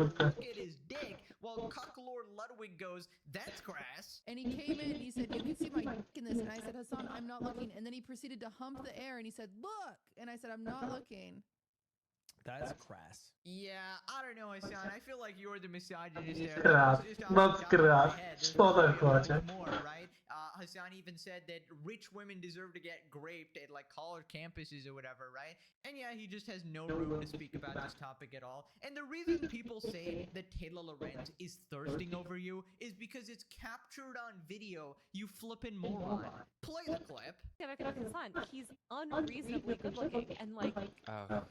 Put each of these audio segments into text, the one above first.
Okay. look at his dick, while Cucklord Ludwig goes, "That's crass." And he came in and he said, "You can see my dick in this." And I said, "Hassan, I'm not looking." And then he proceeded to hump the air and he said, "Look." And I said, "I'm not looking." That's crass. Yeah, I don't know, Hassan. I feel like you're the misogynist there. Crass. Just off the Not top of my crass. head, there's Father probably a bunch Project. more, right? Hassan even said that rich women deserve to get raped at like college campuses or whatever, right? And yeah, he just has no room to speak about this topic at all. And the reason people say that Taylor Lorenz is thirsting over you is because it's captured on video, you flippin' moron. Play the clip. Hassan, he's unreasonably good looking and like Oh,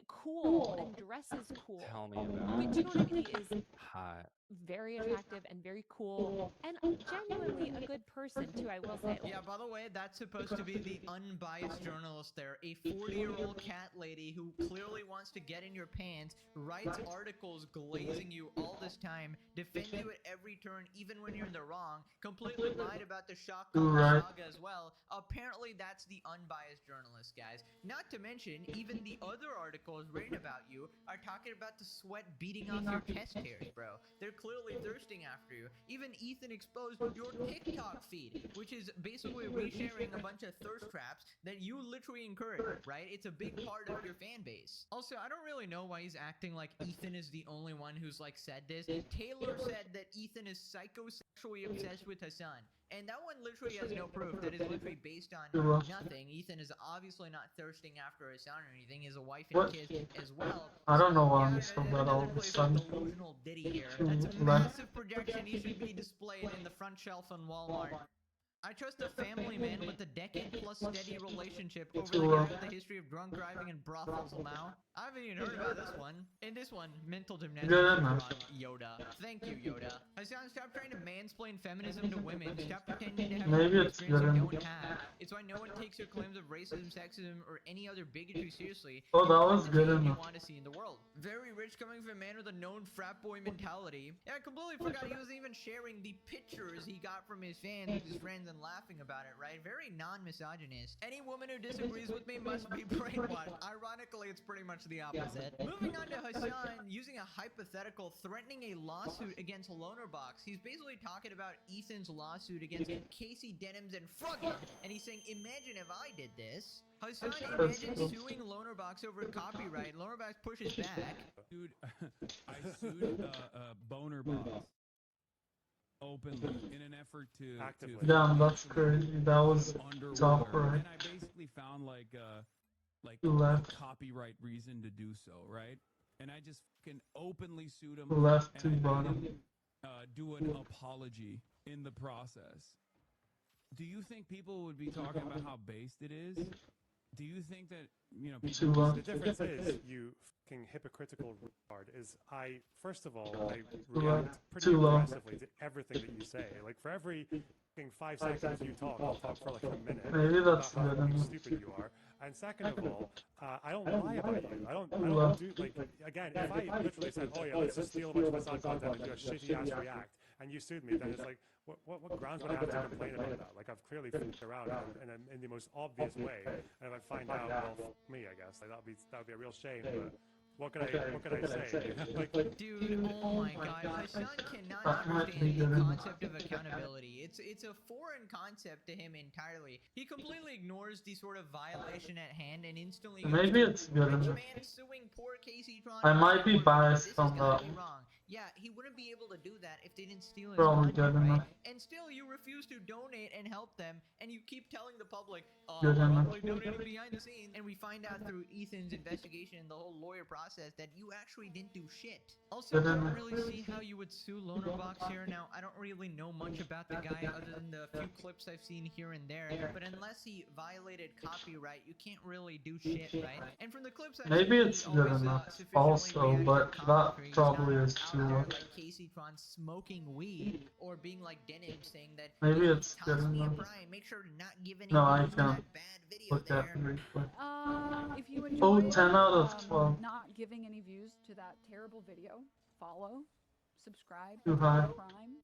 cool and dresses cool. tell me But about do you know what I mean? He is hot. very attractive and very cool and genuinely a good person too, I will say. Yeah, by the way, that's supposed to be the unbiased journalist there. A 40-year-old cat lady who clearly wants to get in your pants, writes articles glazing you all this time, defends you at every turn, even when you're in the wrong, completely lied about the shock Right. saga as well. Apparently, that's the unbiased journalist, guys. Not to mention, even the other articles written about you are talking about the sweat beating off your chest hairs, bro. They're clearly thirsting after you. Even Ethan exposed your TikTok feed, which is basically resharing a bunch of thirst traps that you literally encourage, right? It's a big part of your fan base. Also, I don't really know why he's acting like Ethan is the only one who's like said this. Taylor said that Ethan is psychosexually obsessed with Hassan. And that one literally has no proof. That is literally based on nothing. Ethan is obviously not thirsting after Hassan or anything. He has a wife and What? kids as well. I don't know why Yeah, I'm so bad another all of a place sudden. with delusional ditty here. To That's a left. massive projection. He should be displayed in the front shelf on Walmart. I trust a family man with a decade-plus steady relationship over the guy with a history of drunk driving and brothels now. I haven't even heard about this one. In this one, mental gymnastics Good from enough. Yoda. Thank you, Yoda. Hassan, stop trying to mansplain feminism to women. Stop pretending to have Maybe a it's experience you good don't have. It's why no one takes your claims of racism, sexism, or any other bigotry seriously. Oh, and that find was the good change you enough. want to see in the world. Very rich coming from a man with a known frat boy mentality. Yeah, I completely forgot he was even sharing the pictures he got from his fans with his friends and laughing about it, right? Very non-misogynist. Any woman who disagrees with me must be brainwashed. Ironically, it's pretty much the opposite. Moving on to Hassan, using a hypothetical threatening a lawsuit against Lonerbox. He's basically talking about Ethan's lawsuit against Casey Denims and Fruggen, and he's saying, imagine if I did this. Hassan imagines suing Lonerbox over copyright. Lonerbox pushes back. Dude, I sued Boner Box openly in an effort to Actively. Damn, that's crazy. That was underwater. tough, right? And I basically found like You a left. copyright reason to do so, right? And I just can openly sued him. Left and to I made bottom. him, do an apology in the process. Do you think people would be talking about how based it is? Do you think that, you know, Too people long. The difference is, you fucking hypocritical retard, is first of all, I long. react pretty Too long. aggressively to everything that you say. Like, for every fucking 5 seconds you talk, I'll talk for like a minute Maybe that's about how good fucking enough. stupid you are. And second of all, I don't lie about you. I don't do, like, again, if I literally said, oh yeah, let's just steal a bunch of Hassan content and do a shitty ass react, and you sued me, then it's like, what grounds would I have to complain about that? Like, I've clearly fucked around in the most obvious way, and if I find out, well, fuck me, I guess. Like, that would be a real shame, but what can I say? Like, Dude, oh my god, Hassan cannot That might be understand the good enough. concept of accountability. It's a foreign concept to him entirely. He completely ignores the sort of violation at hand and instantly goes Maybe to, it's good rich enough. man suing poor Casey Tron. I might be biased This from has gotta that be one. wrong. Yeah, he wouldn't be able to do that if they didn't steal his Probably content, good right? enough. And still, you refuse to donate and help them, and you keep telling the public, Good we're enough. only donating behind the scenes. And we find out through Ethan's investigation and the whole lawyer process that you actually didn't do shit. Also, I Good don't enough. really see how you would sue Lonerbox here. Now, I don't really know much about the guy other than the few clips I've seen here and there, but unless he violated copyright, you can't really do shit, right? And from the clips I've Maybe seen, it's he good always, enough sufficiently also, reacts to but that commentary. He's probably not is out too there long. like Casey Tron smoking weed or being like Denim saying that Maybe you know, it's good toss me a enough. Brian, make sure to not give any No, I views to can't that bad video look there. at the replay. If you Oh, enjoyed 10 out of 12. not giving any views to that terrible video, follow, subscribe, Too high. Prime.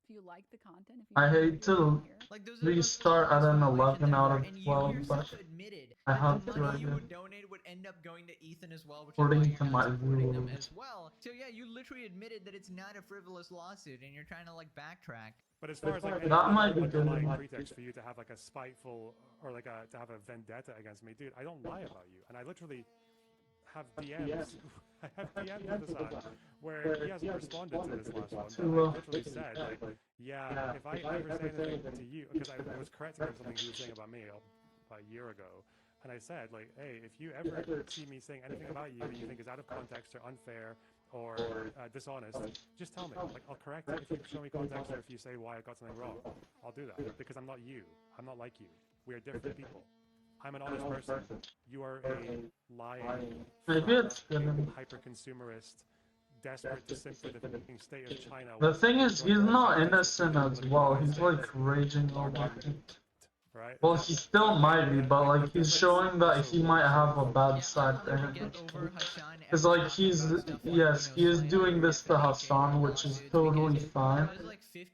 If you like the content, if you I like hate what to you're here. Like those restart at an 11 out of and 12, you but yourself admitted I that have the to money you admit. would donate would end up going to Ethan as well, which According is why to you're my not supporting them rules. as well. So yeah, you literally admitted that it's not a frivolous lawsuit, and you're trying to like backtrack. But as far as like any That might other be good. underlying pretext for you to have like a spiteful or like to have a vendetta against me, dude, I don't lie about you, and I literally have DMs. I have DMs with Hassan where he hasn't responded to this last one. But I literally said like, yeah, if I ever say anything to you, because I was correcting him something he was saying about me about a year ago, and I said like, hey, if you ever see me saying anything about you that you think is out of context or unfair or dishonest, just tell me. Like, I'll correct it if you show me context or if you say why I got something wrong. I'll do that because I'm not you. I'm not like you. We are different people. I'm an honest person. You are a lying, Maybe it's good. hyper-consumerist, desperate to simply the fucking state of China. The thing is, he's not innocent as well. He's like raging over it. Right? Well, he still might be, but like he's showing that he might have a bad side to him. Because like yes, he is doing this to Hassan, which is totally fine.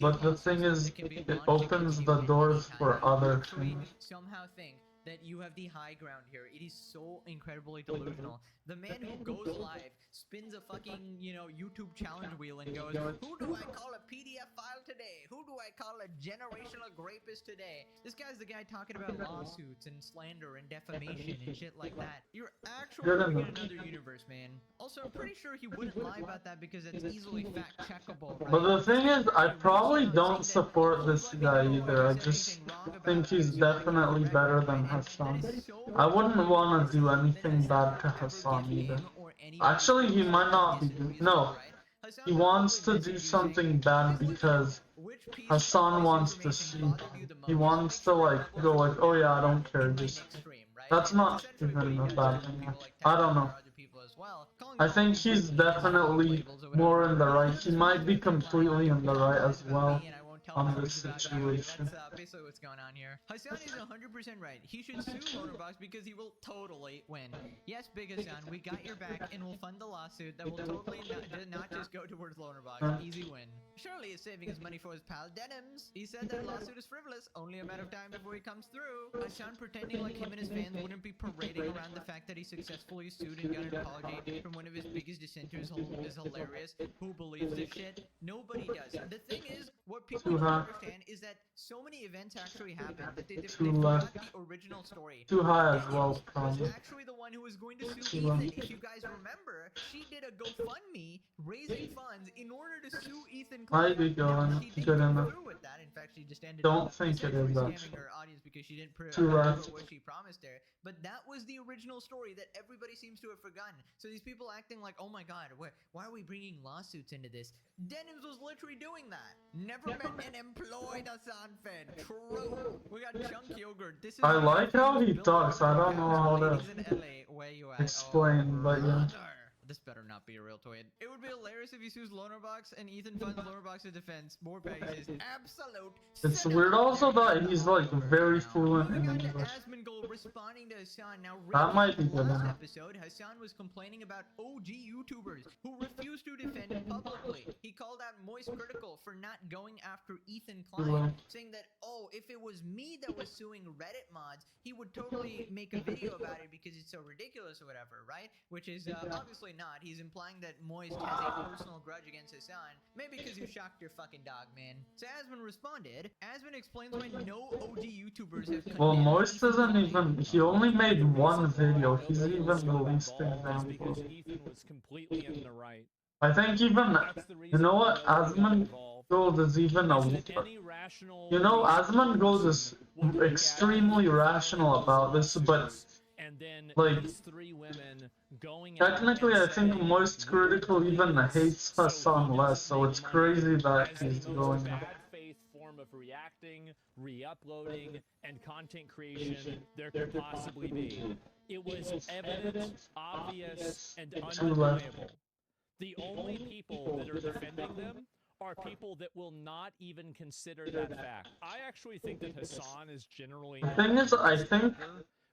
But the thing is, it opens the doors for other things. Somehow think that you have the high ground here. It is so incredibly delusional. The man who goes live, spins a fucking, YouTube challenge wheel and goes, who do I call a PDF file today? Who do I call a generational rapist today? This guy's the guy talking about lawsuits and slander and defamation and shit like that. You're actually living in another universe, man. Also, I'm pretty sure he wouldn't lie about that because it's easily fact-checkable, right? But the thing is, I probably don't support this guy either. I just think he's definitely better than Hassan. I wouldn't want to do anything bad to Hassan either. Actually, he might not be doing... No, he wants to do something bad because Hassan wants to see. He wants to like go like, oh yeah, I don't care, just... That's not even a bad thing. I don't know. I think he's definitely more in the right. He might be completely in the right as well on this situation. That's basically what's going on here. Hassan is 100% right. He should sue Lonerbox because he will totally win. Yes, Big Hassan, we got your back and we'll fund the lawsuit that will totally not just go towards Lonerbox. Easy win. Surely he's saving his money for his pal Denims. He said that lawsuit is frivolous, only a matter of time before he comes through. Hassan pretending like him and his fans wouldn't be parading around the fact that he successfully sued and got an apology from one of his biggest dissenters is hilarious. Who believes this shit? Nobody does. The thing is, what people don't understand is that so many events actually happened that they forgot the original story. Too high as well, was probably. actually the one who was going to sue Ethan. If you guys remember, she did a GoFundMe raising funds in order to sue Ethan. Might be going She didn't good go enough. through with that. In fact, she just ended Don't up think it is scamming actually. her audience because she didn't Too right. what she promised her. But that was the original story that everybody seems to have forgotten. So these people acting like, oh my god, why are we bringing lawsuits into this? Denims was literally doing that. Never met an employed Hassan Fed. True. We got Chunk Yogurt. This is I like how he talks. I don't know how to He's in LA. Where you at? explain, but yeah. Brother. This better not be a real tweet. It would be hilarious if he sues Lonerbox and Ethan funds Lonerbox's defense. More pages. Absolute. It's cinema. weird also that he's like very fluent in Moving on to English. Asmongold responding to Hassan. Now, That might be good last enough. episode, Hassan was complaining about OG YouTubers who refused to defend him publicly. He called out Moist Critical for not going after Ethan Klein, saying that, oh, if it was me that was suing Reddit mods, he would totally make a video about it because it's so ridiculous or whatever, right? Which is obviously not. He's implying that Moist has a personal grudge against Hassan, maybe because you shocked your fucking dog, man. So Asmon responded. Asmon explains why no OG YouTubers have Well, condemned Moist Ethan isn't Klein. even. He only made one video. He's even the least That's example. because Ethan was completely in the right. I think even. That's the reason You know what? why we got Asmon involved. Gold is even a. Any rational You know, reason Asmon Gold is would look at extremely Ethan rational about this, but and then like, these three women going out technically, and I think saying, Moist Critical even hates Hassan less, so it's crazy that as he's the most going. bad faith form of reacting, re-uploading, and content creation there could possibly be. It was evident, obvious, and undeniable. The only people that are defending them are people that will not even consider that fact. I actually think that Hassan is generally The thing is, I think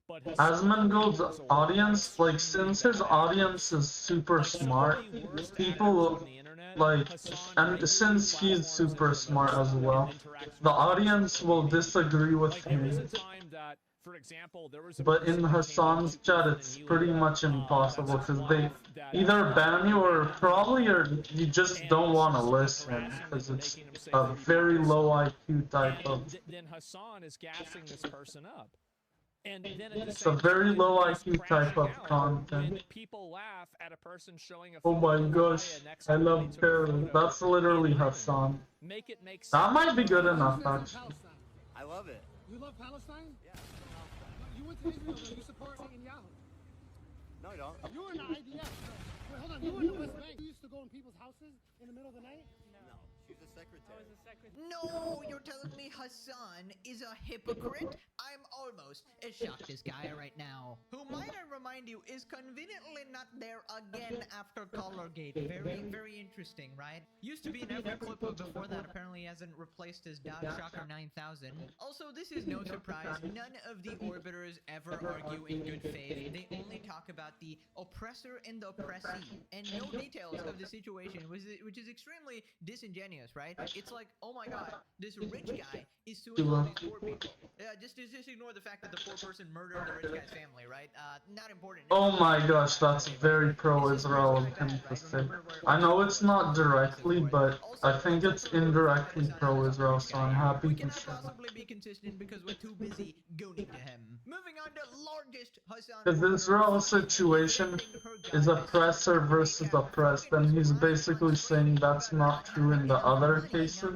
but Hassan Asmongold's is a audience, like, since his audience is super like, some of smart, the worst people actors will. on the internet like, and since he's super smart as well, the audience will disagree with him. For example, there was a But in Hassan's chat, it's pretty much impossible because they either ban you or probably you just don't want to listen because it's a very low IQ type of. Then Hassan is gassing this person up. And then at the It's a same very time, low he's IQ type of crashing out content. when people laugh at a person showing a Oh my photo of gosh, Aya next I to when love they took a Terry. photo. That's literally Hassan. Make it make sense. That might be good enough, actually. I love it. You love Palestine? Yeah. You went to Israel, though. You support Netanyahu. No, I don't. You were in the IDF. Wait, hold on. You were in the West Bank. You used to go in people's houses in the middle of the night? No, she's a secretary. No, you're telling me Hassan is a hypocrite? I'm almost as shocked as Gaia right now. Who, might I remind you, is conveniently not there again after Colorgate. Very, very interesting, right? Used to be in every clip, but before that apparently hasn't replaced his Dog Shocker 9000. Also, this is no surprise. None of the Orbiters ever argue in good faith. They only talk about the oppressor and the oppressee, and no details of the situation, which is extremely disingenuous, right? It's like, oh my god, this rich guy is suing all these poor people. Just ignore the fact that the poor person murdered the rich guy's family, right? Not important. Oh my gosh, that's very pro-Israel of him to say. I know it's not directly, but I think it's indirectly pro-Israel, so I'm happy We to cannot say that. possibly be consistent because we're too busy gooning to him. Moving on to largest Hassan. Because Israel's situation is oppressor versus oppressed, and he's basically saying that's not true in the other cases.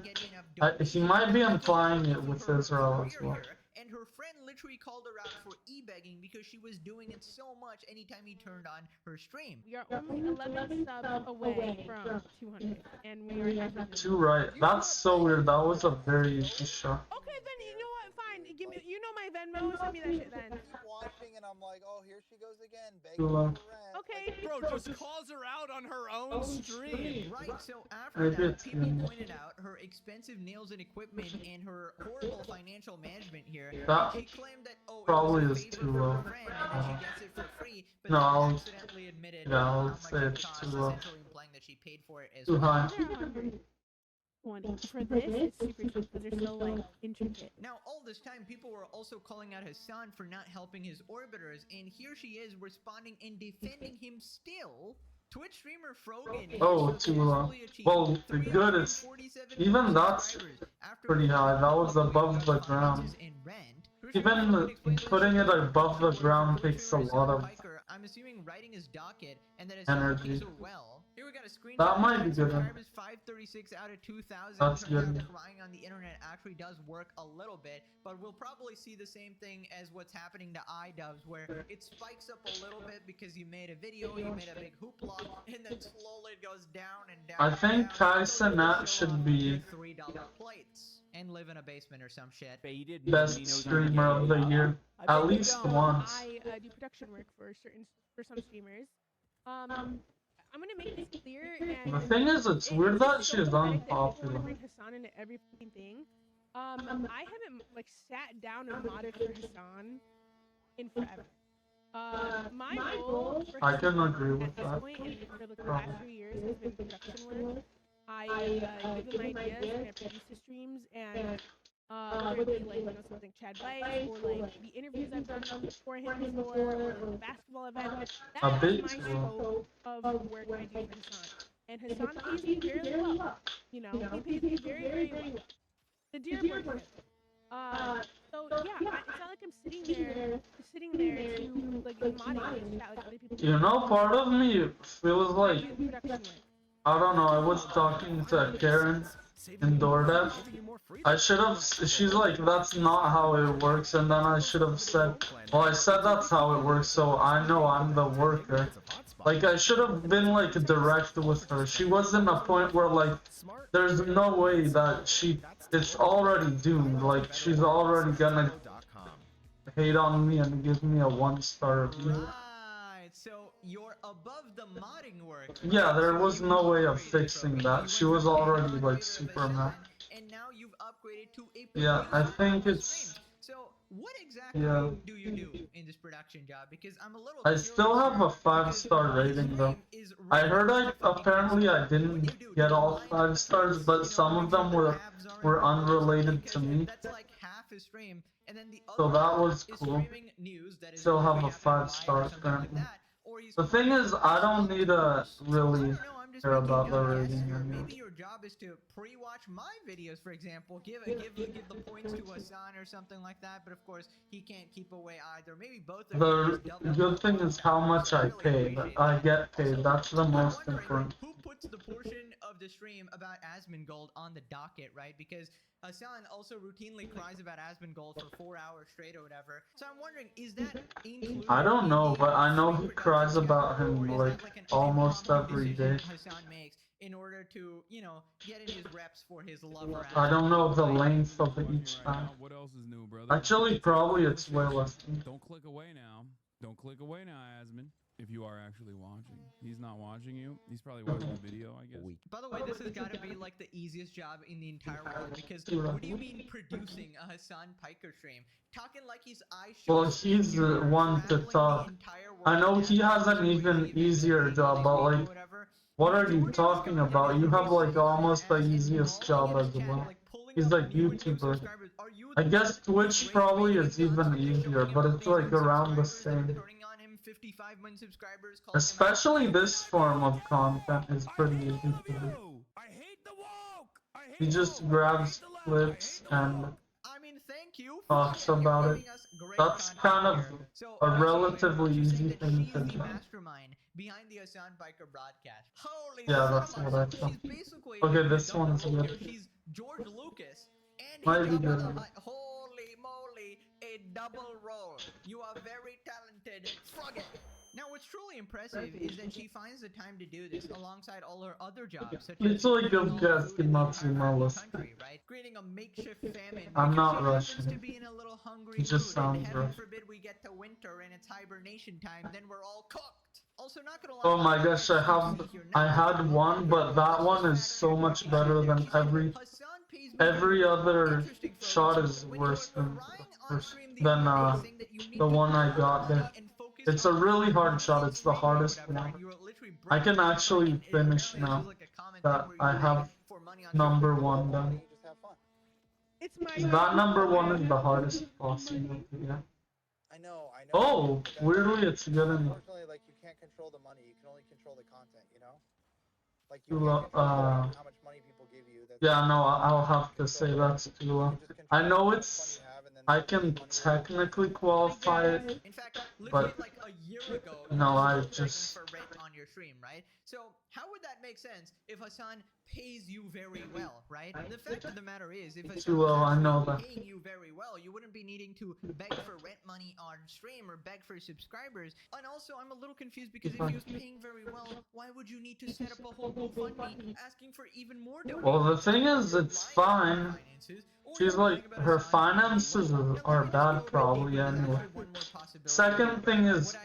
He might be implying it with Israel as well. And her friend literally called her out for e-begging because she was doing it so much anytime he turned on her stream. We are only 11 subs away from 200, and we are happy. Too right. That's so weird. That was a very easy shot. Okay, then you know what? Fine. Give me. You know my Venmo. Send me that shit then. Watching and I'm like, oh, here she goes again, begging Too for low. rent. Okay. Bro, just calls her out on her own stream. Right, so after Maybe that, it's people him. pointed out her expensive nails and equipment and her horrible financial management here. That She claimed that, oh, probably it was a is favor too from low. her friend and that she gets it for free, but No, then I'll- accidentally admitted yeah, how I'll much say it it's cost, too low. essentially implying that she paid for it as Too well. high. 20. For this, it's super cheap because they're so like intricate. Now, all this time, people were also calling out Hassan for not helping his orbiters, and here she is responding and defending him still. Twitch streamer Frogan Oh, has too low. successfully achieved Well, the good is 347 even that's subscribers after pretty high. That was above the ground. finances and rent. Even putting it above the ground takes a lot of I'm assuming writing his docket and that his energy. pays her well. Here we got a screenshot. That might be of good. subscribers, 536 out of 2,000. That's Turns out good. crying on the internet actually does work a little bit, but we'll probably see the same thing as what's happening to iDubbbz, where it spikes up a little bit because you made a video, you made a big hoopla, and then slowly it goes down and down. I think Kai Cenat should be $3 plates and live in a basement or some shit. best streamer of the year. At least once. I do production work for some streamers. I'm gonna make this clear. And The thing is, it's weird that she's People unpopular. bring Hassan into every fucking thing. I haven't like sat down and modded for Hassan in forever. My goal for I can Hassan agree at with this that. point and for the last 3 years has been production work. I give him ideas and I produce his streams and whether it be like, you know, something Chad Bites or like the interviews I've done for him before or the basketball event. A That bit is my too. scope of work I do for Hassan. And Hassan pays me very well. You know, he pays me very, very well. The Dearborn trip. So yeah, it's not like I'm sitting there to like modding and chat like other people. You know, part of me feels I like, do production work. I don't know, I was talking to Karen in DoorDash. I should have, she's like, that's not how it works, and then I should have said, well, I said that's how it works, so I know I'm the worker. Like, I should have been, like, direct with her. She was in a point where, like, there's no way that it's already doomed. Like, she's already gonna hate on me and give me a 1-star review. Right, so you're above the modding work. Yeah, there was no way of fixing that. She was already, like, super mad. And now you've upgraded to a Yeah, I think professional it's stream. So what exactly Yeah. do you do in this production job? Because I'm a little. I still have a 5-star rating though. I heard apparently I didn't get all 5 stars, but some of them were unrelated to me. That's like half his stream, and then the So other that half was is cool. streaming news that is Still have maybe a after 5-star live or something like apparently. that, or he's The thing is, I don't need to really I'm just care making about the a guess rating here. anymore. Maybe your job is to pre-watch my videos, for example. Give the points to Hassan or something like that. But of course, he can't keep away either. Maybe both of you The just double good thing is how much I pay. I get paid. That's the most important. who puts the portion of the stream about Asmongold on the docket, right? Because Hassan also routinely cries about Asmongold for 4 hours straight or whatever. So I'm wondering, is that included? I don't know, in but I know the he production cries about schedule, him or is like that an almost impromptu every decision day. Hassan makes in order to, you know, get in his reps for his lover. I don't know the length of each Right time. now, what else is new, brother? Actually, probably it's way less. Don't click away now. Don't click away now, Asmon. If you are actually watching, he's not watching you. He's probably watching the video, I guess. By the way, this has got to be like the easiest job in the entire world, because what do you mean producing a Hassan Piker stream? Talking like he's Well, he's the one to talk. I know he has an even easier job, but like, what are you talking about? You have like almost the easiest job as well. He's like YouTuber. I guess Twitch probably is even easier, but it's like around the same. 55 million subscribers. Especially this form of content is pretty easy to do. I hate the woke. I hate He just grabs clips and I mean, thank you for talks about it. giving us great That's content kind of here. So, a Hassan, relatively you're saying easy that thing he's to the do. mastermind behind the Hassan Biker broadcast. Holy Yeah, son that's of a- what I so thought. she's basically Okay, doing a this double one's role good. here. She's George Lucas and Might he be double good. holy moly, a double role. You are very talented. Frog it. Now, what's truly impressive is that she finds the time to do this alongside all her other jobs, such as It's like a providing guest food in the Matsuma entire list. country, right? Creating a makeshift famine. I'm because not she happens Russian. to be in a little hungry It just mood, and sounds heaven rough. forbid we get to winter and it's hibernation time, then we're all cooked. Also, not gonna lie. Oh my gosh, I had one, but that one is so much better than every other shot is worse than the one I got there. It's a really hard shot. It's the hardest one. I can actually finish now that I have number 1 done. It's my That number 1 is the hardest possible to get. I know. Oh, weirdly it's getting. Unfortunately, like, you can't control the money. You can only control the content, you know? Like, you Too can't low. control how much money people give you. That's Yeah, no, I'll have to say that's too low. you just I control know how much it's. money you have, and then I the can money will- technically qualify it. In fact, literally But like a year ago, no, you I were begging just- for rent on your stream, right? So how would that make sense if Hassan pays you very well, right? The fact of the matter is, if Hassan Too low, I was know actually that. paying you very well, you wouldn't be needing to beg for rent money on stream or beg for subscribers. And also, I'm a little confused because if he was paying very well, why would you need to set up a whole GoFundMe asking for even more donations? Well, the thing is, it's fine. She's like, her finances are bad probably anyway. Second thing is,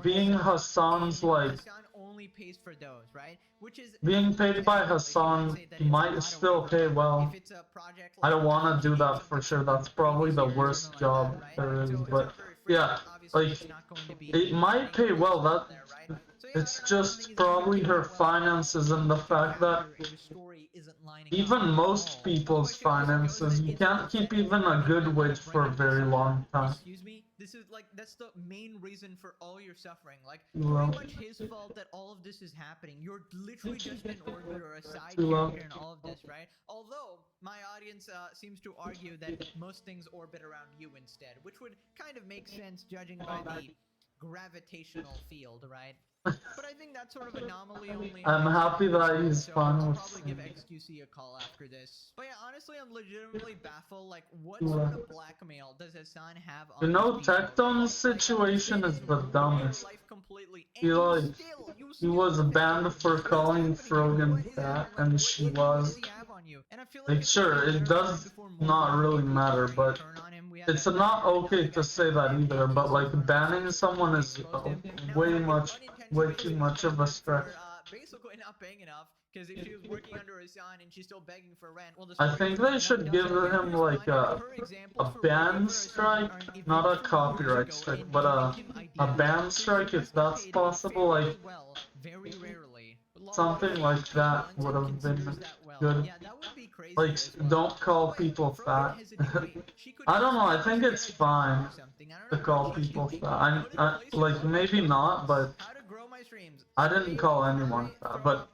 being Hassan's like, Hassan only pays for those, right? Which is being paid by Hassan might still pay well. if it's a project I don't want to do that for sure. That's probably the worst job there is. But yeah, like, it might pay well. That it's just probably her finances and the fact that even most people's finances, you can't keep even a good wage for a very long time. Excuse me? This is like, that's the main reason for all your suffering. Like, Well. pretty much his fault that all of this is happening. You're literally just an orbit or a side Too low. character in all of this, right? Although, my audience seems to argue that most things orbit around you instead, which would kind of make sense judging by the gravitational field, right? But I think that sort of anomaly only. I'm happy that he's so fine I'll with probably give singing. XQC a call after this. But yeah, honestly, I'm legitimately baffled. Like, what Yeah. sort of blackmail does Hassan have on You know, these people? Tecton's situation is the dumbest. Life completely, and He you like, still- you he still was think banned that's for what's calling happening. Frogan What is fat, that? and What she influence was. does he have on you? And I feel Like, it's sure, only it better does before more not really people matter, turn but on him. We had it's that not massive okay to attack say that on either. But like, banning someone is exposed him. Now, way my too much unintentional of a stretch. for, basically not paying enough because if she was working under Hassan and she's still begging for rent, well, the I story think is they that should doesn't give pay him for like responding a to her examples for ban whatever strike, Hassan not a eventually copyright wants to go strike, and but give him a ideas. ban So strike she if gets that's paid possible. very Like well, very rarely. But Law something Wonderful like that wants would and have been considers that well. good. Yeah, that would be crazy Like as well. don't call Wait, people Frogan fat. has a degree. She could I don't know. I just think get it's a job fine or something. I don't to know call what she's people doing. fat. Go to the place Like maybe not, but how to grow my streams. I didn't call anyone fat. But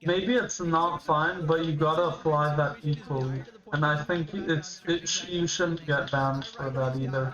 maybe it's not fine, but you gotta apply that equally. And I think you shouldn't get banned for that either.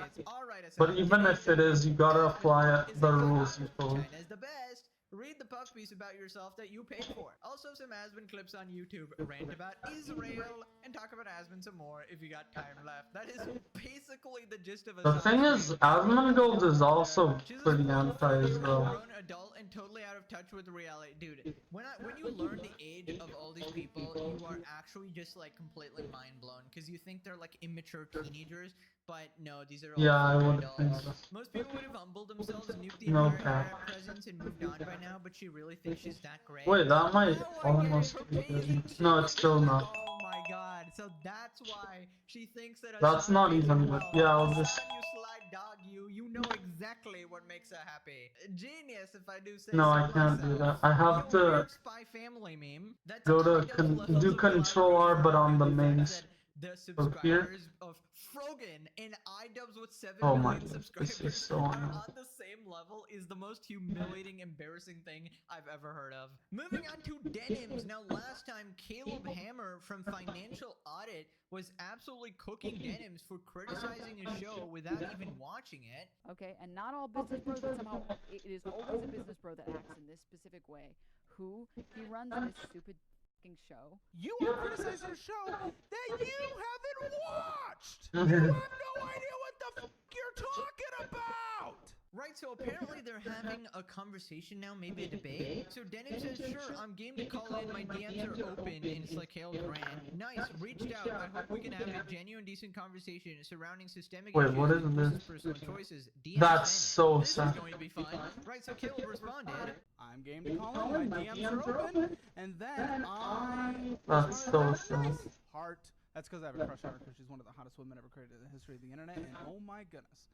But even if it is, you gotta apply the rules equally. China's the best. Read the puff piece about yourself that you paid for. Also some Asmon clips on YouTube. Rant about Israel and talk about Asmon some more if you got time left. That is basically the gist of a The thing is, Asmongold is also pretty anti-Israel. grown adult and totally out of touch with reality. Dude, when you learn the age of all these people, you are actually just like completely mind blown because you think they're like immature teenagers, but no, these are all Yeah, I full would think adults. so. Most people would have humbled themselves, nuked the No entire cap. Arab presence, and moved on by now. But she really thinks she's that great. Wait, that might Now I get it, almost her be paging good. No, it's still too. not. Oh my god! So that's why she thinks that. That's Hassan not pays even her good. well. Yeah, I'll Hassan, just. you slide dog, you know exactly what makes her happy. Genius, if I do say No, so I can't do myself. that. I have Yo, to weird Spy Family meme. That's go to kind of do Control R, but on the main. that the Of here. subscribers of Frogan and iDubbbz with 7 Oh million my god, subscribers this is so are annoying. on the same level is the most humiliating, embarrassing thing I've ever heard of. Moving on to denims. Now, last time, Caleb Hammer from Financial Audit was absolutely cooking denims for criticizing a show without even watching it. Okay, and not all business bros, but somehow it is always a business bro that acts in this specific way. He runs this stupid fucking show. You are criticizing a show that you haven't watched. You have no idea what the fuck you're talking about. Right, so apparently they're having a conversation now, maybe a debate. So Denim says, sure, I'm game to call in, my DMs are open, and it's like Hail Grant. Nice, reached out, I hope we can have a genuine, decent conversation surrounding systemic Wait, issues what is versus this? personal choices. DMs That's sent. so This is sad. going to be fun. Right, so Caleb responded. I'm game to call in. My DMs are open, and then I. That's so sad. Heart. That's because I have a crush on her because she's one of the hottest women ever created in the history of the internet, and oh my goodness.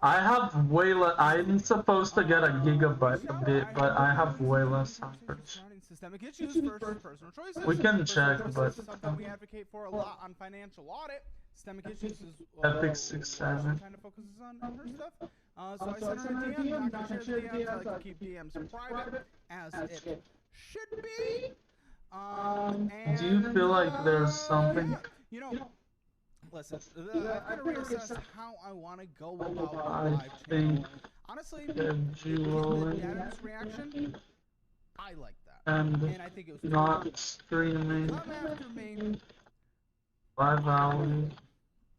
I have way less. I'm supposed to get a gigabyte a bit, but I have way less average. Systemic issues versus personal choices. We can check, Personal but choice is something we advocate for a lot on financial audit. Systemic issues is Epic 6-7. kind of focuses on her stuff. So I sent her a DM. Not gonna share the DMs. I like to keep DMs private, as it should be. Do you feel like there's something? You know. Listen, I've got to reassess how I want to go about the I live think channel. Honestly, the scheduling Dennis reaction, I like that. and I think it was not streaming come after me. 5 hours.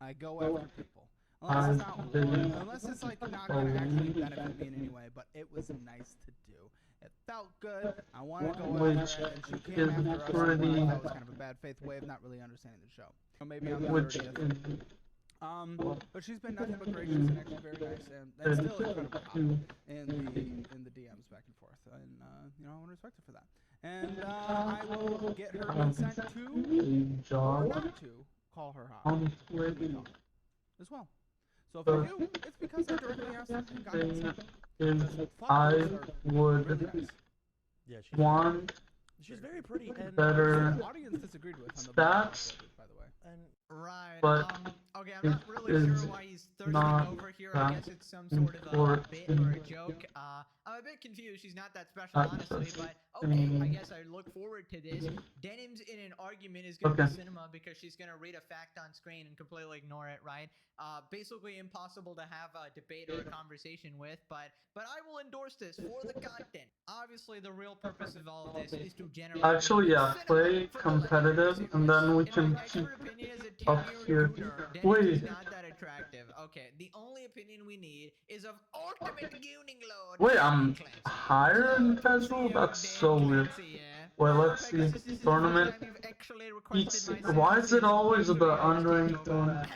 I go after people. I've been Unless it's like not going to actually benefit me in any way, but it was nice to do. It felt good. I want to go Which after her, and she came is after us. pretty- That was kind of a bad faith way of not really understanding the show. So maybe I'm the Which 30th. is But she's been nothing but gracious and actually very nice, and still incredibly hot in the DMs back and forth, and you know I want to respect her for that. And I will get her consent to a job or not to call her hot on Twitch. as well. So if I do, it's because I directly asked her and got consent. Is I would Yeah, want she's very pretty and better The audience disagreed with on the stats, by the way. and Right. but Okay, I'm not really it sure is why he's thirsting not over here. I that guess it's some sort of a bit or a important. joke. I'm a bit confused. She's not that special, That's honestly. just- But okay, I guess I look forward to this. Denim's in an argument is going to Okay. be cinema because she's going to read a fact on screen and completely ignore it. Right? Basically impossible to have a debate or a conversation with. But I will endorse this for the content. Obviously, the real purpose of all of this is to generate. Actually, yeah, cinema play for the competitive, series. and then we In can my keep expert opinion, as a up 10-year here. gooner, Dennis Wait. is not that attractive. Okay, the only opinion we need is of ultimate gooning lord. Wait, I'm Clancy. higher in casual? That's so weird. Clancy, yeah. Wait, let's see. Pegasus, this is the Tournament. first time you've actually Each, requested my why is it services. always the Thank you very much, unranked Tito. one?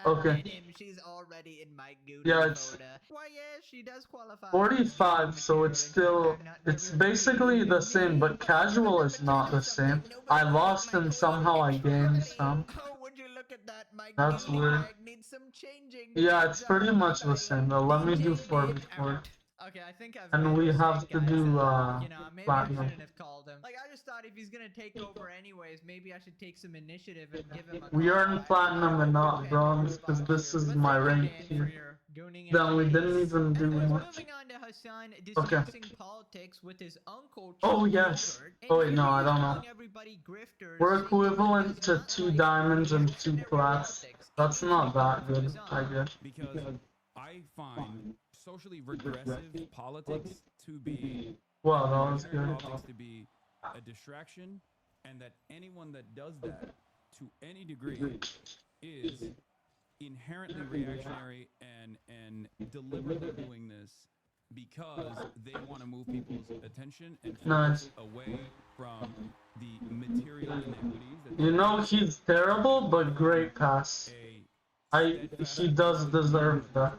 Okay. in him. She's already in my Goonies Yeah, it's folder. Why, yeah, she does qualify. 45, so it's still, it's basically the same, but casual is not the same. I lost and somehow I gained some. Oh, would you look at that? My That's Goonie weird. bag needs some changing. Yeah, it's pretty much the same though. Let me do 44. Okay, I think I've And made a we have mistake, to guys. do, You know, maybe I platinum. shouldn't have called him. Like, I just thought if he's gonna take over anyways, maybe I should take some initiative and give him a We call. earned platinum and not bronze because this is my rank here. Then we didn't even do much. Moving on to Hassan Okay. discussing politics with his uncle. Oh Chuck yes. Gilbert, and Oh wait, here no, he I is don't know. calling everybody grifters, We're saying equivalent he's to not 2 like diamonds and the 2 internet plats. politics. That's not that good, I guess. Because I find socially regressive politics to be Wow, that was internet good. politics to be a distraction, and that anyone that does that to any degree is inherently reactionary and deliberately doing this because they want to move people's attention and focus Nice. away from the material inequities that You know, he's terrible, but great pass. He does deserve that.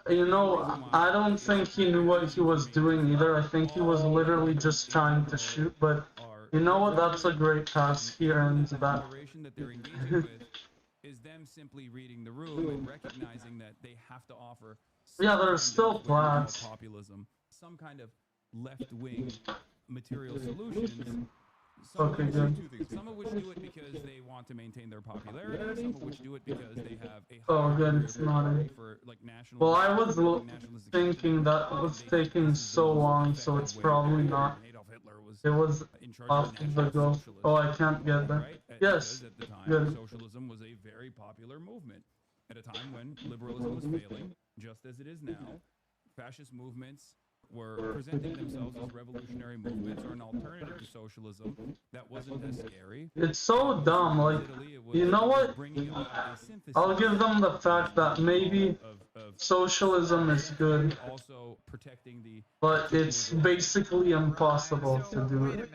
You know, I don't think he knew what he was doing either. I think he was literally just trying to shoot, but you know what? That's a great pass. He earns that. generation that they're engaging with is them simply reading the room and recognizing that they have to offer Yeah, some there's kind still of what we call plats. populism, some kind of left-wing material solutions. Some Okay, of which good. do two things. Some of which do it because they want to maintain their popularity. Some of which do it because they have a Oh, high good, it's not degree it. for like national. Well, I was thinking that was taking so long, so it's probably not. It was off the go. Oh, I can't get that. Yes, At the time, good. socialism was a very popular movement at a time when liberalism was failing, just as it is now. Fascist movements were presenting themselves as revolutionary movements or an alternative to socialism that wasn't as scary. It's so dumb, like, you know what? I'll give them the fact that maybe socialism is good, Also protecting the but it's basically impossible to do it.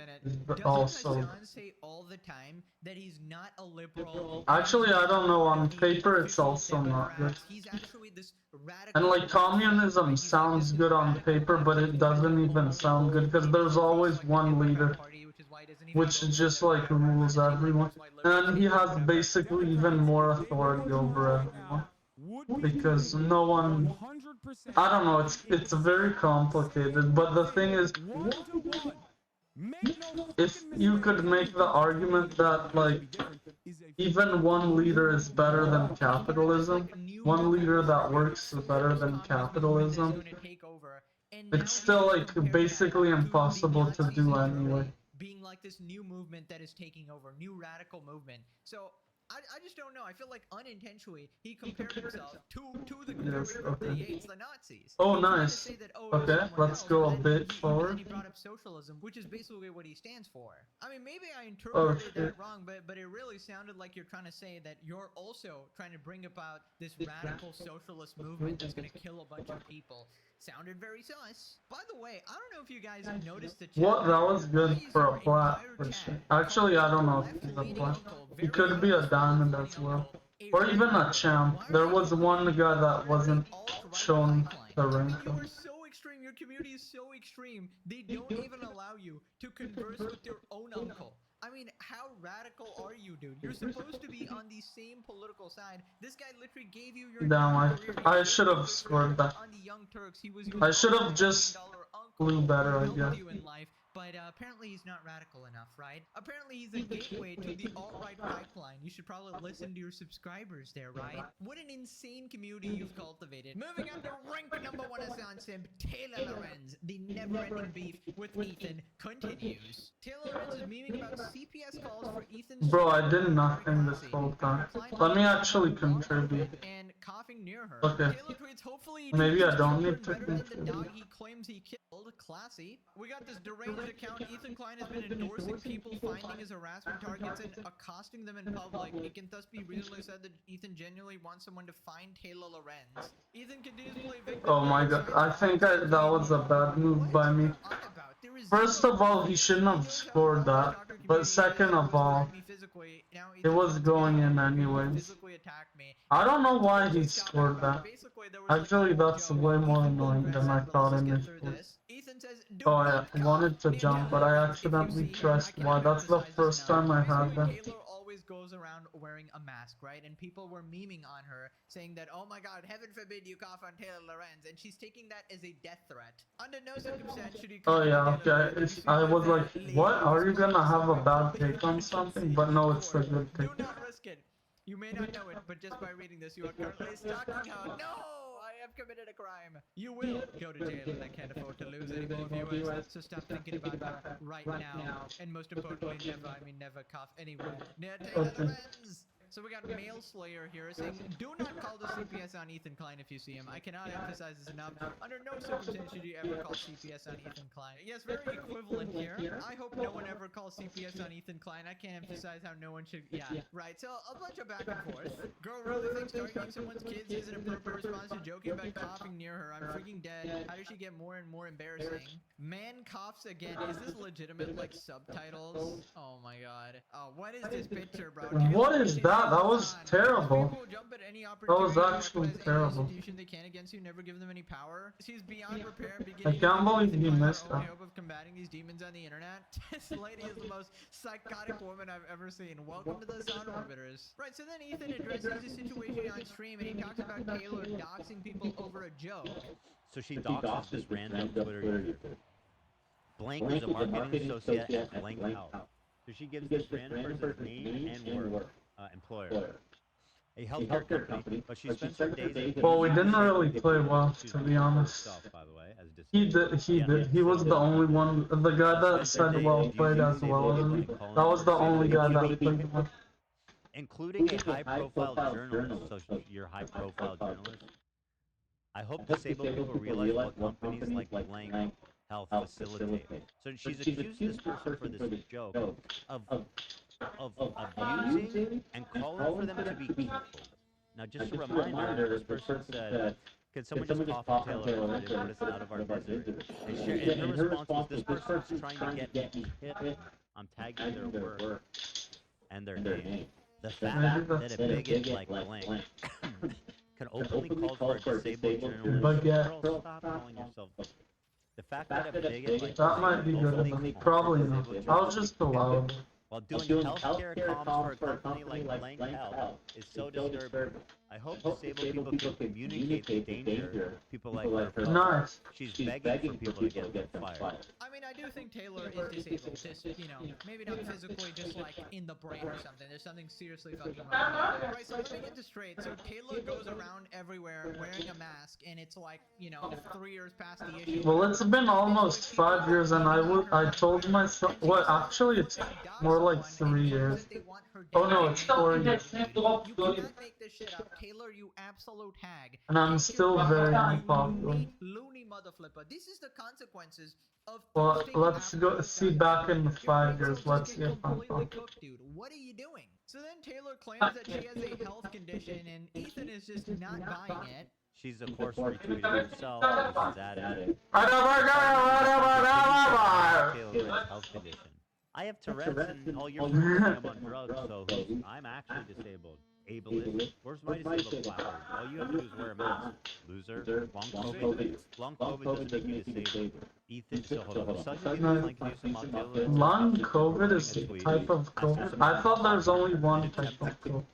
Also, Hassan say all the time that he's not a liberal? actually, I don't know. On paper, it's also not good. He's actually this radical. And like communism sounds good on paper, but it doesn't even sound good because there's always one leader, which just like rules everyone, and he has basically even more authority over everyone because no one. I don't know. It's very complicated, but the thing is, if you could make the argument that like even one leader is better than capitalism, one leader that works is better than capitalism, it's still like basically impossible to do anyway. Being like this new movement that is taking over, new radical movement. So I just don't know. I feel like unintentionally he compared himself to the Yes, conservative okay. that he hates, the Nazis. Oh, He tried to nice. say that, oh, Okay, someone let's else, go a and bit then forward. he brought up socialism, which is basically what he stands for. I mean, maybe I Oh, interpreted shit. that wrong, but it really sounded like you're trying to say that you're also trying to bring about this radical socialist movement that's going to kill a bunch of people. Sounded very sus. By the way, I don't know if you guys have noticed the chat. What? That was good for a plat. For sure. Actually, I don't know if he's a plat. He could be a diamond as well. Or even a champ. There was one guy that wasn't shown the rank You of. are so extreme. Your community is so extreme. They don't even allow you to converse with your own uncle. I mean, how radical are you, dude? You're supposed to be on the same political side. This guy literally gave you your Damn, entire career. I should have scored that. On the Young Turks, he was your I should have just flew better, I helped guess. you in life, but apparently he's not radical enough, right? Apparently he's a gateway to the alt-right pipeline. You should probably listen to your subscribers there, right? What an insane community you've cultivated. Moving on to rank number 1 Hassan Simp, Taylor Lorenz. The never-ending beef with Ethan continues. Taylor Lorenz is memeing about CPS calls for Ethan's Bro, I did nothing this whole time. Let me actually contribute. and coughing near her. Okay. Taylor tweets, hopefully Maybe I don't need to better than the contribute. dog he claims he killed. Classy. We got this deranged account. Ethan Klein has been endorsing people finding his harassment targets and accosting them in public. It can thus be reasonably said that Ethan genuinely wants someone to find Taylor Lorenz. Ethan continues to play victim. Oh my god, I think that was a bad move by me. First of all, he shouldn't have scored that. But second of all, it was going in anyways. I don't know why he scored that. Actually, that's way more annoying than I thought initially. Oh, I wanted to jump, but I accidentally pressed Y. That's the first time I heard that. Taylor always goes around wearing a mask, right? And people were memeing on her, saying that, oh my god, heaven forbid you cough on Taylor Lorenz, and she's taking that as a death threat. Under no circumstance should you cough Oh on yeah, Taylor okay. Lorenz. I was like, what? Are you gonna have a bad take on something? But no, it's a good Do take. not risk it. You may not know it, but just by reading this, you are currently stalking her. No! I have committed a crime. You will go to jail, and I can't afford to lose any more viewers. So stop thinking about that right now. And most importantly, never cough anywhere near Taylor Lorenz. So we got Mail Slayer here saying, do not call the CPS on Ethan Klein if you see him. I cannot emphasize this enough. Under no circumstance should you ever call CPS on Ethan Klein. Yes, very equivalent here. I hope no one ever calls CPS on Ethan Klein. I can't emphasize how no one should. Yeah, right. So a bunch of back and forth. Girl really thinks targeting someone's kids is an appropriate response to joking about coughing near her. I'm freaking dead. How does she get more and more embarrassing? Man coughs again. Is this legitimate, like, subtitles? Oh my god. Oh, what is this picture, bro? What is that? That was terrible. That was actually terrible. They can against you, never give them any power. She's beyond repair and I beginning can't believe you missed only that. hope of combating these demons on the internet. This lady is the most psychotic woman I've ever seen. Welcome to the Sound Orbiters. Right, so then Ethan addresses the situation on stream and he talks about Taylor doxing people over a joke. So she doxes this random Twitter user. Blank is a marketing associate at Blank Out. So she gives this random person's name and work. Employer. A healthcare company, but she spends her days. Well, we didn't really play well, to be honest. By the way, as He did. He was the only one. The guy that said well played as well as me. That was the only guy that played well. Including a high-profile journalist, so you're a high-profile journalist. I hope disabled people realize what companies like Blank Health facilitate. So she's accused this person for this joke of abusing and calling for them to be killed. Now, just a reminder, this person said, can someone just cough on Taylor and put us out of our misery? And her response was, this person's trying to get me hit. I'm tagging their work and their name. The fact that a bigot like Blank can openly call for a disabled journalist, girl, stop calling yourself. The fact that a bigot like That might be good. Probably not. I'll just allow it. While doing healthcare comms for a company like Blank Health is so disturbing. I hope disabled people can communicate the danger people like her. Nice. She's begging for people to get fired. I mean, I do think Taylor is disabled. Just, maybe not physically, just like in the brain or something. There's something seriously fucking wrong. Right, so let me get this straight. So Taylor goes around everywhere wearing a mask, and it's like, 3 years past the issue. Well, it's been almost 5 years, and I told myself. Well, actually, it's more like 3 years. Oh no, it's 4 years. You cannot make this shit up. Taylor, you absolute hag. And I'm still very unpopular. Loony mother flipper. This is the consequences of. Well, let's go see back in 5 years. Let's see if I'm popular. Dude, what are you doing? So then Taylor claims that she has a health condition, and Ethan is just not buying it. She's of course retweeting herself. She's adding. Taylor's health condition. I have Tourette's and all your friends say I'm on drugs, so I'm actually disabled. Ableist. Where's my disabled placard? All you have to do is wear a mask. Loser. Long COVID. Long COVID doesn't make you disabled. Ethan, so hold on. Such a good like do some modular. Long COVID is a type of COVID. I thought there's only one type of COVID.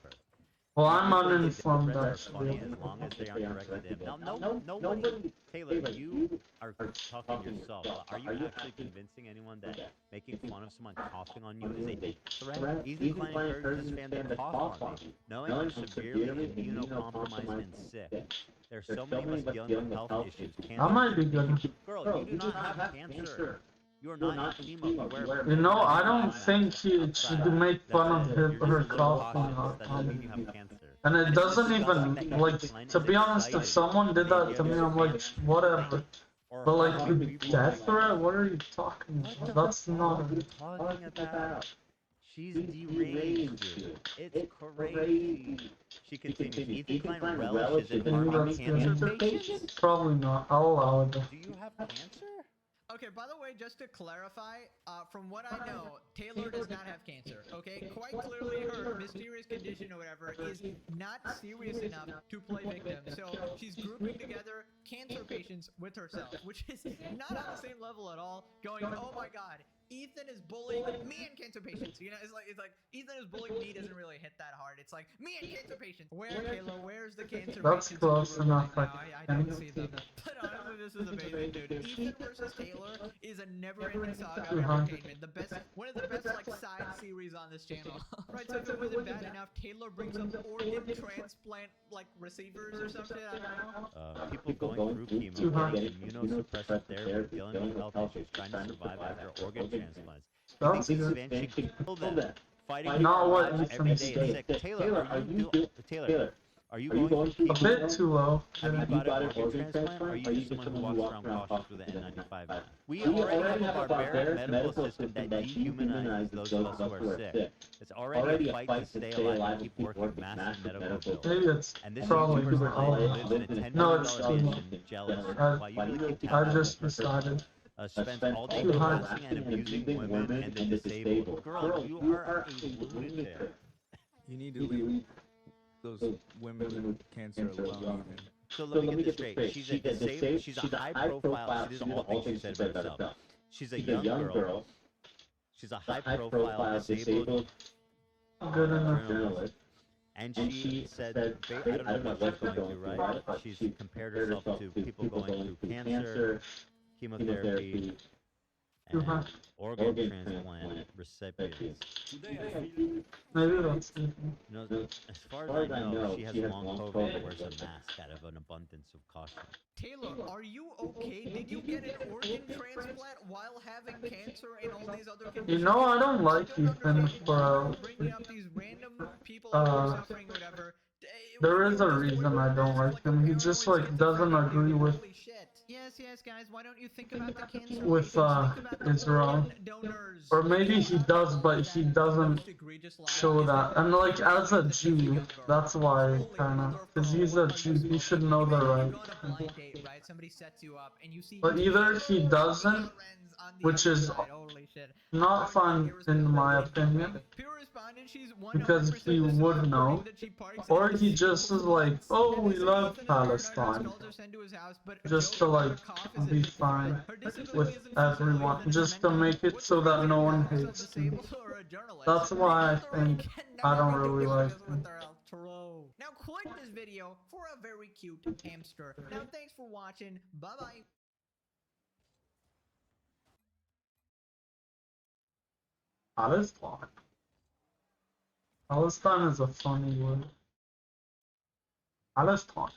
Well, I'm uninformed actually. As long as they aren't directed at him. Now, nobody. Taylor, you are talking yourself. Are you actually convincing anyone that making fun of someone coughing on you is a threat? Ethan Klein encourages his fan to cough on me, knowing I'm severely immunocompromised and sick. There's so many of us dealing with health issues. I might be good. Girl, you do not have cancer. You are not in chemo. I don't think she should make fun of her coughing. And it doesn't even, like, to be honest, if someone did that to me, I'm like, whatever. But like, death threat? What are you talking about? That's not talking about. She's deranged. It's crazy. She continues. Ethan Klein relishes in harming cancer patients? Probably not. I'll allow it. Do you have cancer? Okay, by the way, just to clarify, from what I know, Taylor does not have cancer. Okay, quite clearly her mysterious condition or whatever is not serious enough to play victim. So she's grouping together cancer patients with herself, which is not on the same level at all. Going, oh my god, Ethan is bullying me and cancer patients. You know, it's like Ethan is bullying me doesn't really hit that hard. It's like me and cancer patients. Where, Kayla? Where's the cancer That's patients? close enough. I don't see them. But honestly, this is amazing, dude. Ethan versus Taylor is a never-ending saga of entertainment. One of the best like side series on this channel. Right. So if it wasn't bad enough, Taylor brings up organ transplant like receivers or some shit. I don't know. People going through chemo, getting immunosuppressive therapy, dealing with health issues, trying to survive after organ transplants. That's You think good. this man should kill them, fighting Not for what lives every day and sick. Taylor, are you going through A chemo? bit too low. Have you got an organ transplant, or are you just someone who walks around cautious with an N95? We already have a barbaric medical system that dehumanizes those of us who are sick. It's already a fight to stay alive and keep working massive medical bills. Maybe it's And this probably YouTuber too lives in a $10 No, million it's too mansion, jealous, while you really keep I just decided. spends all day Too high. harassing and abusing women and the disabled. Girl, you are a lunatic. You need to leave those women with cancer alone. Even. So let me get this straight. She's a disabled. She's a high profile. She did all things she said about herself. She's a young girl. She's a high profile disabled Good enough. journalist. And she said, I don't know what she's going through, right? She's compared herself to people going through cancer, chemotherapy, and organ transplant recipients. Maybe that's You know, as far as I know, she has long COVID and wears a mask out of an abundance of caution. Taylor, are you okay? Did you get an organ transplant while having cancer and all these other conditions? You know, I don't like Ethan, bro. Bringing up these random people who are suffering, whatever. There is a reason I don't like him. He just like doesn't agree with Yes, guys. Why don't you think about the cancer Israel, or maybe he does, but he doesn't show that. And like as a Jew, that's why kind of, because he's a Jew, he should know the right. But either he doesn't, which is not fun in my opinion, because he would know, or he just is like, oh, we love Palestine, just to like be fine with everyone, just to make it so that no one hates him. That's why I think I don't really like him. Now quit this video for a very cute hamster. Now thanks for watching. Bye bye. Palestine. Palestine is a funny word. Palestine.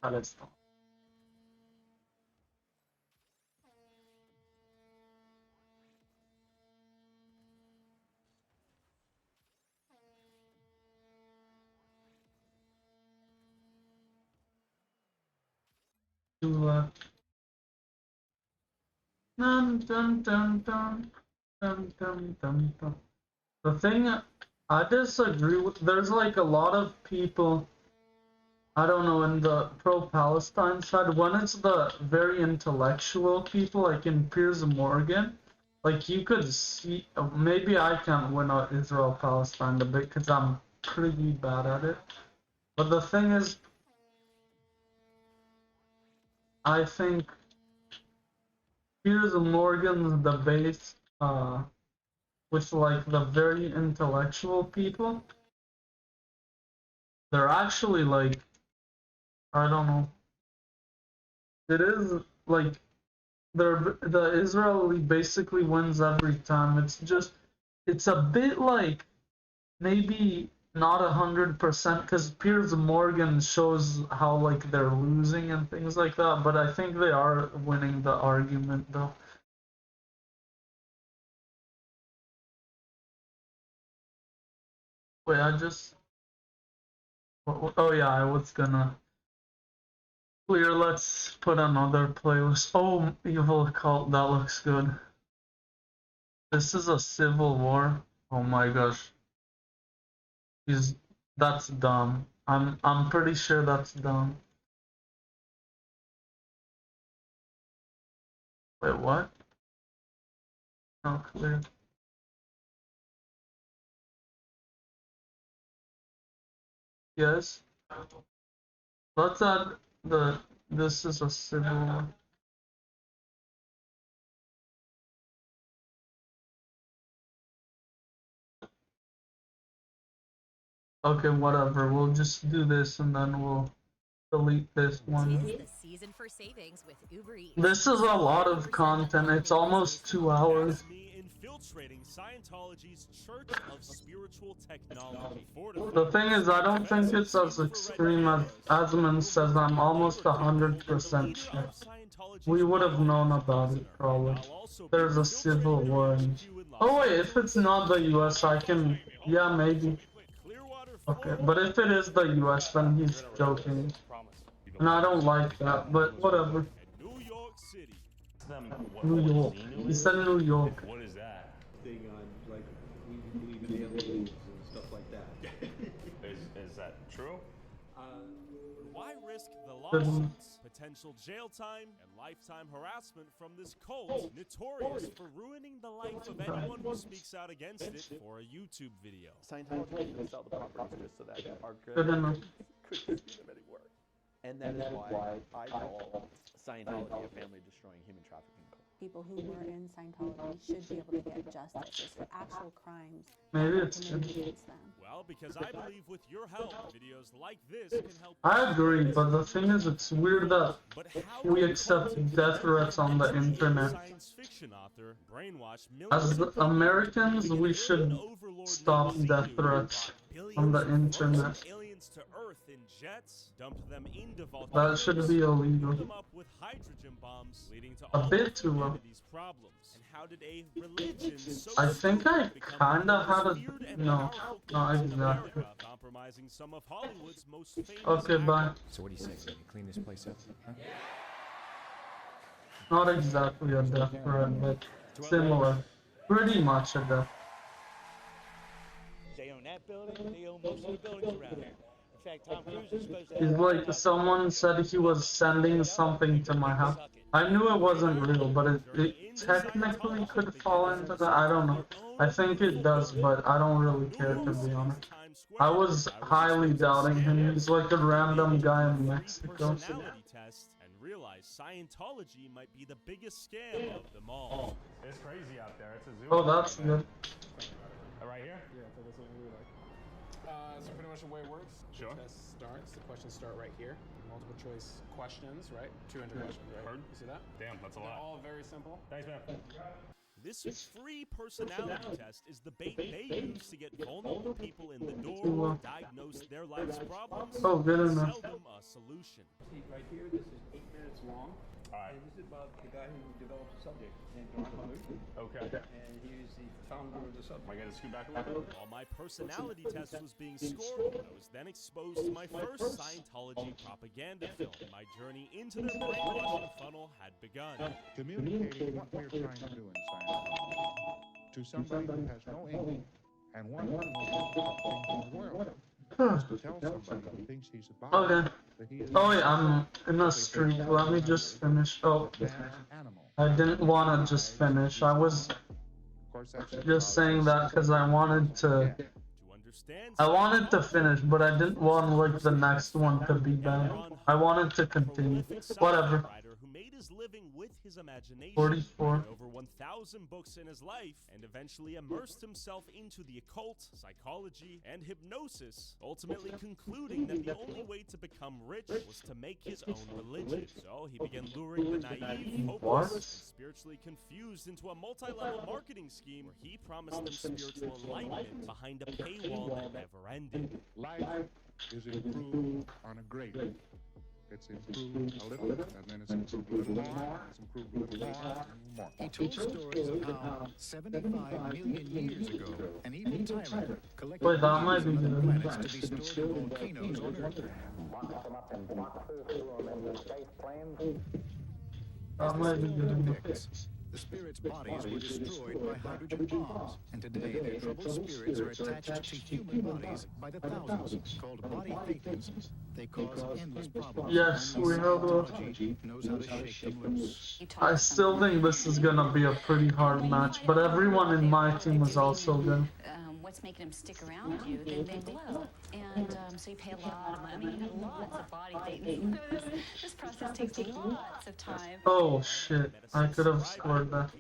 Palestine. Dun, dun, dun, dun, dun, dun, dun, dun. The thing I disagree with, there's like a lot of people, I don't know, in the pro-Palestine side, when it's the very intellectual people, like in Piers Morgan, like you could see, maybe I can't win out Israel-Palestine debate because I'm pretty bad at it. But the thing is, I think Piers Morgan's debates with like the very intellectual people, they're actually like, I don't know, it is like the Israeli basically wins every time. It's just, it's a bit like maybe not 100% because Piers Morgan shows how like they're losing and things like that, but I think they are winning the argument though. Wait, oh yeah, I was gonna Clear, let's put another playlist. Oh, Evil Cult, that looks good. This is a civil war. Oh my gosh. That's dumb. I'm pretty sure that's dumb. Wait, what? Not clear. Yes. Let's add this is a civil war. Okay, whatever. We'll just do this and then we'll delete this one. Tis the season for savings with Uber Eats. This is a lot of content. It's almost 2 hours. Infiltrating Scientology's Church of Spiritual Technology. The thing is, I don't think it's as extreme as Asman says. I'm almost 100% sure. We would have known about it, probably. There's a civil war. Oh wait, if it's not the US, I can... Yeah, maybe. Okay, but if it is the US, then he's joking. And I don't like that, but whatever. New York. He said New York. What is that? Thing on, like, we believe in aliens and stuff like that. Is that true? Why risk the Good. lawsuits, potential jail time, and lifetime harassment from this cult notorious for ruining the life of anyone who speaks out against it for a YouTube video? Scientology can sell the properties just so that our Good enough. could do them anymore. And that is why I call Scientology a family destroying human trafficking cult. People who were in Scientology should be able to get justice for actual crimes Maybe it's committed good. against them. Well, because I believe with your help, videos like this can help. I agree, but the thing is, it's weird that we accept death threats on the internet. Science fiction author brainwashed As Americans, we should stop death threats on the internet. aliens to Earth in jets, dump them into volcanoes, That should be illegal. them up with hydrogen bombs, leading to A all bit too low. these problems. And how did a religion so I think I become kinda had a... weird and No, powerful not cult in exactly. America, compromising some of Hollywood's most famous Okay, bye. So what do you say? Can you clean this place up? Huh? Not exactly a death threat, but similar. Pretty much a death. They own that building, they own most of the buildings around here. In fact, Tom Cruise is supposed to It's have like someone said he was sending something to my house. I knew it wasn't real, but it technically could fall into that. I don't know. I think it does, but I don't really care, to be honest. I was highly doubting him. He's like a random guy in Mexico. So. personality test and realized Scientology might be the biggest scam of them all. It's crazy out there. It's a zoo. Oh, that's good. Right here? Yeah, so that's what we like. So pretty much the way it works. Sure. The test starts. The questions start right here. Multiple choice questions, right? 200 questions, right? Heard. You see that? Damn, that's a They're lot. all very simple. Thanks, man. This free personality test is the bait they use to get vulnerable people in the door, diagnose their life's problems, Oh, good and enough. sell them a solution. See, right here, this is 8 minutes long. Alright. And this is about the guy who developed the subject, named John Hammond. Okay. And he was the founder of the subject. Am I gonna scoot back a little bit? While my personality test was being scored, I was then exposed to my first Scientology propaganda film. My journey into their brainwashing funnel had begun. Communicating what we're trying to do in Scientology to somebody who has no ink and one of the most difficult things in the world is to tell somebody who thinks he's a body Okay. that he is Oh wait, I'm in a streak. Let me just finish. Oh, I didn't want to just finish. I was just saying that because I wanted to. I wanted to finish, but I didn't want like the next one to be bad. I wanted to continue. Whatever. Writer who made his living with his imagination, 44. read over 1,000 books in his life, and eventually immersed himself into the occult, psychology, and hypnosis, ultimately concluding that the only way to become rich was to make his own religion. So he began luring the naive, hopeless, and spiritually confused into a multi-level marketing scheme where he promised them spiritual enlightenment behind a paywall that never ended. Life is improved on a grader. It's improved a little, and then it's improved a little more, it's improved a little more, and more. He told stories of how 75 million years ago, an evil tyrant collected Wait, that might leaves be on other good. planets to be stored in volcanoes on Earth. That might be good in the Depicts. The spirits' bodies were destroyed by hydrogen bombs, and today their troubled spirits are attached to human bodies by the thousands, called body thetans. They cause endless problems. Yes, we have a... Scientology knows how to shake them loose. I still think this is gonna be a pretty hard match, but everyone in my team is also good. What's making them stick around you, then they glow. And so you pay a lot of money, you have lots of body thetans. This process takes lots of time. Oh shit, I could have scored that.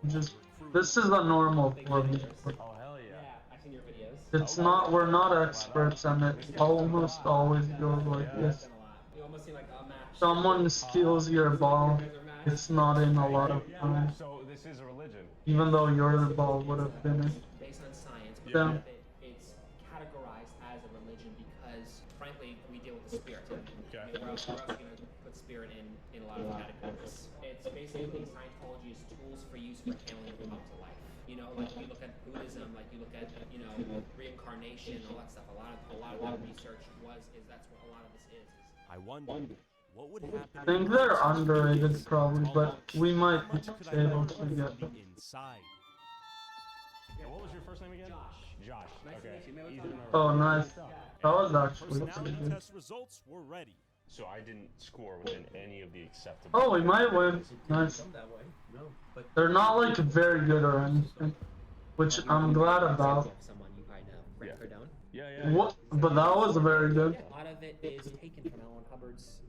Just, this is a normal for me. Oh hell yeah. I've seen your videos. It's not, we're not experts and it almost always goes like this. You almost seem like a match. Someone steals your ball, it's not in a lot of time. So this is a religion. Even though your ball would have been in. Based on science, but Yeah. it's categorized as a religion because, frankly, we deal with the spirit. Okay. I mean, we're also going to put spirit in a lot of categories. It's basically Scientology is tools for use for handling the comes to life. You know, like you look at Buddhism, like you look at reincarnation, all that stuff. A lot of that research that's what a lot of this is. I wonder what would happen. I think they're underrated probably, but we might be able to get them. Inside. Yeah, what was your first name again? Josh. Nice to meet you. Man, Oh nice. That was actually pretty Personality good. test results were ready. So I didn't score within any of the acceptable. Oh, we might win. Nice. They're not like very good or anything, which I'm glad about. Someone you probably know, Grant Cardone. Yeah. What? But that was very good. A lot of it is taken from L. Ron Hubbard's,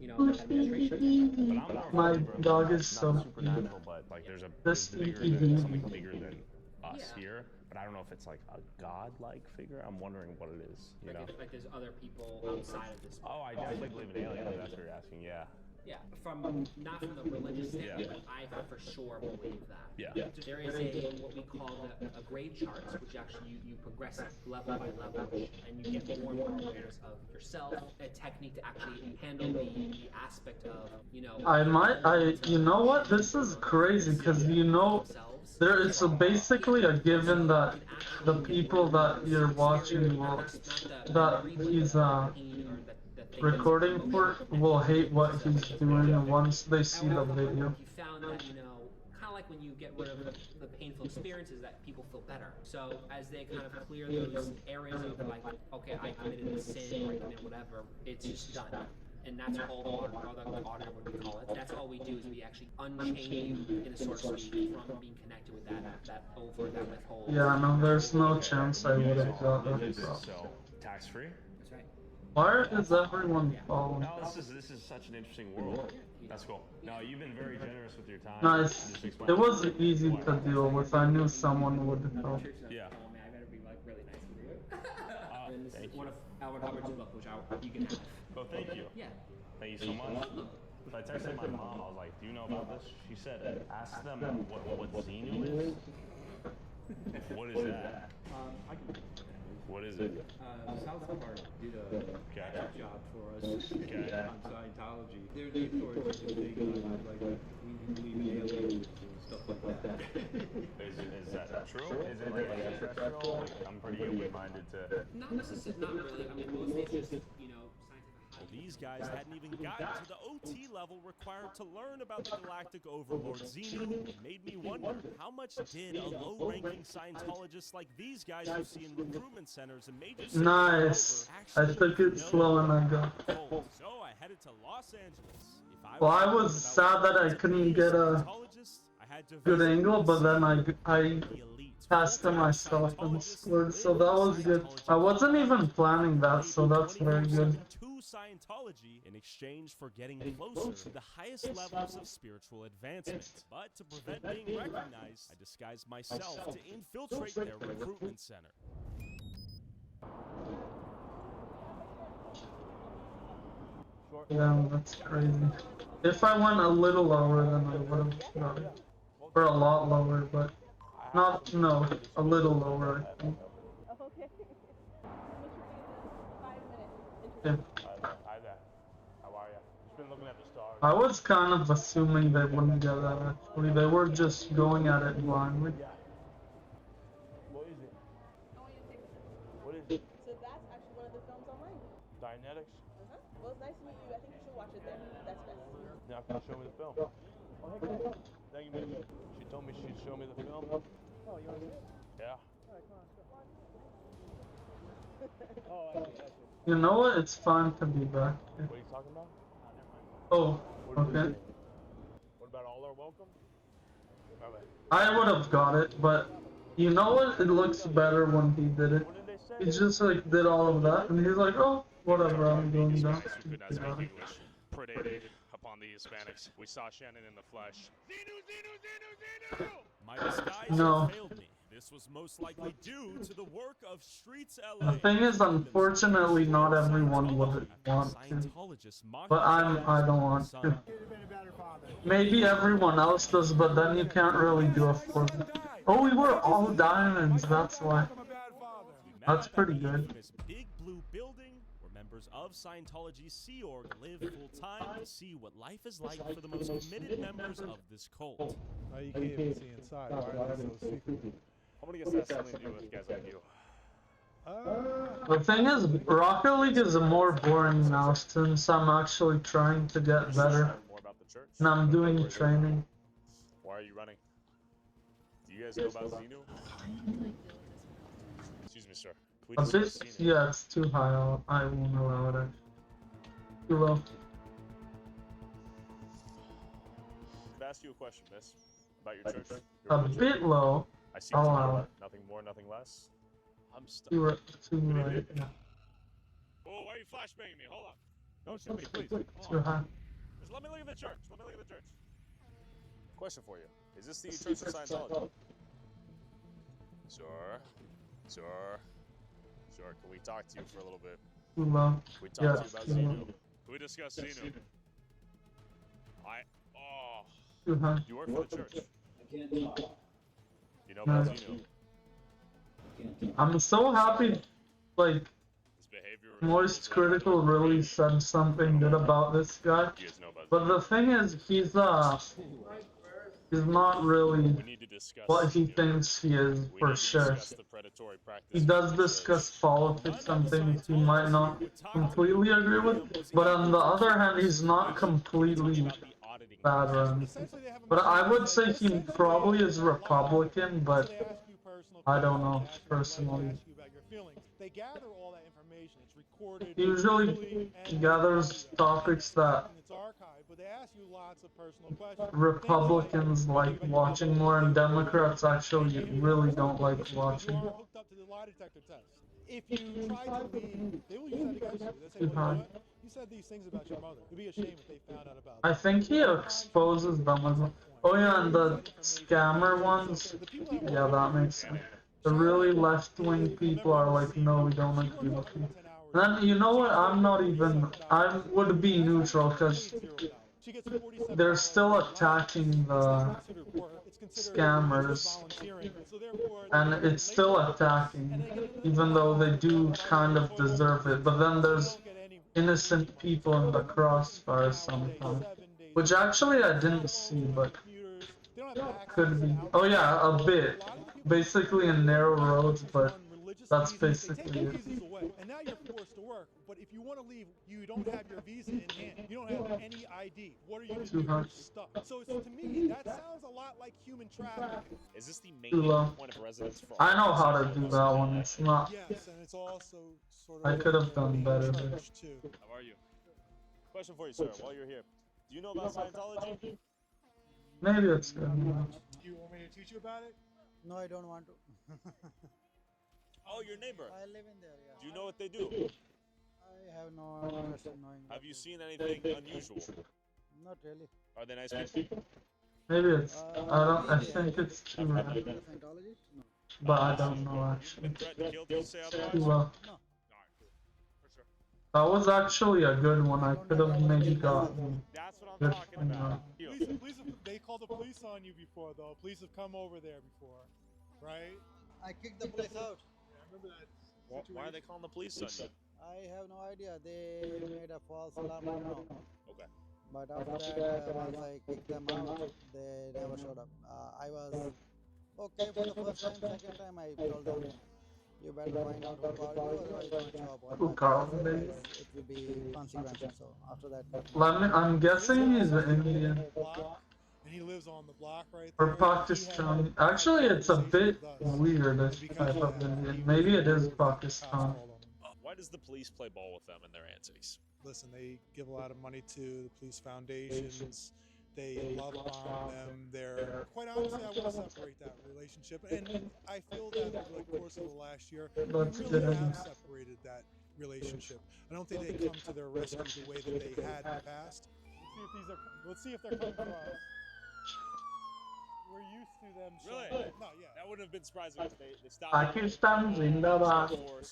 administration. My dog is so supernatural, but like there's This bigger stinky than dude. something bigger than us here. But I don't know if it's like a god-like figure. I'm wondering what it is. You know. Like there's other people outside of this. Oh, I definitely believe in aliens. That's what you're asking. Yeah. Yeah, not from the religious standpoint, but I for sure believe that. Yeah. There is what we call a grade charts, which actually you progress level by level, and you get more and more awareness of yourself, a technique to actually handle the aspect of, you know what? This is crazy because it's basically a given that the people that you're watching that he's recording for will hate what he's doing once they see the video. You found that, kind of like when you get rid of the painful experiences, that people feel better. So as they kind of clear those areas of like, okay, I committed this sin or I committed whatever, it's just done. And that's all the auditor, what we call it. That's all we do is we actually unchain you in a sort of speed from being connected with that withhold. Yeah, no, there's no chance I would have got that. So tax-free. That's right. Why is everyone following? No, this is such an interesting world. That's cool. No, you've been very generous with your time. Nice. It was easy to deal with. I knew someone would help. Yeah. I better be like really nice with you. And this is one of Albert Hubbard's book, which you can have. Oh, thank you. Yeah. Thank you so much. So I texted my mom. I was like, "Do you know about this?" She said, "Ask them what Xenu is." What is that? I can. What is it? South Park did a catch-up job for us Okay. on Scientology. They're the authorities and they like we believe in aliens and stuff like that. Is that true? Is it like extraterrestrial? Like, I'm pretty open-minded to. Not necessarily. Not really. I mean, mostly it's just scientific. These guys hadn't even gotten to the OT level required to learn about the galactic overlord Xenu. It made me wonder, how much did a low-ranking Scientologist like these guys you see in recruitment centers and major cities Nice. I took it slow and I got. So I headed to Los Angeles. Well, I was sad that I couldn't get a good angle, but then I passed to myself and scored, so that was good. I wasn't even planning that, so that's very good. Scientology in exchange for getting closer to the highest levels of spiritual advancement. But to prevent being recognized, I disguised myself to infiltrate their recruitment center. Yeah, that's crazy. If I went a little lower, then I would have got it. Or a lot lower, but a little lower, I think. Okay. Yeah. Hi there. How are Just been looking at the stars. I was kind of assuming they wouldn't get that actually. They were just going at it blindly. Yeah. What is it? What is it? So that's actually one of the films online. Dianetics? Well, it's nice to meet you. I think you should watch it there. That's best. Now can you show me the film? Oh, hey, thank you, miss. She told me she'd show me the film. Oh, you want to see it? Yeah. Alright, come on, let's go. Oh, I see. You know what? It's fine to be back. What are you talking about? Oh, What did we okay. say? What about all are welcome? Okay. I would have got it, but you know what? It looks better when he did it. He just like did all of that, and he's like, oh, whatever, I'm doing that. Who could not speak English predated upon the Hispanics. We saw Shannon in the flesh. My disguise No. failed me. This was most likely due to the work of Streets LA. The thing is, unfortunately, not everyone would want to. But I don't want to. Maybe everyone else does, but then you can't really do a full. Oh, we were all diamonds, that's why. That's pretty good. This big blue building where members of Scientology's Sea Org live full time to see what life is like for the most committed members of this cult. Oh, you can't even see inside. Why are they so secret? I'm gonna guess that's something to do with guys like you. The thing is, Rocket League is more boring now since I'm actually trying to get better. More about the church. And I'm doing training. Why are you running? Do you guys know about Xenu? Excuse me, sir. Can we A discuss bit, Xenu? yeah, it's too high. I won't allow it. Too low. Can I ask you a question, miss? About your church? A bit low. I see I'll too allow low. it. Nothing more, nothing less. I'm stuck. Too right. Yeah. Oh, why are you flashbanging me? Hold on. Don't shoot me, please. Hold Too on. high. Just let me look at the church. Let me look at the church. Question for you. Is this the Church of Scientology? Sure. Sure. Sure. Can we talk to you for a little bit? Too low. Can we Yeah, talk to it's you too about low. Xenu? Can we discuss Xenu? Oh. Too high. You work for the church. I can't talk. You know about No. Xenu? I'm so happy, like, His behavior. Moist Critical really said something good about this guy. You guys know about But the thing is, he's not really We need to discuss what he Xenu. thinks he is We for need to sure. discuss the predatory He practice does of the discuss church. politics and things he might not completely agree with, but on the other hand, he's not completely bad or anything. But I would say he probably is Republican, but I don't know personally. They gather all that information. It's recorded. Usually he gathers topics that It's archived, but they ask you lots of personal questions. Republicans like watching more, and Democrats actually really don't like watching. You are hooked up to the lie detector test. If you try to leave, they will use that against you. They say, well, you know what? You said these things about your mother. It'd be a shame if they found out about it. I think he exposes them as well. Oh yeah, and the scammer ones, yeah, that makes sense. The really left-wing people are like, no, we don't agree with you. Then, you know what, I would be neutral, because they're still attacking the scammers, and it's still attacking, even though they do kind of deserve it. But then there's innocent people in the crossfire sometimes, which actually I didn't see, but could be. Oh yeah, a bit. Basically in narrow roads, but that's basically it. And now you're forced to work, but if you want to leave, you don't have your visa in hand. You don't have any ID. What are you going to do? You're stuck. So to me, that sounds a lot like human trafficking. Is this the main Too low. point of residence for I know how to do that one. It's not. Yes, and it's also sort of I could have done better. church too. How are you? Question for you, sir, while you're here. Do you know about Scientology? Maybe it's good. Do you want me to teach you about it? No, I don't want to. Oh, your neighbor. I live in there, yeah. Do you know what they do? I have no interest in knowing. Have you seen anything unusual? Not really. Are they nice people? Maybe it's. I think it's too rare. Scientologist? No. But I don't know actually. Threat to kill, did you say otherwise? Too low. No. That was actually a good one. I could have maybe gotten good from that. Police, they called the police on you before, though. Police have come over there before, right? I kicked the police out. Yeah, I remember that. Why are they calling the police on you? I have no idea. They made a false alarm, I don't know. Okay. But after that, once I kicked them out, they never showed up. I was okay for the first time. Second time, I told them, you better find out who called you, otherwise don't show up on Who my called case, me? otherwise it will be consequential. So after that, I'm guessing he's Indian. And he lives on the block right Or there. Pakistani. Actually, it's a bit weird, this type of Indian. Maybe it is Pakistan. Why does the police play ball with them and their antics? Listen, they give a lot of money to the police foundations. They love on them. They're quite honestly, I want to separate that relationship, and I feel that over the course of the last year, we That's really good. have separated that relationship. I don't think they come to their rescue the way that they had in the past. Let's see if they're coming for us. We're used to them. Really? No, yeah. That wouldn't have been surprising if they stopped. Pakistan Zindabad.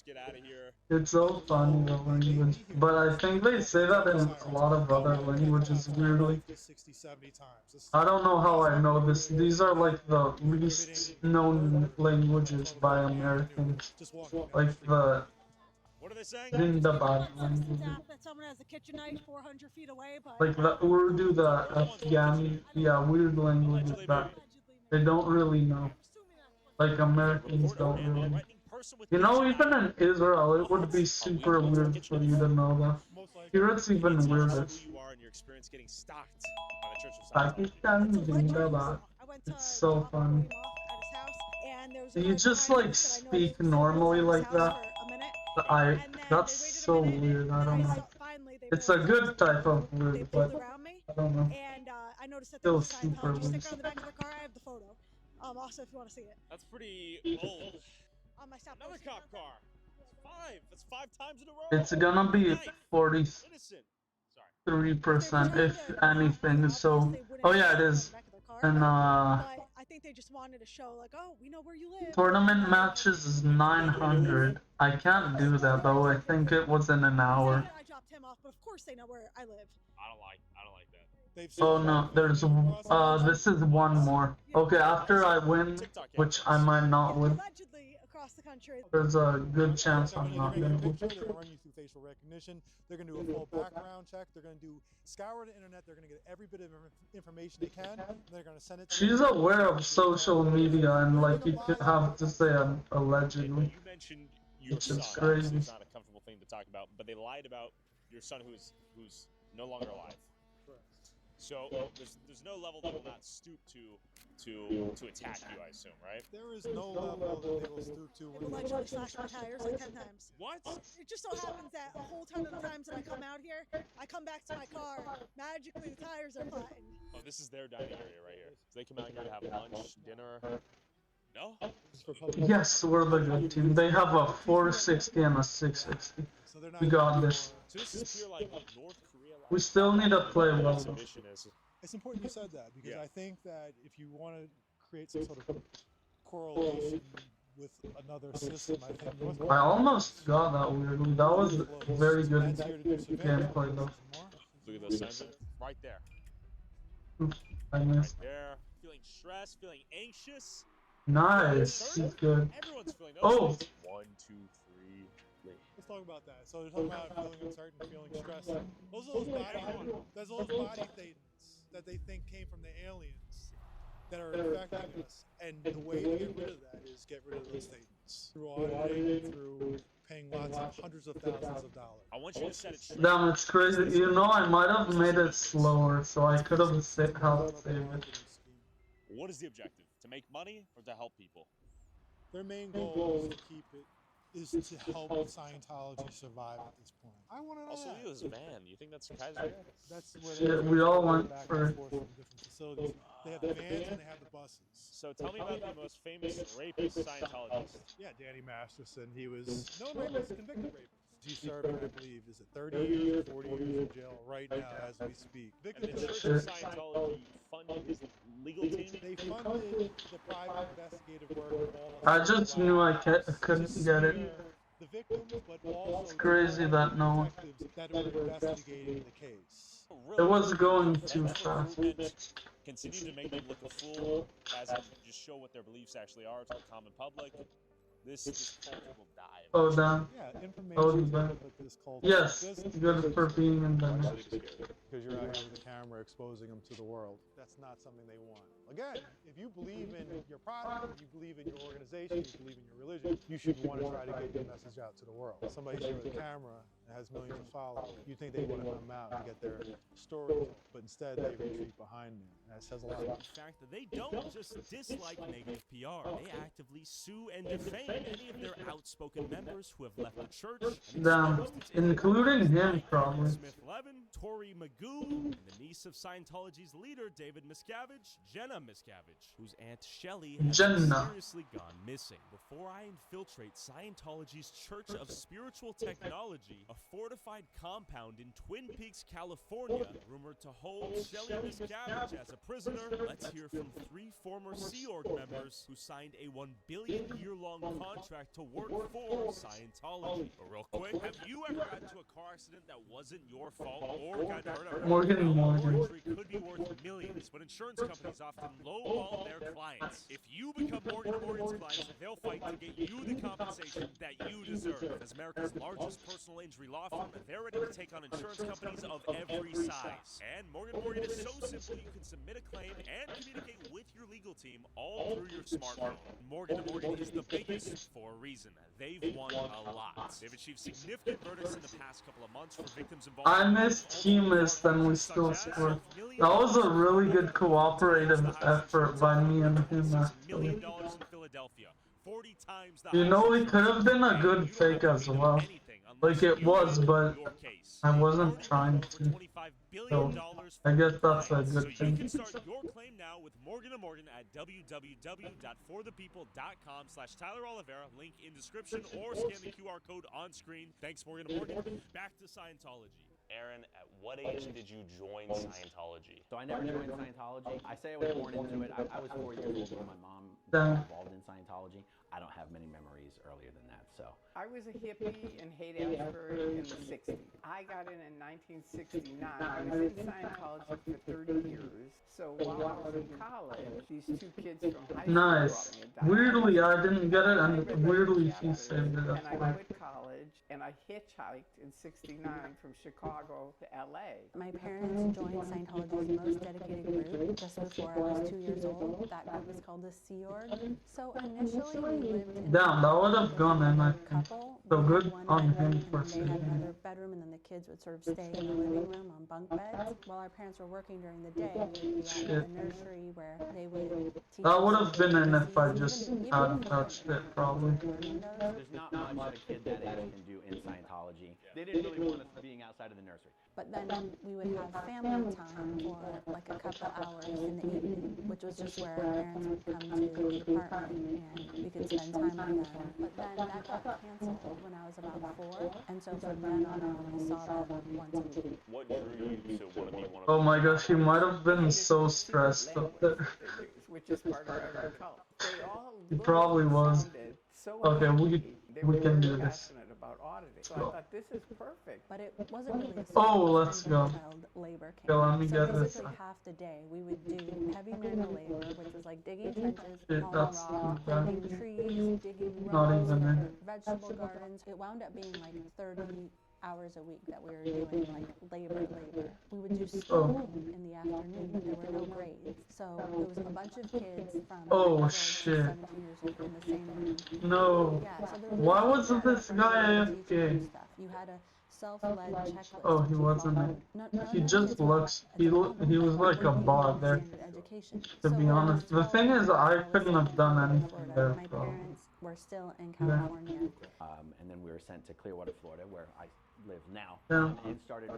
Get out of here. It's so funny, the language. But I think they say that in a lot of other languages, weirdly. 60, 70 times. I don't know how I know this. These are like the least known languages by Americans. Like the What are they saying? Zindabad language. That someone has a kitchen knife 400 feet away, but Like the Urdu, the Afghani, yeah, weird languages that they don't really know. Like Americans don't really. You know, even in Israel, it would be super weird for you to know that. Here it's even weirder. You are in your experience getting stalked by the Church of Pakistan Zindabad. It's so funny. You just like speak normally like that. That's so weird. I don't know. It's a good type of weird, but I don't know. and I noticed that there Still was a super Scientology weird. sticker on the back of their car. I have the photo. Also, if you want to see it. That's pretty old. On my stop. Another cop car. That's five times in a row. It's gonna be 43%, if anything. So, oh yeah, it is. And But I think they just wanted to show, like, oh, we know where you live. tournament matches is 900. I can't do that though. I think it was in an hour. I dropped him off, but of course they know where I live. I don't like that. Oh no, there's this is one more. Okay, after I win, which I might not win, Allegedly across the country. there's a good chance I'm not gonna win. They're going to run you through facial recognition. They're going to do a full background check. They're going to scour the internet. They're going to get every bit of information they can. And they're going to send it to She's aware of social media and like you could have to say allegedly, You mentioned your which is son. crazy. It's not a comfortable thing to talk about, but they lied about your son who's no longer alive. So there's no level they will not stoop to attack you, I assume, right? There is no level that they will stoop to. They've allegedly slashed my tires like 10 times. What? It just so happens that a whole ton of the times that I come out here, I come back to my car, magically the tires are flattened. Oh, this is their dining area right here. So they come out here to have lunch, dinner. No? Yes, we're the good team. They have a 460 and a 660. We got this. So this is pure like North Korea. We still need to play well. Exhibition is. It's important you said that because I think that if you want to create some sort of correlation with another system, I think North I almost got that weirdly. That was very good gameplay though. Look at those signs right there. I missed. Right there. Feeling stressed, feeling anxious. Nice. He's good. Everyone's feeling Oh! 1, 2, 3. Let's talk about that. So they're talking about feeling uncertain, feeling stressed. Those are those body thetans that they think came from the aliens that are affecting us. And the way to get rid of that is get rid of those thetans. Through auditing, through paying hundreds of thousands of dollars. I want you to set it straight. Damn, it's crazy. You know, I might have made it slower, so I could have helped save it. What is the objective? To make money or to help people? Their main goal is to keep it, is to help Scientology survive at this point. I want to know Also, that. look at this van. You think that's Kaiser? That's where Shit, we all went back for and forth from different facilities. They have the vans and they have the buses. So tell me about the most famous rapist Scientologist. Yeah, Danny Masterson. He was no rapist, convicted rapist. He's serving, I believe, is it 30 years, 40 years in jail right now as we speak. And the Church of Scientology funded his legal team? They funded the private investigative work of all of I just knew I couldn't get it. the victims, but also It's crazy that no one. detectives that were investigating the case. It was going too fast. Continue to make them look a fool, as in just show what their beliefs actually are to the common public. this cult will die. Oh, damn. Yeah, information Oh, is damn. good, but this cult Yes, doesn't- good for being in the because you're out here with the camera exposing them to the world. That's not something they want. Again, if you believe in your product, you believe in your organization, you believe in your religion, you should want to try to get your message out to the world. Somebody's here with a camera that has millions of followers. You think they want to come out and get their story told, but instead they retreat behind me. That says a lot. The fact that they don't just dislike negative PR, they actively sue and defame any of their outspoken members who have left the church. and Damn, exposed its including him probably. Smith-Levin, Tori Magoo, and the niece of Scientology's leader, David Miscavige, Jenna Miscavige, whose aunt Shelley has Jenna. mysteriously gone missing. Before I infiltrate Scientology's Church of Spiritual Technology, a fortified compound in Twin Peaks, California, rumored to hold Shelley Miscavige as a prisoner, let's hear from 3 former Sea Org members who signed a $1 billion year-long contract to work for Scientology. But real quick, have you ever gotten into a car accident that wasn't your fault or got hurt? Morgan. Injury could be worth millions, but insurance companies often lowball their clients. If you become Morgan's clients, they'll fight to get you the compensation that you deserve. As America's largest personal injury law firm, they're ready to take on insurance companies of every size. And Morgan is so simple you can submit a claim and communicate with your legal team all through your smartphone. Morgan is the biggest for a reason. They've won a lot. They've achieved significant verdicts in the past couple of months for victims involved. I missed, he missed, and we still scored. That was a really good cooperative effort by me and him, actually. $1 million in Philadelphia, 40 times the You know, it could have been a good fake as well. Like it was, but I wasn't trying to. So, I guess that's a good You thing. can start your claim now with Morgan & Morgan at www.forthepeople.com/Tyler Oliveira, link in description, or scan the QR code on screen. Thanks, Morgan & Morgan. Back to Scientology. Aaron, at what age did you join Scientology? So I never joined Scientology. I say I was born into it. I was 4 years old when my mom Damn. got involved in Scientology. I don't have many memories earlier than that, so. I was a hippie in Haight-Ashbury in the 60s. I got in 1969. I was in Scientology for 30 years. So while I was in college, these 2 kids from high school Nice. brought me a diet. Weirdly, I didn't get it, and weirdly, he saved it up And I for me. quit college, and I hitchhiked in 69 from Chicago to LA. My parents joined Scientology's most dedicated group just before I was 2 years old. That group was called the Sea Org. So initially we lived in Damn, that would have gone in, I think. couple. So We had good one on bedroom, him and for then they had saving another it. bedroom, and then the kids would sort of stay in the living room on bunk beds. While our parents were working during the day, we would be Shit. at the nursery where they would teach That would us have been in if I even- just even hadn't before touched it, probably. There's not much that a kid that age can do in Scientology. They didn't really want us being outside of the nursery. But then we would have family time for like a couple hours in the evening, which was just where our parents would come to the apartment and we could spend time with them. But then that got canceled when I was about 4, and so from then on I only saw them once a week. What drew you to want to be one of Oh my gosh, he might have been so stressed up there. Which is part of every cult. They all He probably was. sounded so Okay, happy. They we were can do very this. passionate about auditing. So I Go. thought this is perfect. But it wasn't really a Oh, serious let's thing go. until child labor came. Okay, let me So get this. basically half the day we would do heavy manual labor, which was like digging trenches, Shit, hauling that's rock, too bad. planting trees, digging Not roads, even in. vegetable gardens. It wound up being like 30 hours a week that we were doing like labor. We would do school in the afternoon, but there were no grades. So there was a bunch of kids from Oh, 12 to shit. 17 years old in the same room. No. Yeah, so there was Why no wasn't teacher this or guy no teacher AFK? and stuff. You had a self-led checklist. Oh, he to wasn't. follow. None He of just kids were looks. He was like a bot there. To be honest, the thing is, I couldn't have done anything there. My Probably. parents were still in Yeah. California. And then we were sent to Clearwater, Florida, where I live now, Yeah. and started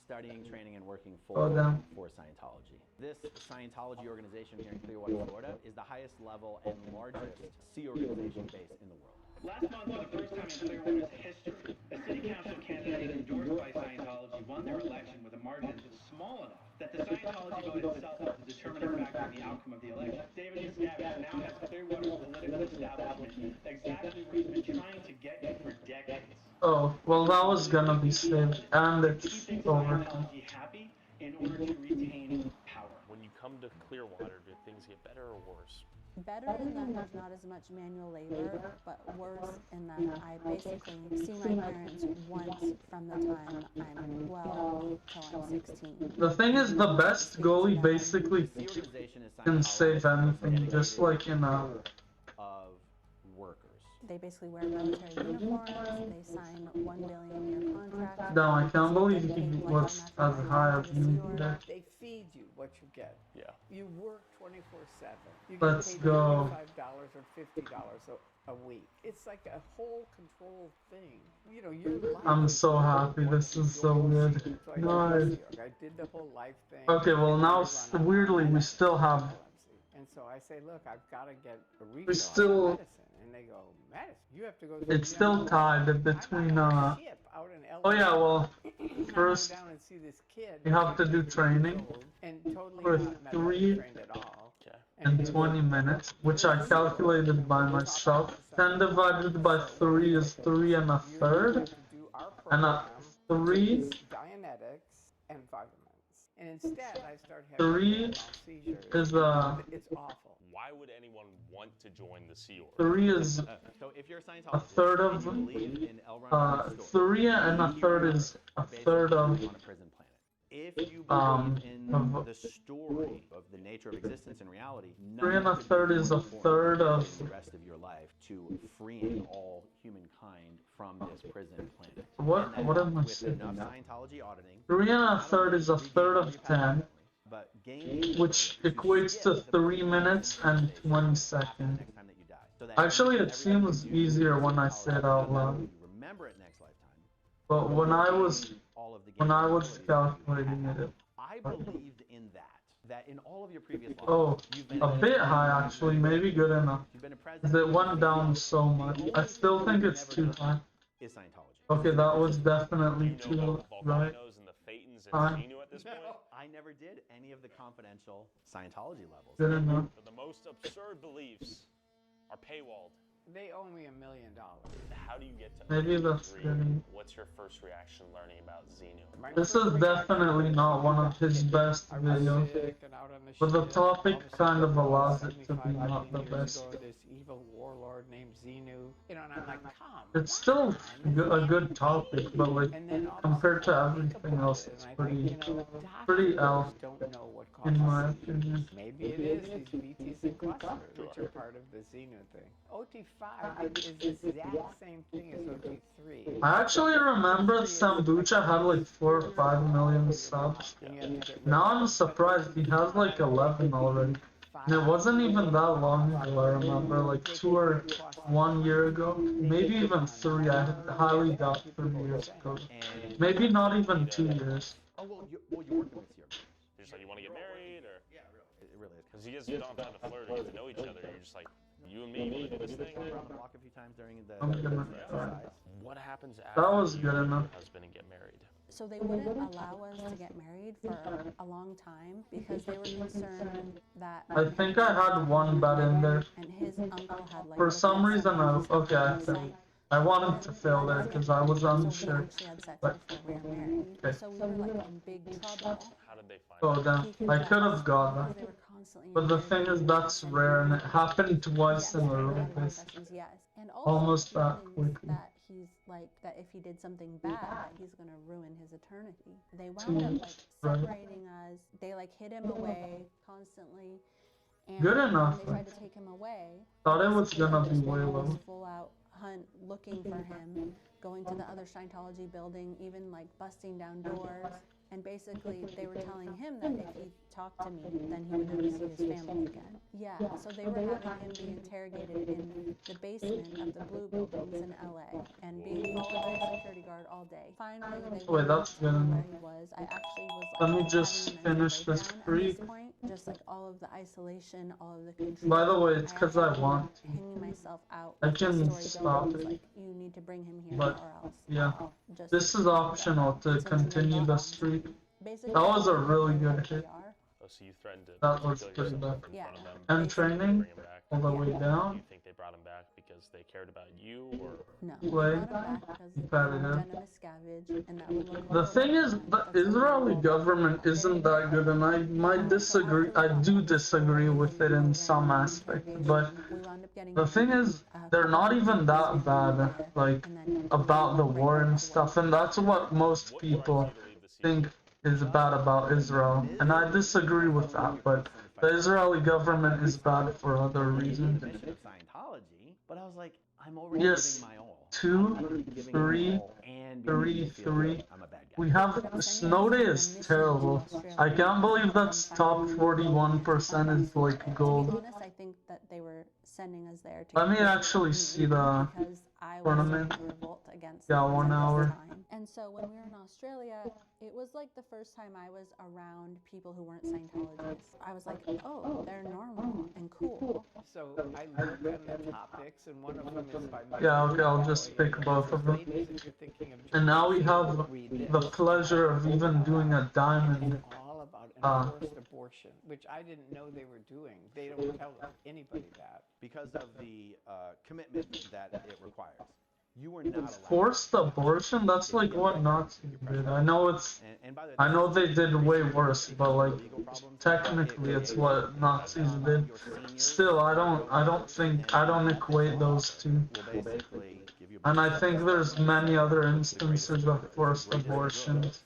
studying, training, and working Oh, damn. for Scientology. This Scientology organization here in Clearwater, Florida, is the highest level and largest Sea organization based in the world. Last month, for the first time in Clearwater's history, a city council candidate endorsed by Scientology won their election with a margin small enough that the Scientology vote itself was the determining factor in the outcome of the election. David Miscavige now has Clearwater's political establishment exactly where he's been trying to get you for decades. Oh, well, that was gonna be saved, and it's over. Scientology happy in order to retain power. When you come to Clearwater, do things get better or worse? better in that there's not as much manual labor, but worse in that I basically see my parents once from the time I'm 12 till I'm 16. The thing is, the best goalie basically The organization is can save anything, just like in a... of workers. They basically wear military uniforms, they sign $1 billion-year contracts. Damn, I can't believe he was as high as me today. They feed you what you get. Yeah. You work 24/7. You Let's get paid go. $35 or $50 a week. It's like a whole control thing. You know, your life. I'm so happy, this is so good. So I Nice. did the whole life thing. Okay, well now, weirdly, we still have... And so I say, look, I've got to get a refill We still... on medicine. And they go, medicine? You have to go to It's still tied between, Oh yeah, well, first, down and see this kid you have to do training and totally for not medically 3 trained at all. and 20 minutes, which I calculated by myself. 10 divided by 3 is 3 1/3, and a 3 Dianetics and vitamins. And instead, I start having 3 seizures. is It's awful. Why would anyone want to join the Sea Org? 3 is So if you're a a Scientologist, third of, and you believe in L. Ron Hubbard's story, 3 and a third is a third of, on a prison planet. If you believe in the story of the nature of existence and reality, 3 and a nothing third could be is more a important third than of, the rest of your life to freeing all humankind from this prison planet. what am I With saying enough now? Scientology auditing, 3 and a third is a third of 10, but gain which equates to 3 minutes and 20 seconds. next time that you die. So that Actually, it everything seems easier when I say it out loud. you remember it next lifetime. But when I was All of the calculating it, I believed in that in all of your previous lives, oh, you've been a bit high actually, maybe good enough. you've been a 'Cause president. it went down so much. I still think it's too high. Is Scientology. Okay, that was definitely You know too about the right. volcanoes and the Phaetons and Fine. Xenu at this point? I never did any of the confidential Scientology levels. Good enough. So the most absurd beliefs are paywalled. They owe me $1 million. How do you get to Maybe own that's three? good. What's your first reaction learning about Xenu? This is definitely not one of his best videos, but the topic kind of allows it to be not the best. This evil warlord named Xenu. You know, and I'm like, come. It's still a good topic, but like compared to everything else, it's pretty L, Don't know what causes in my opinion. Maybe it is these BTs and clusters, which are part of the Xenu thing. OT5 is the exact same thing as OT3. I actually remember Sambucha had like 4 or 5 million subs. Now I'm surprised he has like 11 already. And it wasn't even that long ago, I remember, like 2 or 1 year ago. Maybe even 3, I highly doubt 3 years ago. Maybe not even 2 years. Oh, well, you're working with your. You're just like, you want to get married, or? Yeah, really. It really is. Because you guys don't have time to flirt or get to know each other. You're just like, you and me, you want to do this thing? Around the block a few times during the I'm gonna exercise. What happens after That was you good and enough. your husband and get married? So they wouldn't allow us to get married for a long time because they were concerned that I think I had one bet in there. and his uncle had like For some reason, I wanted to fail there because I was unsure. But, okay. so we were like in big trouble. How did they find Oh damn, I could have got that. They were constantly But the thing is, that's rare, and it happened twice in a row. yes. And also Almost that feelings quickly. that he's like that if he did something bad that he's gonna ruin his eternity. They wound up like Right. separating us. They like hid him away constantly. And Good enough, when they tried to take him away. Thought it was gonna be just way went on low. this full out hunt looking for him, going to the other Scientology building, even like busting down doors. And basically, they were telling him that if he talked to me, then he would never see his family again. Yeah, so they were having him be interrogated in the basement of the Blue Buildings in LA and being followed by a security guard all day. Finally, they Wait, that's told me good. where he was. I actually was like, Let me having just a mental finish this breakdown at free. this point. Just like all of the isolation, all of the control. By the way, it's I 'cause I actually want to. hanging myself out. I with the can story stop buildings, it. Like, you need to bring him here But, or else. yeah. I'll just This is optional to continue the streak. Basically, That was a really good hit. Oh, so you threatened to That was kill pretty yourself bad. in front of them. And training Bring him back. all the way Do down. you think they brought him back because because they cared about you, or? No. Wait. We brought him back because That is- Jenna Miscavige, and that would look The thing is, the Israeli government isn't that good, and I might disagree. I do disagree with it in some aspect, but the thing is, they're not even that bad, like, about the war and stuff, and that's what most people think is bad about Israel, and I disagree with that, but the Israeli government is bad for other reasons. Definition of Scientology, but I was like, I'm already Yes, giving my all. 2, 3, 3. We have Snow Day is terrible. I can't believe that's top 41% is like To be gold. honest, I think that they were sending us there to Let me get rid of actually me see the because I was tournament. in revolt against Yeah, them 1 at this hour. time. And so when we were in Australia, it was like the first time I was around people who weren't Scientologists. I was like, oh, they're normal and cool. So I looked on the topics, and one of them is by Michael Yeah, okay, I'll Galloway. just pick both of them. Ladies, if you're thinking of And now we have read this. the pleasure of even doing a diamond. All about Uh, enforced abortion, which I didn't know they were doing. They don't tell anybody that. Because of the commitment that it requires. You were not allowed. Forced abortion? That's like what Nazis did. I know it's. I know they did way worse, but like technically it's what Nazis did. Still, I don't equate those two. And I think there's many other instances of forced abortions,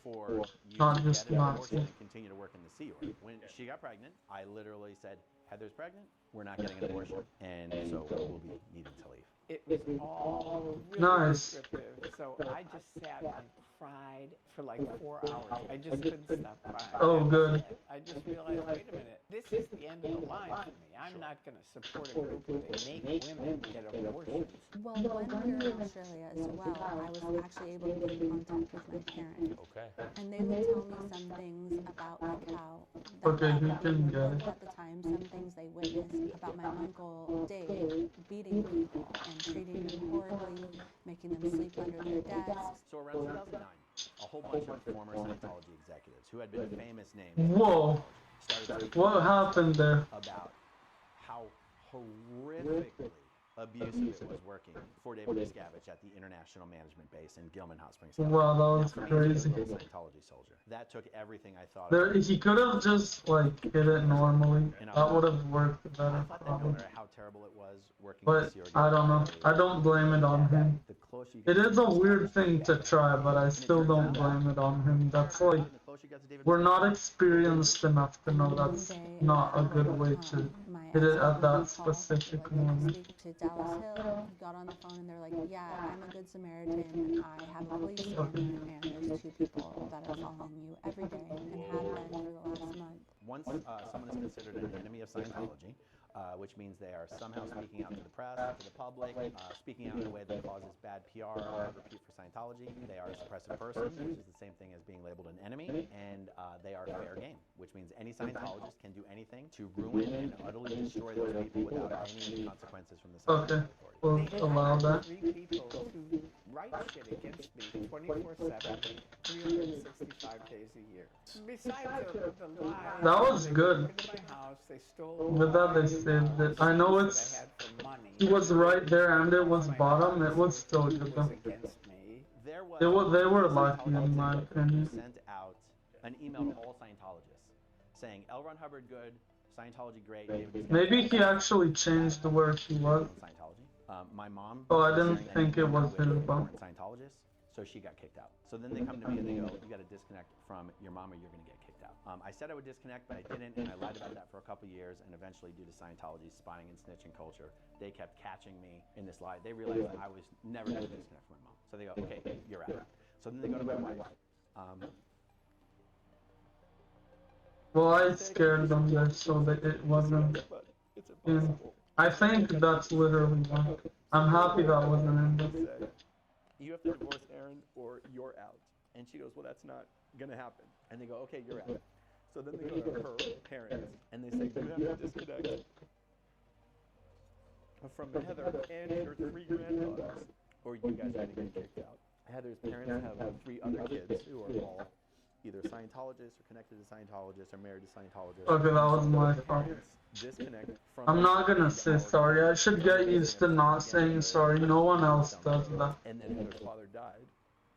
not just Nazis. Continue to work in the Sea Org. When she got pregnant, I literally said, Heather's pregnant, we're not getting an abortion, and so we'll be needing to leave. It was all really Nice. descriptive. So I just sat and cried for like 4 hours. I just couldn't stop crying. Oh, That was good. it. I just realized, wait a minute, this is the end of the line for me. I'm not going to support a group where they make women get abortions. Well, when we were in Australia as well, I was actually able to get in contact with my parents. Okay. And they would tell me some things about like how Okay, he can get it. at the time, some things they witnessed about my uncle Dave beating people and treating them horribly, making them sleep under their desks. So around 2009, a whole bunch of former Scientology executives who had been famous names Whoa. started speaking What happened there? about how horrifically abusive it was working for David Miscavige at the International Management Base in Gilman Hot Springs. Wow, that was crazy. Scientology soldier. That took everything I thought. There, he could have just like hit it normally. That would have worked better, No probably. matter how terrible it was working But I don't know. I don't blame it on him. It is a weird thing to try, but I still don't blame it on him. That's like, we're not experienced enough to know that's not a good way to hit it at that specific moment. To Dallas Hill, he got on the phone and they're like, yeah, I'm a good Samaritan. I have a police scanner and there's 2 people that are following you every day and have been for the last month. Once someone is considered an enemy of Scientology, which means they are somehow speaking out to the press, to the public, speaking out in a way that causes bad PR or repute for Scientology. They are a suppressive person, which is the same thing as being labeled an enemy, and they are fair game, which means any Scientologist can do anything to ruin and utterly destroy those people without any consequences from the Okay, Scientology we'll allow that. 3 people who write shit against me 24/7, 365 days a year. Besides the lies, That was good. they broke into my house, they stole With that, they saved it. I know it's. He was right there and it was bottom. It was still good though. They were lucky in my opinion. sent out an email to all Scientologists saying L. Ron Hubbard good, Scientology great. David Miscavige Maybe he actually changed where he was. Scientology. My mom. Oh, I didn't sharing that think it email was with his, former but. Scientologists, so she got kicked out. So then they come to me and they go, you got to disconnect from your mom or you're going to get kicked out. I said I would disconnect, but I didn't, and I lied about that for a couple years, and eventually, due to Scientology's spying and snitching culture, they kept catching me in this lie. They realized that I was never going to disconnect from my mom. So they go, okay, you're out. So then they go to my wife. Well, I scared them there so that it wasn't. In. I think that's literally why. I'm happy that wasn't in there. You have to divorce Aaron or you're out. And she goes, well, that's not going to happen. And they go, okay, you're out. So then they go to her parents and they say, you have to disconnect from Heather and her 3 granddaughters, or you guys are going to get kicked out. Heather's parents have 3 other kids who are all either Scientologists or connected to Scientologists or married to Scientologists. Okay, that was my fault. disconnect from. I'm not gonna say sorry. I should get used to not saying sorry. No one else does that. And then Heather's father died.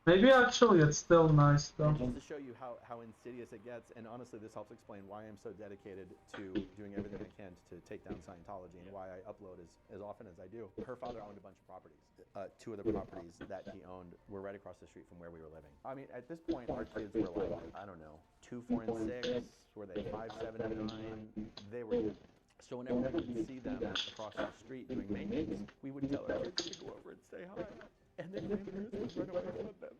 Maybe actually it's still nice though. Just to show you how insidious it gets, and honestly, this helps explain why I'm so dedicated to doing everything I can to take down Scientology and why I upload as often as I do. Her father owned a bunch of properties. Two of the properties that he owned were right across the street from where we were living. I mean, at this point, our kids were like, I don't know, 2, 4, and 6. Were they 5, 7, and 9? They were. So whenever we would see them across the street doing maintenance, we would tell our kids to go over and say hi. And then neighbors would run away from them.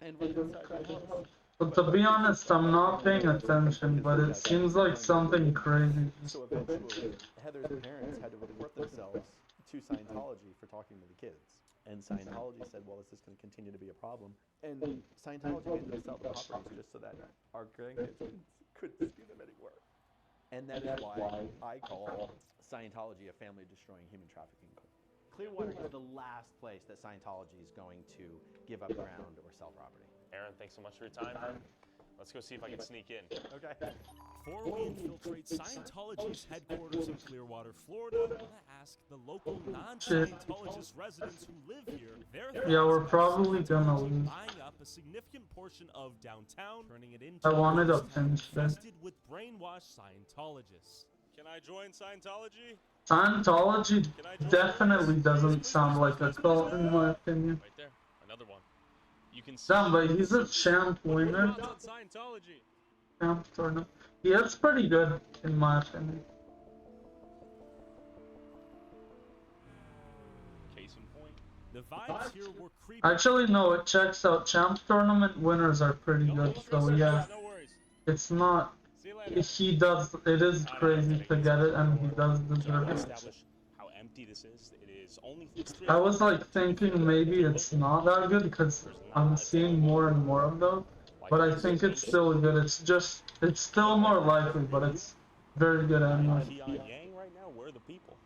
And run inside the house. But to be honest, I'm not paying attention, but it seems like something crazy. So eventually, Heather's parents had to report themselves to Scientology for talking to the kids. And Scientology said, well, is this going to continue to be a problem? And Scientology made them sell the properties just so that our grandkids couldn't see them anymore. And that is why I call Scientology a family-destroying human trafficking cult. Clearwater is the last place that Scientology is going to give up ground or sell property. Aaron, thanks so much for your time. Let's go see if I can sneak in. Okay. Before we infiltrate Scientology's headquarters in Clearwater, Florida, I want to ask the local non-Scientologist residents who live here their Yeah, we're thoughts probably on gonna Scientology lose. buying up a significant portion of downtown, turning it into I wanted a ghost town pinch there. infested with brainwashed Scientologists. Can I join Scientology? Scientology definitely doesn't sound like a cult in my opinion. Right there, another one. You can see. Damn, but he's a champ winner. On Scientology. Champ tournament. Yeah, it's pretty good in my opinion. Case in point. The vibes here were creepy. Actually, no, it checks out. Champ tournament winners are pretty good, so yeah. It's not. He does. It is crazy to get it, and he does deserve it. Establish how empty this is. It is only. I was like thinking maybe it's not that good because I'm seeing more and more of those, but I think it's still good. It's still more likely, but it's very good anyway. Yang right now, where are the people?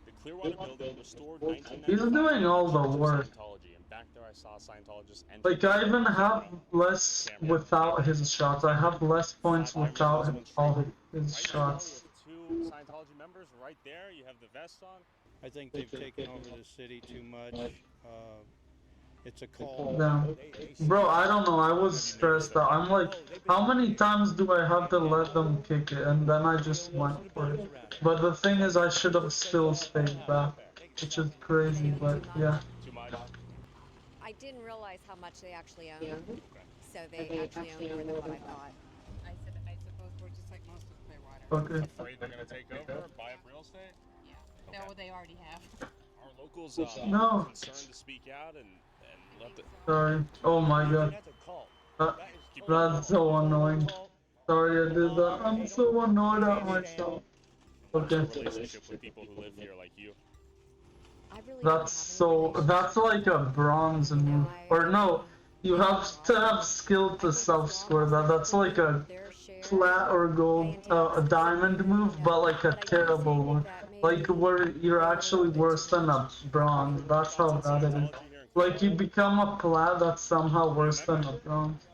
The Clearwater building restored 1995. He's doing all the work. Scientology, and back there I saw Scientologists. Like I even have less without his shots. I have less points without all his shots. Two Scientology members right there. You have the vest on. I think they've taken over the city too much. It's a call. Damn. Bro, I don't know. I was stressed out. I'm like, how many times do I have to let them kick it? And then I just went for it. But the thing is, I should have still stayed back, which is crazy. But yeah. I didn't realize how much they actually own. So they actually own more than what I thought. I suppose we're just like most of Clearwater. Okay. Afraid they're gonna take over, buy up real estate? Yeah. No, they already have. Are locals No. concerned to speak out and let the... Sorry. Oh my god. That's so annoying. Sorry I did that. I'm so annoyed at myself. Okay. Relationship with people who live here like you. That's like a bronze move. Or no, you have to have skill to self-score that. That's like a flat or gold, a diamond move, but like a terrible one. Like where you're actually worse than a bronze. That's how bad it is. Like you become a plat that's somehow worse than a bronze.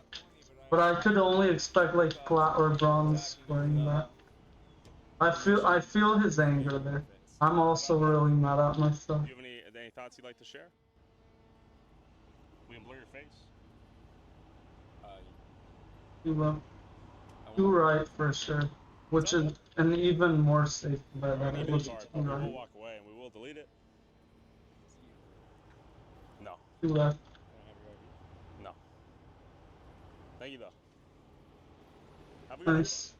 But I could only expect like plat or bronze scoring that. I feel his anger there. I'm also really mad at myself. Do you have any thoughts you'd like to share? We can blur your face. You will. You're right for sure. Which is an even more safe bet than it was We will right. walk away and we will delete it. No. You left. No. Thank you though. Have a good Nice.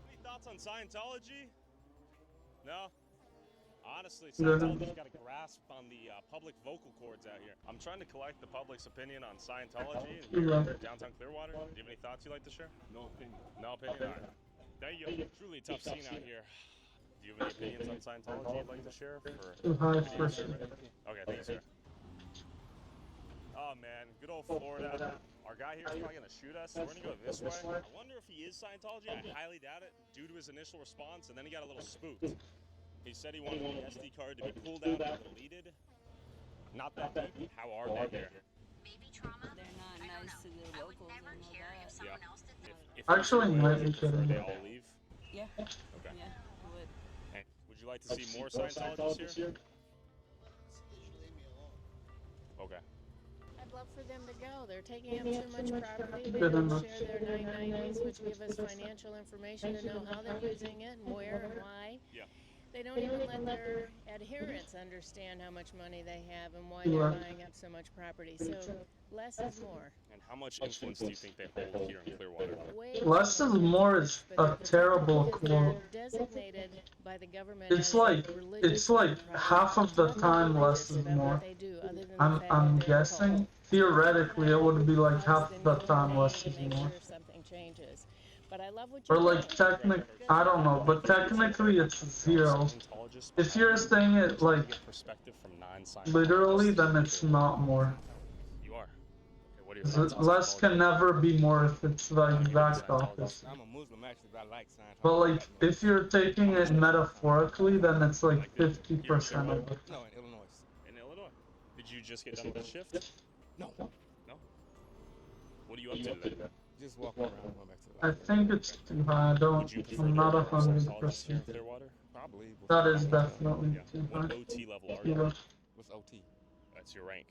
Any thoughts on Scientology? No? Honestly, No. Scientology's got a grasp on the public vocal cords out here. I'm trying to collect the public's opinion on Scientology here Yeah. in downtown Clearwater. Do you have any thoughts you'd like to share? No opinion. No opinion? All right. Thank you. Truly a tough scene out here. Do you have any opinions on Scientology you'd like to share? Too high for sure. Okay, thank you, sir. Oh man, good old Florida. Our guy here is probably gonna shoot us, so we're gonna go this way. I wonder if he is Scientology. I highly doubt it, due to his initial response, and then he got a little spooked. He said he wanted the SD card to be pulled out and deleted. Not that deep. How are they here? They're not nice to the locals, I know that. Yeah. If Actually, you might be prefer kidding. they all leave? Yeah. Okay. Yeah, I would. And would you like to see more Scientologists here? Okay. I'd love for them to go. They're taking up too much property. They Good don't enough. share their 990s, which give us financial information to know how they're using it and where and why. Yeah. They don't even let their adherents understand how much money they have and why Yeah. they're buying up so much property. So less is more. And how much influence do you think they hold here in Clearwater? Way Less is more is a terrible quote. designated by the government. It's as like a religious half of the time less is more. they do, other than the I'm fact I'm that they're guessing theoretically it would be like half the time less is more. sure something changes. But I love what Or you're like I don't know, but technically it's 0. If you're saying it like Perspective from non-Scientologists. literally, then it's not more. You are. Okay, what are your thoughts on Less can never be more if it's the exact opposite. I'm a Muslim actually, but I like Scientology. But like, if you're taking it metaphorically, then it's like 50% of it. No, in Illinois. In Illinois. Did you just get done with the shift? No. No? What are you up to today? Just walking around, going back to the I think it's too high. I'm not 100%. Clearwater? Probably. That is definitely too high. What OT level are Yeah. you? What's OT? That's your rank.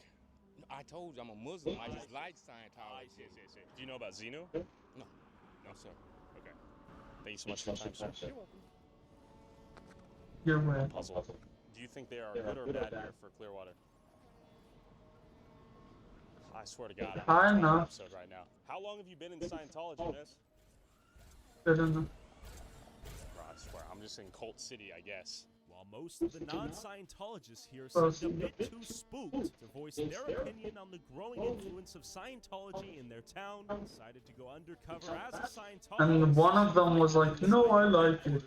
I told you I'm a Muslim. I just like I Scientology. see. Do you know about Xenu? No. No, sir. Okay. Thank you so much for your time, sir. You're welcome. You're right. Puzzle. Do you think they are good or bad here for Clearwater? I swear to God, I I'm know. an episode right now. How long have you been in Scientology, miss? Good enough. Bro, I swear, I'm just in Cult City, I guess. While most of the non-Scientologists here seemed a bit too spooked to voice their opinion on the growing influence of Scientology in their town, decided to go undercover as a Scientologist. And one of them was like, no, I like it.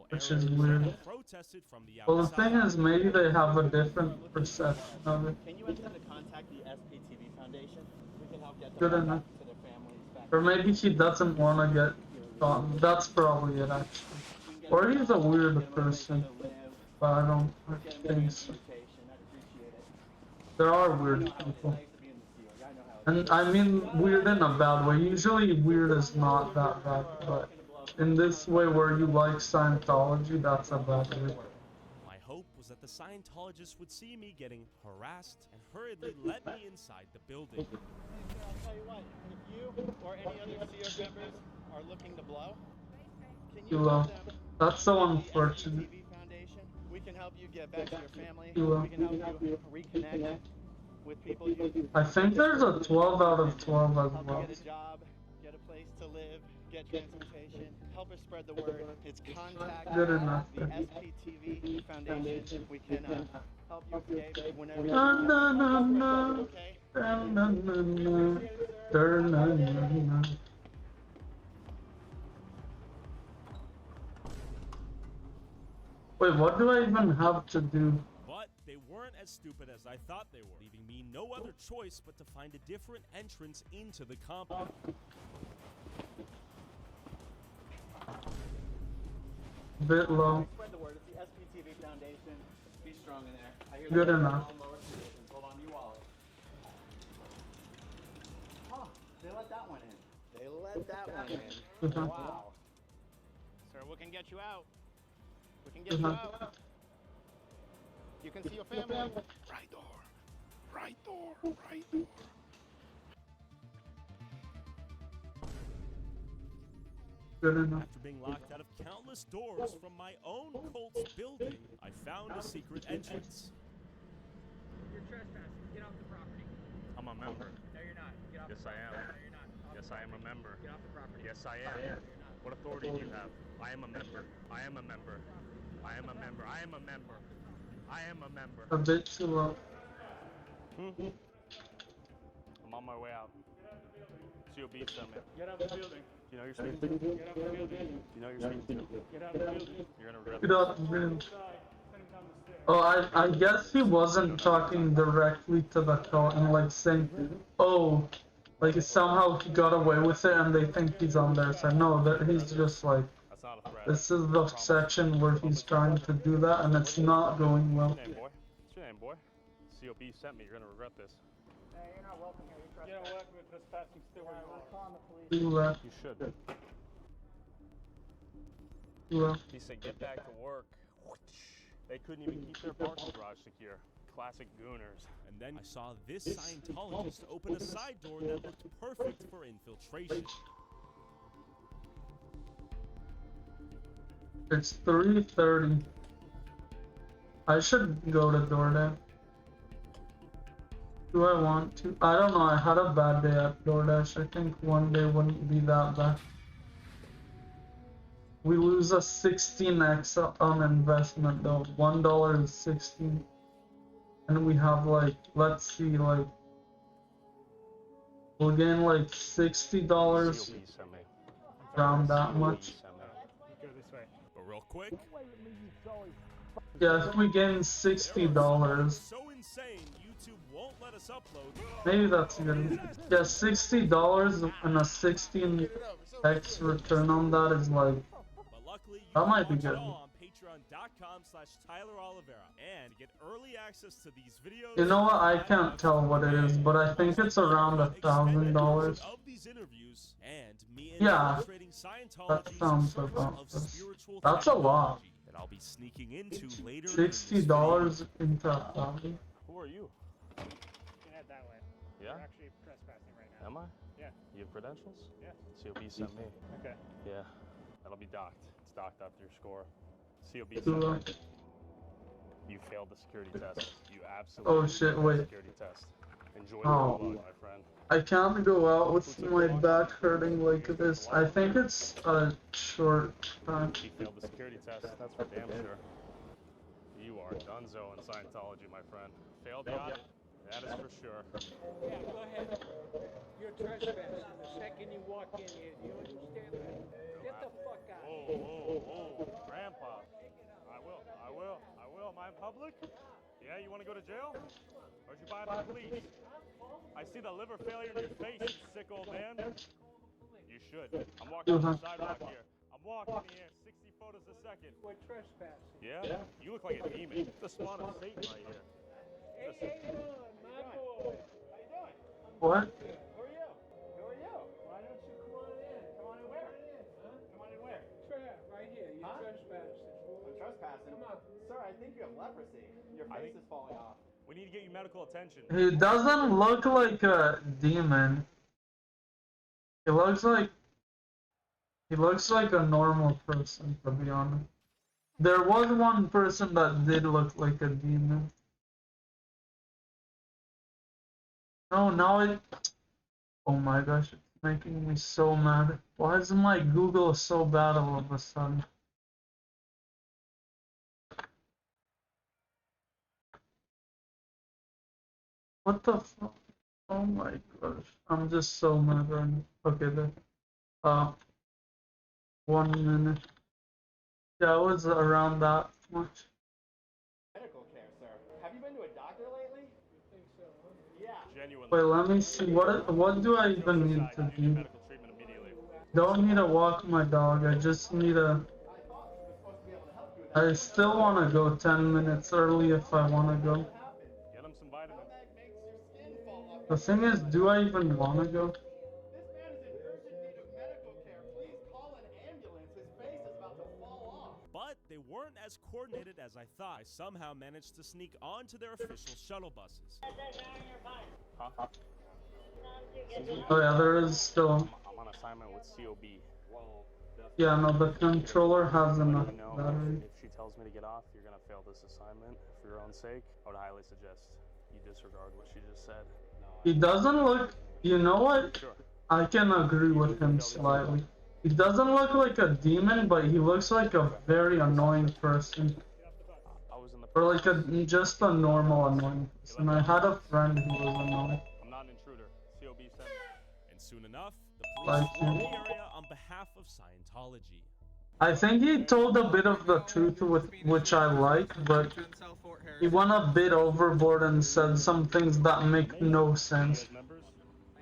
Which is weird. Protested from the Well, the outside. thing is, maybe they have a different perception of it. Can you attempt to contact the SPTV Foundation? We can help get Good them enough. back to their families back. Or maybe he doesn't want to get caught. That's probably it, actually. Or he's a weird person. But I don't think so. There are weird people. And I mean weird in a bad way. Usually weird is not that bad, but in this way where you like Scientology, that's a bad way. My hope was that the Scientologists would see me getting harassed and hurriedly let me inside the building. I'll tell you what, if you or any other CO members are looking to blow, can you Well, tell them that's so unfortunate. SPTV Foundation? We can help you get back to your family. Yeah. We can help you reconnect with people you I think there's a 12 out of 12 as help well. you get a job, get a place to live, get transportation, help us spread the word. It's contact Good enough. the SPTV Foundation. We can help you escape whenever Na na na na. okay? Na na na na. Na na na na. Wait, what do I even have to do? But they weren't as stupid as I thought they were, leaving me no other choice but to find a different entrance into the compound. Bit low. Spread the word. It's the SPTV Foundation. Be strong in there. I hear Good that enough. all lower positions. Hold on to your wallet. Oh, they let that one in. They let that one in. Mhm. Wow. Sir, we can get you out. We can get you Mhm. out. You can see your family. Right door. Right door. Right door. Good enough. After being locked out of countless doors from my own cult's building, I found a secret entrance. You're trespassing. Get off the property. I'm a member. No, you're not. Get off Yes, the I property. am. No, you're not. Off Yes, the I am a property. member. Get off the property. Yes, I am. What authority do you have? I am a member. I am a member. I am a member. I am a member. I am a member. A bit too low. I'm on my way out. COB summit. Get out of the building. You know you're speaking to? Get out of the building. You know you're speaking to? Get out of the building. You're gonna regret Get this. out, man. Oh, I guess he wasn't talking directly to the cult and like saying, oh, like somehow he got away with it and they think he's on their side. No, that he's just like, That's not a threat. this is the section where he's trying to do that and it's not going well. What's your name, boy? What's your name, boy? COB sent me. You're gonna regret this. You're not welcome here. You're You know what? We're trespassing still where you are. calling the police. You left. You should. You left. He said, get back to work. They couldn't even keep their parking garage secure. Classic gooners. And then I saw this Scientologist open a side door that looked perfect for infiltration. It's 3:30. I should go to DoorDash. Do I want to? I don't know. I had a bad day at DoorDash. I think one day wouldn't be that bad. We lose a 16x on investment though. $1 is 16. And we have like, let's see, like, we'll gain like $60. Around that much. Go this way. But real quick, Yeah, if we gain $60. so insane, YouTube won't let us upload. Maybe that's good. Yeah, $60 and a 16x return on that is like, But luckily, you that can might be watch it good. all on patreon.com/TylerOliveira and get early access to these videos. You know what? I can't tell what it is, but I think it's around $1,000. Of these interviews and me Yeah, infiltrating that Scientology's sounds circle about of this. spiritual That's a lot. technology that I'll be sneaking into later. in this $60 into $1,000. Who are you? You can head that way. Yeah? You're actually trespassing right now. Am I? Yeah. You have credentials? Yeah. COB sent me. Okay. Yeah. That'll be docked. It's docked after your score. COB Cool. sent me. You failed the security test. You absolutely Oh shit, failed wait. the security test. Enjoy the Oh. good luck, my friend. I can't go out with my back hurting like this. I think it's a short time. He failed the security test. That's for damn sure. You are donezo in Scientology, my friend. Failed the audit. That is for sure. Yeah, go ahead. You're trespassing. The second you walk in here, do you understand that? Get the fuck out. Oh, Grandpa. I will. Am I in public? Yeah, you want to go to jail? Or did you buy it from the police? I see the liver failure in your face, you sick old man. You should. I'm walking on the sidewalk here. I'm walking here, 60 photos a second. We're trespassing. Yeah? You look like a demon. The spawn of Satan right here. Hey, how you doing, my boy? How you doing? What? Who are you? Who are you? Why don't you come on in? Come on in where? Huh? Come on in where? Right here. You're trespassing. I'm trespassing. Come on. Sir, I think you have leprosy. Your face is falling off. We need to get you medical attention. He doesn't look like a demon. He looks like a normal person, to be honest. There was one person that did look like a demon. Oh, now it... Oh my gosh, it's making me so mad. Why is my Google so bad all of a sudden? What the fuck? Oh my gosh. I'm just so mad right now. Okay, there. 1 minute. Yeah, it was around that much. Medical care, sir. Have you been to a doctor lately? Think so, huh? Yeah. Genuinely. Wait, let me see. What do I even need to do? Medical treatment immediately. Don't need to walk my dog. I just need to... I still want to go 10 minutes early if I want to go. Get him some vitamins. The thing is, do I even want to go? But they weren't as coordinated as I thought. I somehow managed to sneak onto their official shuttle buses. Huh? Oh yeah, there is still... I'm on assignment with COB. Yeah, no, the controller has enough You know, battery. if she tells me to get off, you're gonna fail this assignment. For your own sake, I would highly suggest you disregard what she just said. He doesn't look... You know what? Sure. I can agree with him slightly. He doesn't look like a demon, but he looks like a very annoying person. I was in the Or like just a normal annoying person. I had a friend who was annoying. I'm not an intruder. COB sent me. And soon enough, the Like police swarmed you. the area on behalf of Scientology. I think he told a bit of the truth, with which I like, but he went a bit overboard and said some things that make no sense.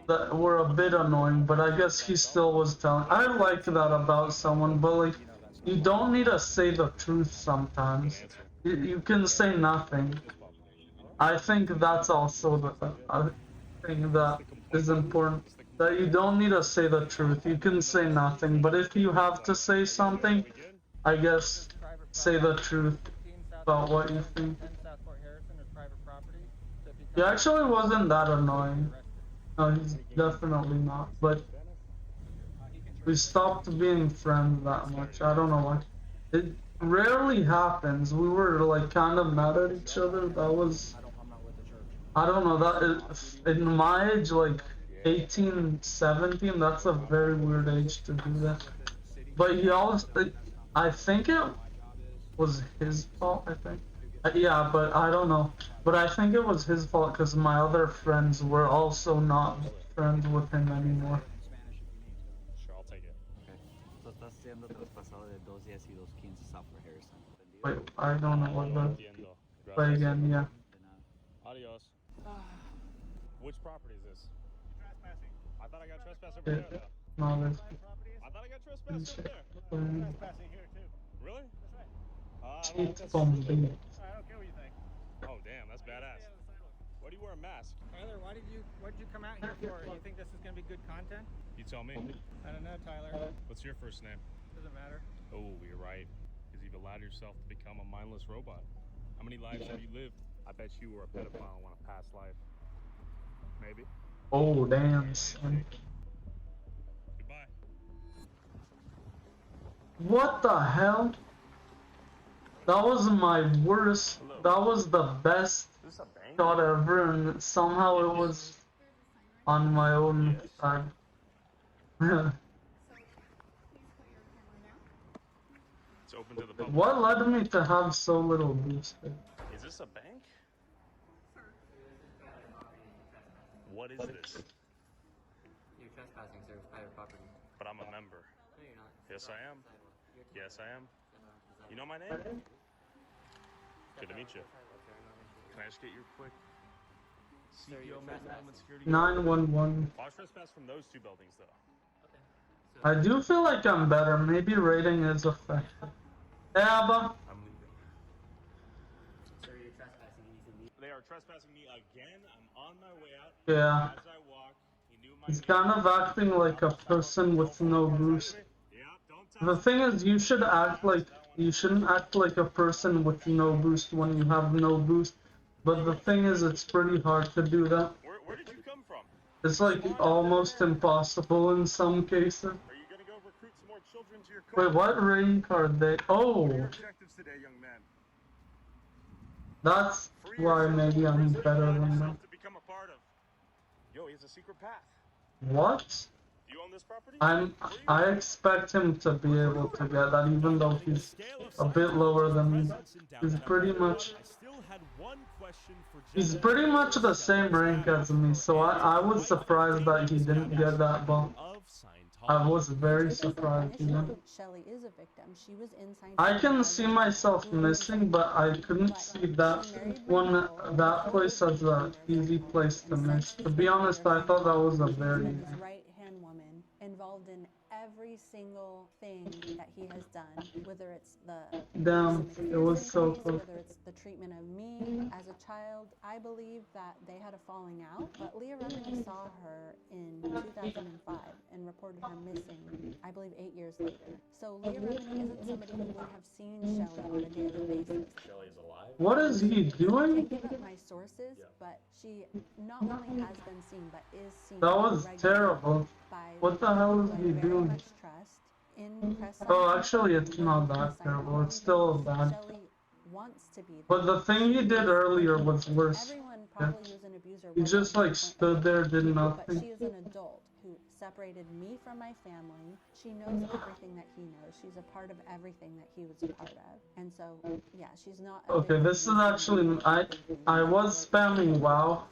That were a bit annoying, but I guess he still was telling. I like that about someone, but like, you don't need to say the truth sometimes. You can say nothing. I think that's also the... thing that is important. That you don't need to say the truth. You can say nothing. But if you have to say something, I guess say the truth about what you think. He actually wasn't that annoying. No, he's definitely not. But we stopped being friends that much. I don't know why. It rarely happens. We were like kind of mad at each other. That was, I don't know, that is, in my age, like 18, 17, that's a very weird age to do that. But he always, I think it was his fault, I think. Yeah, but I don't know. But I think it was his fault because my other friends were also not friends with him anymore. Sure, I'll take it. Okay. Estás siendo traspasado de 210 y 215 South for Harrison. Wait, I don't know what the... Play again, yeah. Adios. Which property is this? Trespassing. I thought I got trespassed over Yeah. there, though. No, there's... I thought I got trespassed over there. Trespassing here too. Really? I don't know if Cheat that's- bomb beat. I don't care what you think. Oh, damn, that's badass. Why do you wear a mask? Tyler, what did you come out here for? You think this is gonna be good content? You tell me. I don't know, Tyler. What's your first name? Doesn't matter. Oh, you're right. Because you've allowed yourself to become a mindless robot. How many lives have you lived? I bet you were a pedophile in a past life. Maybe. Oh, damn, son. Goodbye. What the hell? That was my worst. That was the best shot ever, and somehow it was on my own side. It's open to the public. What led me to have so little boost? Is this a bank? What is this? You're trespassing, sir. It's private property. But I'm a member. No, you're not. Yes, I am. Yes, I am. You know my name? Good to meet you. Can I just get your quick CPO moment security? 911. Well, I was trespassed from those two buildings, though. I do feel like I'm better. Maybe rating is effective. Yeah, but I'm leaving. Sir, you're trespassing. You need to leave. They are trespassing me again. I'm on my way out. yeah. As I walk, he knew my He's kind of acting like a person with no boost. The thing is, you should act like, you shouldn't act like a person with no boost when you have no boost. But the thing is, it's pretty hard to do that. Where did you come from? It's like almost impossible in some cases. Are you gonna go recruit some more children to your cult? Wait, what rating card they? Oh, What are your objectives today, young man? that's why maybe I'm better than them. To become a part of. Yo, he has a secret path. What? Do you own this property? I expect him to be able to get that, even though he's a bit lower than me. He's pretty much the same rank as me, so I was surprised that he didn't get that bump. I was very surprised. You know? Shelly is a victim. She was in I can see myself missing, but I couldn't see that that place as an easy place to miss. To be honest, I thought that was a very easy. right-hand woman involved in every single thing that he has done, whether it's the Damn, it was so close. whether it's the treatment of me as a child. I believe that they had a falling out, but Leah Remini saw her in 2005 and reported her missing, I believe 8 years later. So Leah Remini isn't somebody who would have seen Shelly on a daily basis. Shelly's alive. What is he I doing? give up my sources, but she not only has been seen, but is seen That was regularly terrible. by What the hell is who I he very doing? much trust in press. Oh, actually, it's not that terrible. It's still bad. Shelly wants to be there. But the thing he did earlier was worse. Everyone Yeah. probably who's an abuser He was just at one like point stood there, did but nothing. she is an adult who separated me from my family. She knows everything that he knows. She's a part of everything that he was a part of. And so, yeah, she's not a Okay, this is actually I was spamming WoW.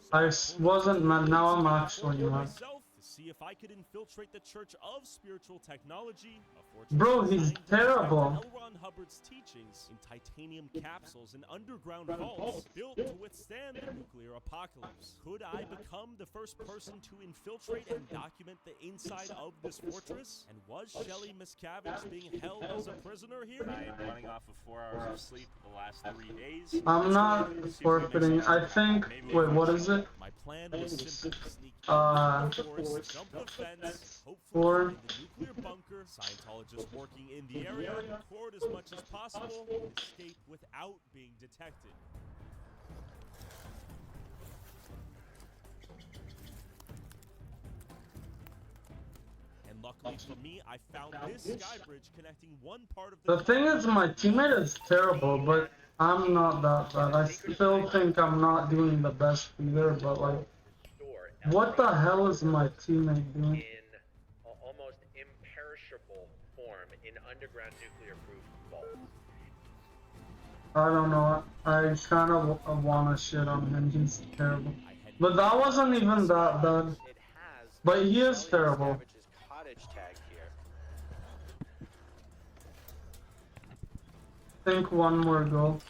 Wasn't mad. Now I'm actually mad. Myself to see if I could infiltrate the Church of Spiritual Technology, a fortress Bro, he's designed to terrible. protect L. Ron Hubbard's teachings in titanium capsules and underground vaults built to withstand the nuclear apocalypse. Could I become the first person to infiltrate and document the inside of this fortress? And was Shelly Miscavige being held as a prisoner here? I am running off of 4 hours of sleep the last 3 days. I'm not forfeiting. I think. Wait, what is it? My plan was simple: sneak into the forest, jump the fence, Four. hopefully in the nuclear bunker, Scientologists working in the area, record as much as possible, and escape without being detected. And luckily for me, I found this sky bridge connecting one part of The thing is, my teammate is terrible, but I'm not that bad. I still think I'm not doing the best either, but like, what the hell is my teammate doing? Almost imperishable form in underground nuclear-proof vaults. I don't know. I kind of want to shit on him. He's terrible. But that wasn't even that bad. But he is terrible. Cottage tag here. Think one more goal.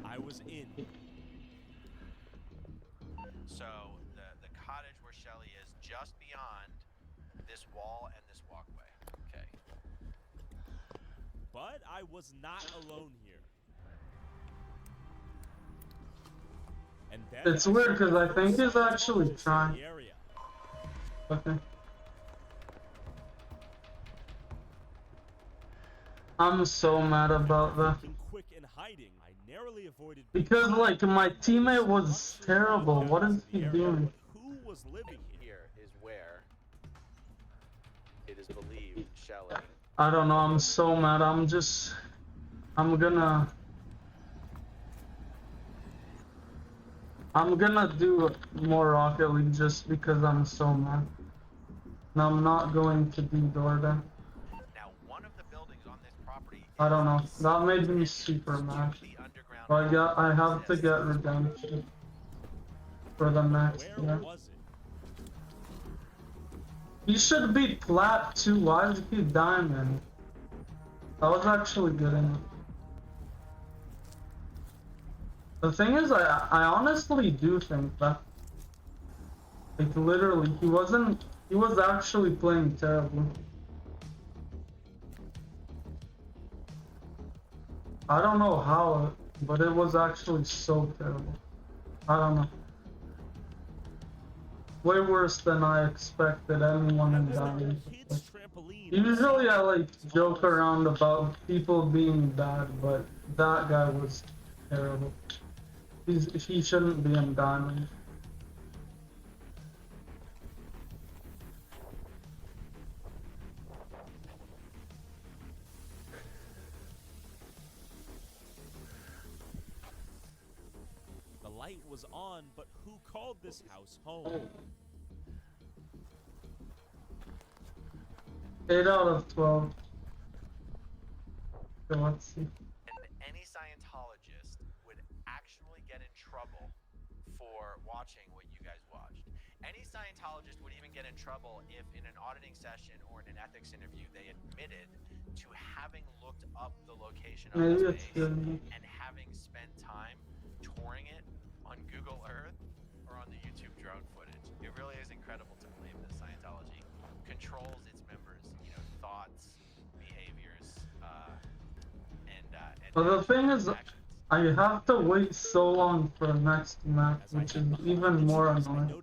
I was in. So the cottage where Shelly is just beyond this wall and this walkway. Okay. But I was not alone here. And then It's weird because I think he's actually trying. Okay. I'm so mad about that. Quick and hiding, I narrowly avoided Because like my teammate was terrible. What is he doing? who was living here is where it is believed Shelly. I don't know. I'm so mad. I'm gonna do more Rocket League just because I'm so mad. And I'm not going to do Dorda. Now, one of the buildings on this property. I don't know. That made me super mad. But I have to get redemption for the next year. He should be plat too. Why is he diamond? That was actually good enough. The thing is, I honestly do think that, like, literally, he was actually playing terribly. I don't know how, but it was actually so terrible. I don't know. Way worse than I expected anyone in Diamond. Usually I like joke around about people being bad, but that guy was terrible. He shouldn't be in Diamond. The light was on, but who called this house home? 8 out of 12. So let's see. And any Scientologist would actually get in trouble for watching what you guys watched. Any Scientologist would even get in trouble if in an auditing session or in an ethics interview they admitted to having looked up the location of Maybe the it's space good. and having spent time touring it on Google Earth or on the YouTube drone footage. It really is incredible to believe that Scientology controls its members, you know, thoughts, behaviors, and But the thing is, I have to wait so long for the next map, which is even more annoying.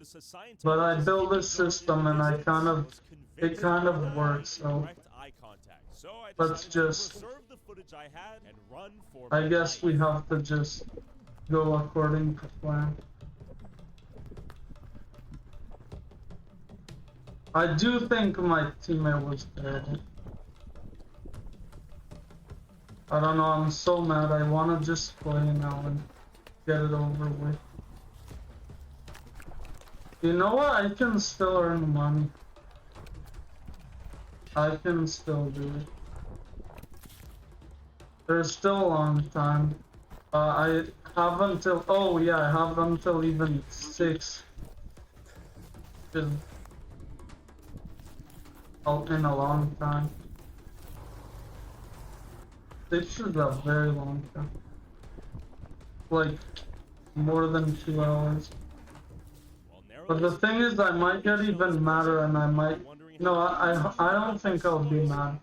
But I built this system and it kind of works, so let's just, I guess we have to just go according to plan. I do think my teammate was terrible. I don't know, I'm so mad. I want to just play now and get it over with. You know what? I can still earn money. I can still do it. There's still a long time. I have until, oh yeah, I have until even 6. Just in a long time. 6 is a very long time. Like, more than 2 hours. But the thing is, I might get even madder and I might... No, I don't think I'll be mad.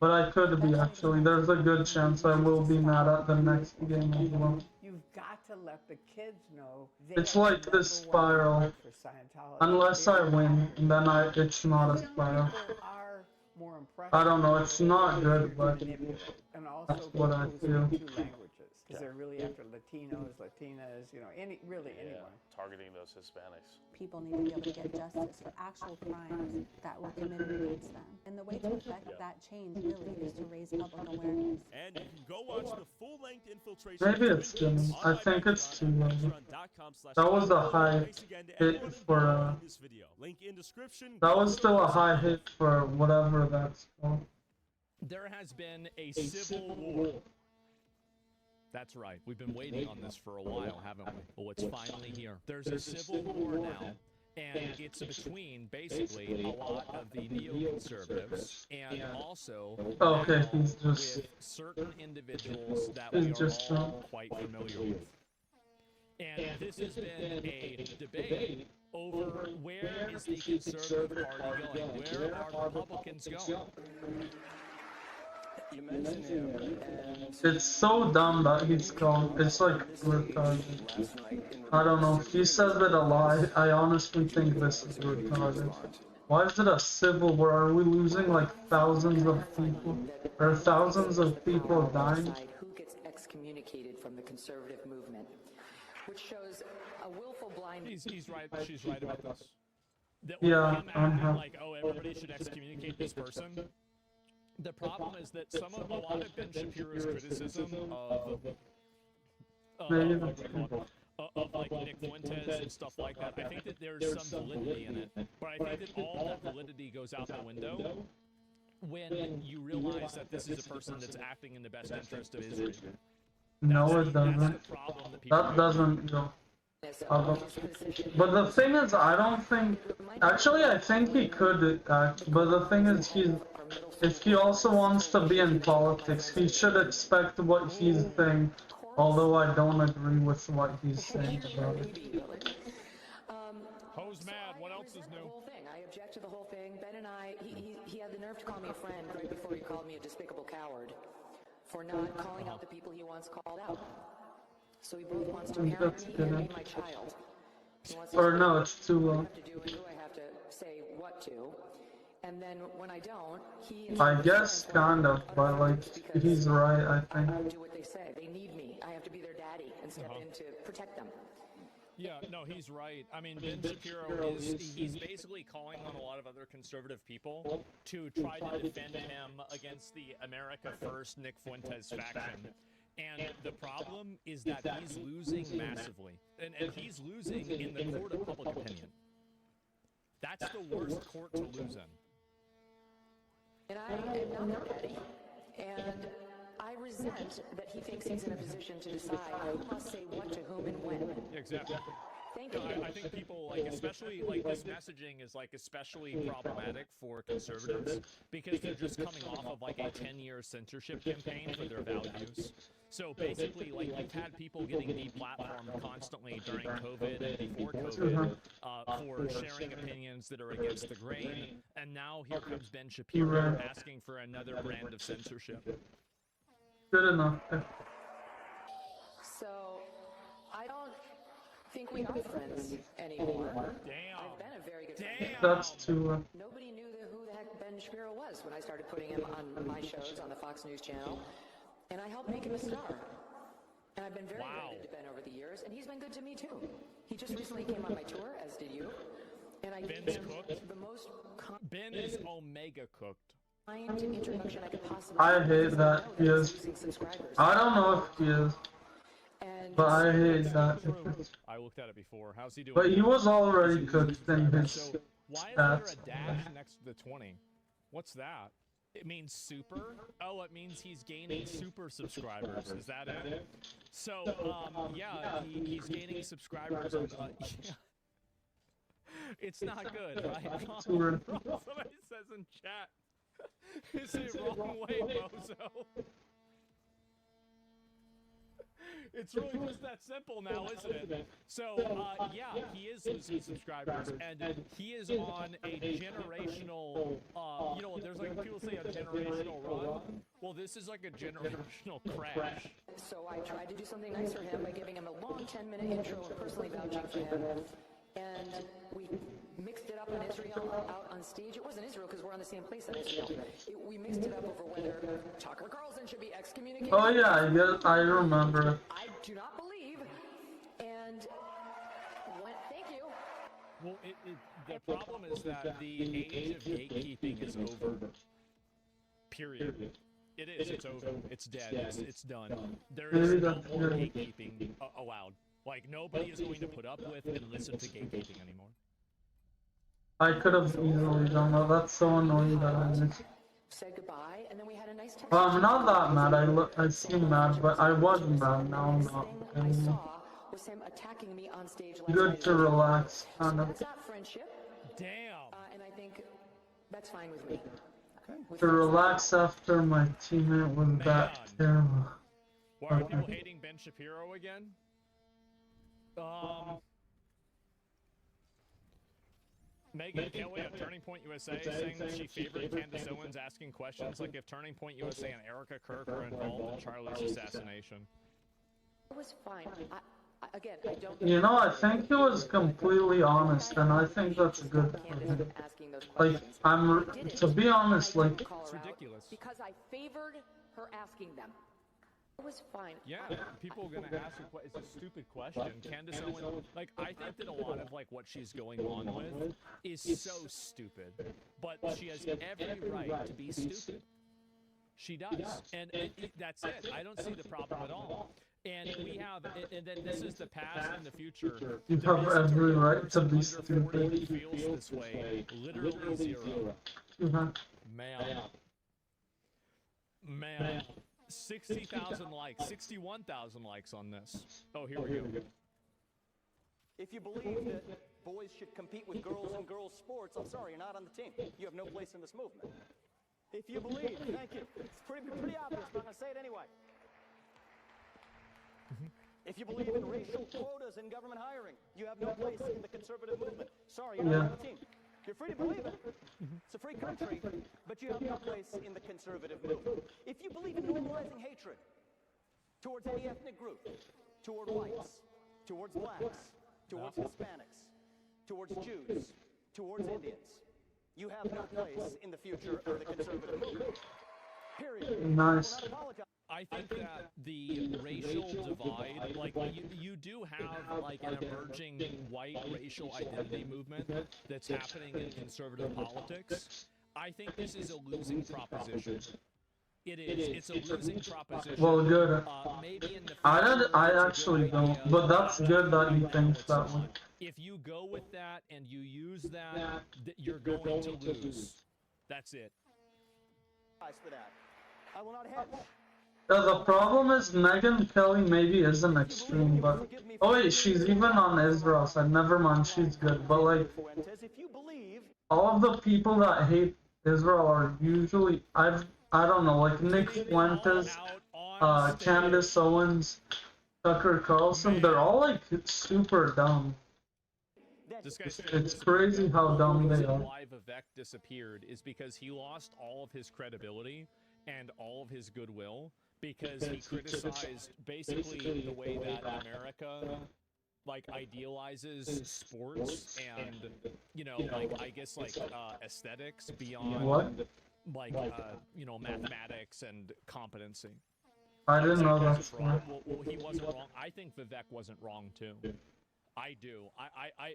But I could be actually. There's a good chance I will be mad at the next game as well. You've got to let the kids know. It's like this spiral. For Scientology. Unless I win, then it's not a spiral. Are more impressive. I don't know, it's not good, but and also that's what I feel. two languages because they're really after Latinos, Latinas, you know, anyone. Targeting those Hispanics. People need to be able to get justice for actual crimes that were committed against them. And the way to effect that change really is to raise public awareness. And you can go watch the full-length infiltration. Maybe it's Jimmy. I think it's too late. That was a high hit for Link in description. that was still a high hit for whatever that's called. There has been a civil war. That's right. We've been waiting on this for a while, haven't we? Well, it's finally here. There's a civil war now, and it's between basically a lot of the neoconservatives and also He's just with certain individuals that we are all quite familiar with. And this has been a debate over where is the Conservative Party going? Where are Republicans going? You mentioned him, and it's so dumb that he's called. It's like retarded. I don't know. He says it a lot. I honestly think this is retarded. Why is it a civil war? Are we losing like thousands of people? Or thousands of people dying? Who gets excommunicated from the conservative movement, which shows a willful blindness. He's right. She's right about this. That Yeah. Like, oh, everybody should excommunicate this person. The problem is that a lot of Ben Shapiro's criticism of like Nick Fuentes and stuff like that, I think that there's some validity in it. But I think that all that validity goes out the window when you realize that this is a person that's acting in the best interest of Israel. No, it doesn't. That doesn't go. But the thing is, I don't think. Actually, I think he could act. But the thing is, if he also wants to be in politics, he should expect what he's saying. Although I don't agree with what he's saying about it. Who's mad? What else is new? I object to the whole thing. Ben and I, he had the nerve to call me a friend right before he called me a despicable coward for not calling out the people he once called out. So he both wants to marry me and be my child. Or no, it's too low. To do and who I have to say what to. And then when I don't, he I guess kind of, but like he's right, I think. do what they say. They need me. I have to be their daddy and step in to protect them. Yeah, no, he's right. I mean, Ben Shapiro he's basically calling on a lot of other conservative people to try to defend him against the America First Nick Fuentes faction. And the problem is that he's losing massively. And he's losing in the court of public opinion. That's the worst court to lose in. And I am not their daddy. And I resent that he thinks he's in a position to decide who must say what to whom and when. Yeah, exactly. Thank you. I think people, like, especially, like, this messaging is, like, especially problematic for conservatives because they're just coming off of, like, a 10-year censorship campaign for their values. So basically, like, you've had people getting deplatformed constantly during COVID and before COVID for sharing opinions that are against the grain, and now here comes Ben Shapiro asking for another brand of censorship. Good enough. So, I don't think we are friends anymore. Damn. I've been a very good friend. That's too Nobody knew who the heck Ben Shapiro was when I started putting him on my shows on the Fox News channel. And I helped make him a star. And I've been very good to Ben over the years, and he's been good to me too. He just recently came on my tour, as did you. And I gave him the most Ben is omega cooked. kind introduction I could possibly I hate that he is. I don't know if he is. But I hate that. I looked at it before. How's he doing? But he was already cooked in his So why is there stats. a dash next to the 20? What's that? It means super? Oh, it means he's gaining super subscribers. Is that it? So, yeah, he's gaining subscribers. Yeah. It's not good, right? Somebody says in chat, is it wrong way, bozo? It's really just that simple now, isn't it? So, yeah, he is losing subscribers, and he is on a generational, you know, there's like people say a generational run. Well, this is like a generational crash. So I tried to do something nice for him by giving him a long 10-minute intro and personally vouching for him. And we mixed it up in Israel out on stage. It wasn't Israel because we're on the same place in Israel. We mixed it up over whether Tucker Carlson should be excommunicated. Oh yeah, I remember. I do not believe. And thank you. Well, the problem is that the age of gatekeeping is over. Period. It is. It's over. It's dead. It's done. There is no more gatekeeping allowed. Like, nobody is going to put up with and listen to gatekeeping anymore. I could have easily done that. That's so annoying that I missed. Said goodbye, and then we had a nice text. Well, I'm not that mad. I seem mad, but I was mad. Now I'm not. I saw was him attacking me on stage last Good night. to relax, kind So of. that's not friendship. Damn. And I think that's fine with me. To relax after my teammate was that terrible. Why are people hating Ben Shapiro again? Megan Kelly of Turning Point USA saying that she favored Candace Owens asking questions like if Turning Point USA and Erica Kirk were involved in Charlie's assassination. It was fine. Again, I don't. You know, I think he was completely honest, and I think that's good for him. Like, to be honest, like, It's ridiculous. Because I favored her asking them. It was fine. Yeah, people are gonna ask her. It's a stupid question. Candace Owens, like, I think that a lot of like what she's going on with is so stupid, but she has every right to be stupid. She does, and that's it. I don't see the problem at all. And we have, and then this is the past and the future. You have every right to be Under 40 stupid. feels this way. Literally zero. Man. 60,000 likes, 61,000 likes on this. Oh, here we go. If you believe that boys should compete with girls in girls' sports, I'm sorry, you're not on the team. You have no place in this movement. If you believe, thank you. It's pretty obvious, but I'm going to say it anyway. If you believe in racial quotas in government hiring, you have no place in the conservative movement. Sorry, you're not on the team. You're free to believe it. It's a free country, but you have no place in the conservative movement. If you believe in normalizing hatred towards any ethnic group, toward whites, towards blacks, towards Hispanics, towards Jews, towards Indians, you have no place in the future of the conservative movement. Period. Nice. I think that the racial divide, like you do have like an emerging white racial identity movement that's happening in conservative politics. I think this is a losing proposition. It is. It's a losing proposition. Well, good. Maybe in the I actually don't, but that's good that you think that way. If you go with that and you use that, you're going to lose. That's it. For that. I will not hedge. The problem is Megan Kelly maybe isn't extreme, but oh wait, she's even on Israel's side. Never mind, she's good. But like, all of the people that hate Israel are usually I don't know, like Nick Fuentes, Candace Owens, Tucker Carlson. They're all like super dumb. It's crazy how dumb they are. Why Vivek disappeared is because he lost all of his credibility and all of his goodwill because he criticized basically the way that America like idealizes sports and you know like I guess like aesthetics beyond like you know mathematics and competency. I didn't know that. Well, he wasn't wrong. I think Vivek wasn't wrong too. I do. I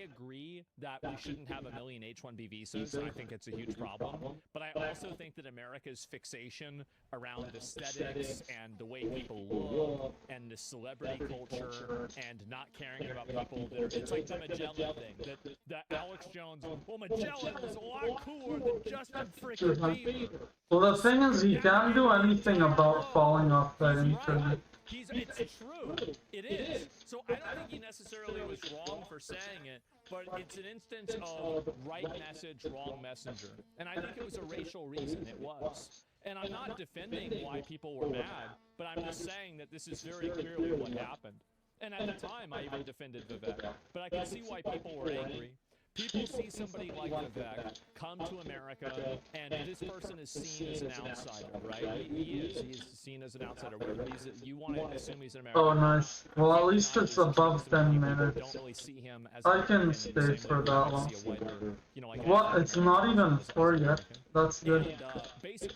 agree that we shouldn't have 1 million H-1B visas. I think it's a huge problem. But I also think that America's fixation around aesthetics and the way people look and the celebrity culture and not caring about people that are, it's like the Magellan thing. That Alex Jones, well, Magellan was a lot cooler than Justin freaking Bieber. Well, the thing is, you can't do anything about falling off the internet. It's true. It is. So I don't think he necessarily was wrong for saying it, but it's an instance of right message, wrong messenger. And I think it was a racial reason. It was. And I'm not defending why people were mad, but I'm just saying that this is very clearly what happened. And at the time, I even defended Vivek. But I can see why people were angry. People see somebody like Vivek come to America, and this person is seen as an outsider, right? He is seen as an outsider. You want to assume he's an American. Oh, nice. Well, at least it's above 10 minutes. Don't really see him as I can stay for that long. What? It's not even 4 yet. That's good.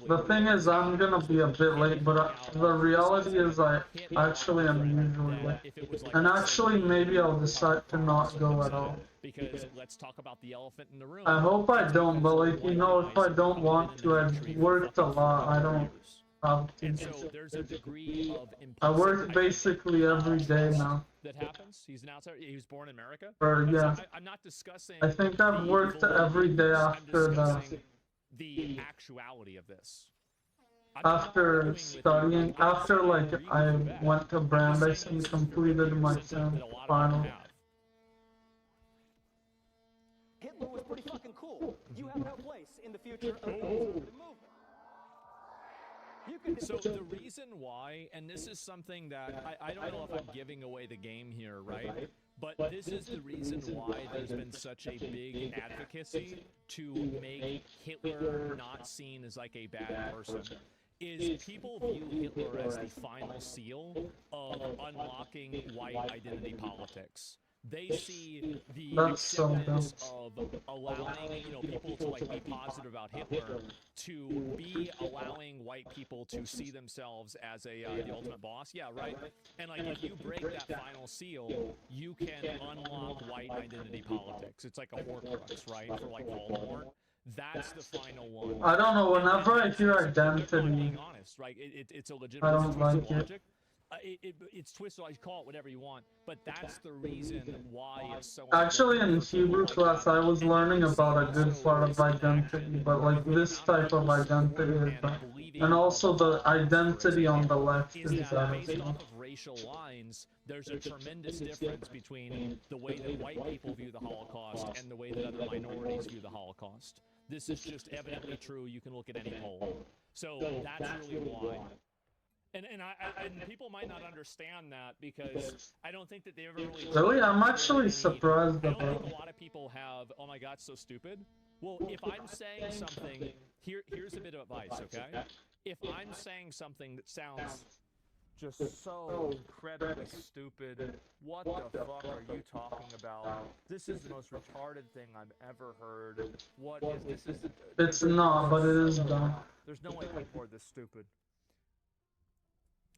The thing is, I'm gonna be a bit late, but the reality is I actually am usually late. And actually, maybe I'll decide to not go at all. Because let's talk about the elephant in the room. I hope I don't, but like, you know, if I don't want to, I've worked a lot, I don't have to. And so there's a degree of I work basically every day now. that happens. He's an outsider. He was born in America. Or, yeah. I'm not discussing. I think I've worked every day after the actuality of this. After studying, after like I went to Brandeis and completed my final. Hitler was pretty fucking cool. You have no place in the future of the conservative movement. So the reason why, and this is something that I don't know if I'm giving away the game here, right? But this is the reason why there's been such a big advocacy to make Hitler not seen as like a bad person. Is people view Hitler as the final seal of unlocking white identity politics. They see the acceptance of allowing, people to like be positive about Hitler, to be allowing white people to see themselves as the ultimate boss. Yeah, right. And like if you break that final seal, you can unlock white identity politics. It's like a Horcrux, right? For like Voldemort. That's the final one. I don't know. Whenever I hear identity, being honest, right? It's a legitimate. I don't like it. It's twisted. You call it whatever you want, but that's the reason why it's so. Actually, in Hebrew class, I was learning about a good part of identity, but like this type of identity is bad. And also the identity on the left is bad. Based off of racial lines, there's a tremendous difference between the way that white people view the Holocaust and the way that other minorities view the Holocaust. This is just evidently true. You can look at any poll. So that's really why. And people might not understand that because I don't think that they ever really. Really, I'm actually surprised I about don't think a lot of people have. Oh my God, so stupid. Well, if I'm saying something, here's a bit of advice, okay? If I'm saying something that sounds just so incredibly stupid, what the fuck are you talking about? This is the most retarded thing I've ever heard. What is this? It's not, but it is dumb. There's no way people are this stupid.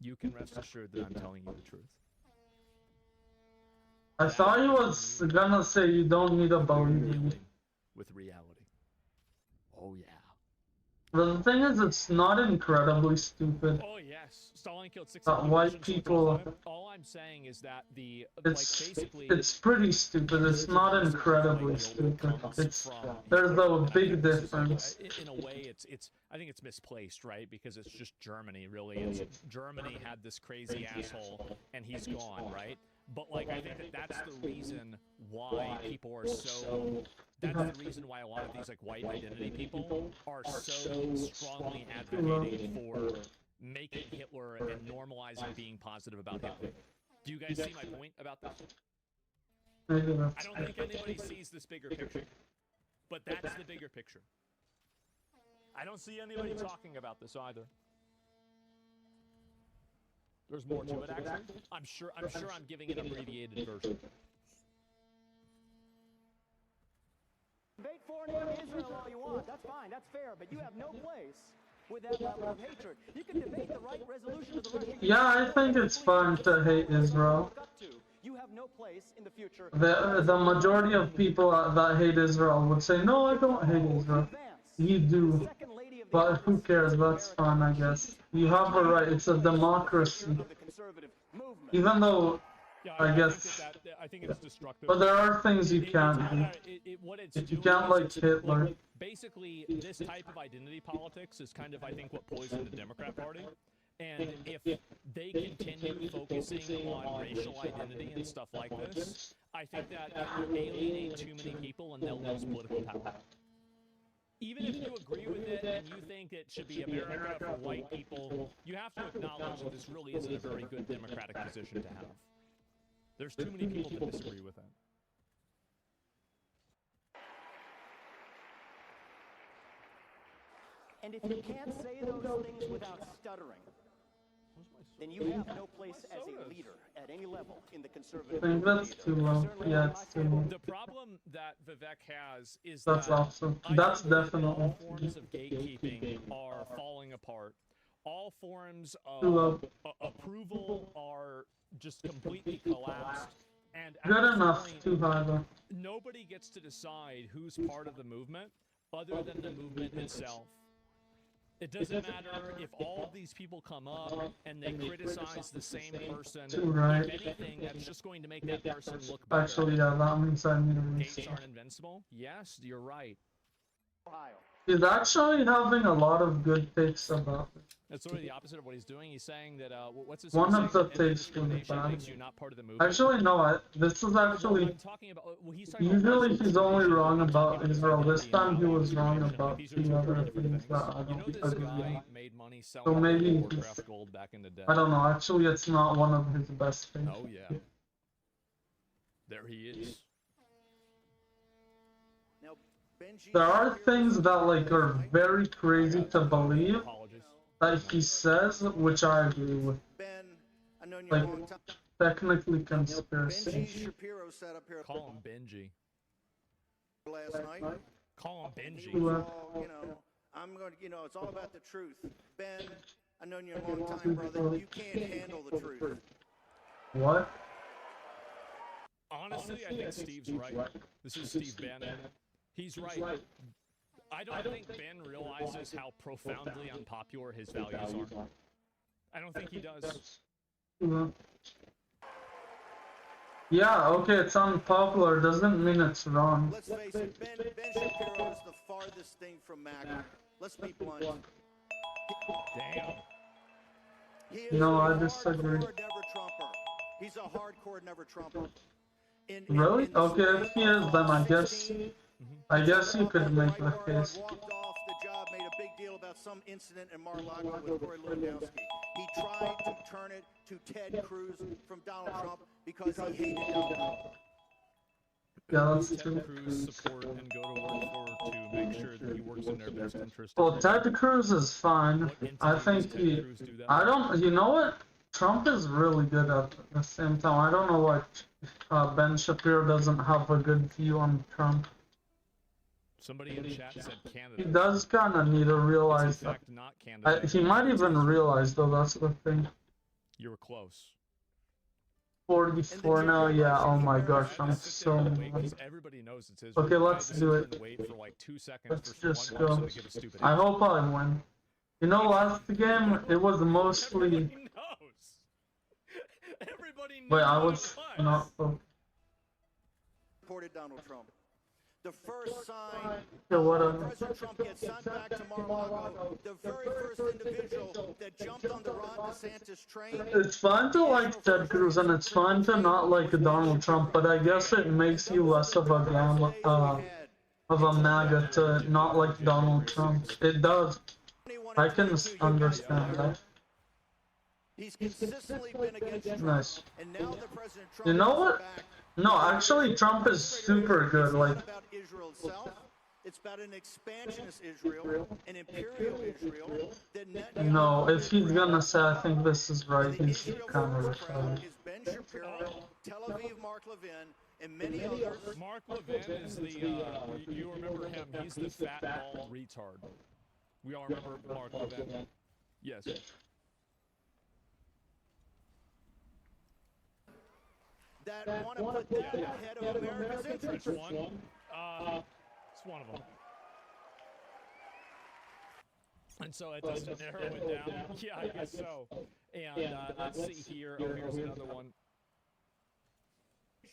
You can rest assured that I'm telling you the truth. I thought you was gonna say you don't need a belief. With reality. Oh yeah. The thing is, it's not incredibly stupid. Oh yes, Stalin killed 6 white people. All I'm saying is that it's pretty stupid. It's not incredibly stupid. There's a big difference. In a way, I think it's misplaced, right? Because it's just Germany, really. Germany had this crazy asshole, and he's gone, right? But like, I think that's the reason why people are so. That's the reason why a lot of these like white identity people are so strongly advocating for making Hitler and normalizing being positive about Hitler. Do you guys see my point about this? I don't think anybody sees this bigger picture, but that's the bigger picture. I don't see anybody talking about this either. There's more to it, actually. I'm sure I'm giving an abbreviated version. Debate foreign Israel all you want. That's fine. That's fair. But you have no place with that level of hatred. You can debate the right resolution of the Russian. Yeah, I think it's fun to hate Israel. You have no place in the future. The majority of people that hate Israel would say, no, I don't hate Israel. You do. But who cares? That's fine, I guess. You have a right. It's a democracy. Even though, I guess. I think it's destructive. But there are things you can't do. You can't like Hitler. Basically, this type of identity politics is kind of, I think, what poisoned the Democrat Party. And if they continue focusing on racial identity and stuff like this, I think that it will alienate too many people and they'll lose political power. even if you agree with it and you think it should be America for white people, you have to acknowledge that this really isn't a very good democratic position to have. There's too many people that disagree with it. And if you can't say those things without stuttering, then you have no place as a leader at any level in the conservative I think that's too low. Yeah, it's too low. The problem that Vivek has is That's that awesome. I That's think that definitely all forms of gatekeeping are falling apart. All forms Too low. of approval are just completely collapsed. And at Good this enough. point, Too high though. nobody gets to decide who's part of the movement other than the movement itself. It doesn't matter if all of these people come up and they criticize the same person. Right. If anything, that's just going to make that person look better. Actually, yeah, that means I need to Gates restart. aren't invincible? Yes, you're right. He's actually having a lot of good takes about it. That's sort of the opposite of what he's doing. He's saying that, what's his One of the saying? takes was Discrimination bad. makes you not part of the movement. Actually, no, this is actually. I'm talking about, well, he's talking Usually he's only wrong about Israel. This time he was wrong about the other things that I don't agree with. made money So selling maybe Warcraft gold back in the day. I don't know. Actually, it's not one of his best things. Oh, yeah. There he is. There are things that like are very crazy to believe that he says, which I agree with. Like technically conspiracy. Benji Shapiro sat up here Call him Benji. last night. Call him Benji. He was all, I'm going to, it's all about the truth. Ben, I've known you a long time, brother. You can't handle the truth. What? Honestly, I think Steve's right. This is Steve Bannon. He's right. I don't think Ben realizes how profoundly unpopular his values are. I don't think he does. Yeah, okay, it's unpopular. Doesn't mean it's wrong. Let's face it, Ben Shapiro is the farthest thing from MAGA. Let's be blunt. Damn. He is No, a I disagree. hardcore never Trumper. He's a hardcore never Trumper. Really? Okay, if he is, then I guess you could make the case. Walked off the job, made a big deal about some incident in Mar-a-Lago with Corey Lewandowski. He tried to turn it to Ted Cruz from Donald Trump because he hated Donald Trump. Yeah, that's Ted true. Cruz support and go to work for to make sure that he works in their best interest. Well, Ted Cruz is fine. I think he. I don't. You know what? Trump is really good at the same time. I don't know why Ben Shapiro doesn't have a good view on Trump. Somebody in chat said Canada. He does kind of need to realize It's in that. fact not Canada. He might even realize, though, that's the thing. You were close. 44 now, yeah, oh my gosh, I'm so mad. Because everybody knows it's Israel. Okay, let's I just do sit it. and wait for like 2 seconds Let's for just one go. person to give a stupid I answer. hope I win. You know, last game, it was mostly. Wait, I was not. Supported Donald Trump. The first sign Yeah, whatever. President Trump gets sent back to Mar-a-Lago, the very first individual that jumped on the Ron DeSantis train. It's fine to like Ted Cruz and it's fine to not like Donald Trump, but I guess it makes you less of a MAGA to not like Donald Trump. It does. I can understand that. He's consistently been against Trump. Nice. And now that President Trump You know is what? back, No, actually, Trump is super good. Like, it's about Israel itself. It's about an expansionist Israel, an imperial Israel. That Netanyahu no, if he's gonna say, I think this is right, he's kind of retarded. is Ben Shapiro, Tel Aviv Mark Levin, and many others. Mark Levin is the, you remember him, he's the fat, bald retard. We all remember Mark Levin. Yes. That want to put that ahead of America's interests. Which one? It's one of them. And so it doesn't narrow it down. Yeah, I guess so. And let's see here. Oh, here's another one.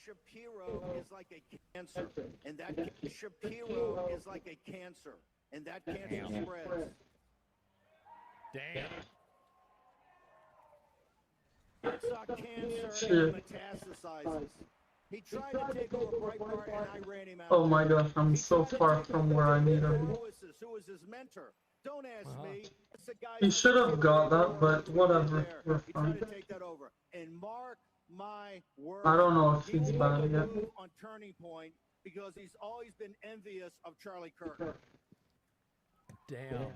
Shapiro is like a cancer, and that Shapiro is like a cancer, and that cancer spreads. Damn. It's a cancer that metastasizes. He tried to take over Breitbart, and I ran him out. Oh my gosh, I'm so far from where I need to be. Who was his mentor? Don't ask me. That's the guy He should have got that, but whatever. We're He tried fine. to take that over. And mark my words. I don't know if he he's will bad yet. move on Turning Point because he's always been envious of Charlie Kirk. Damn.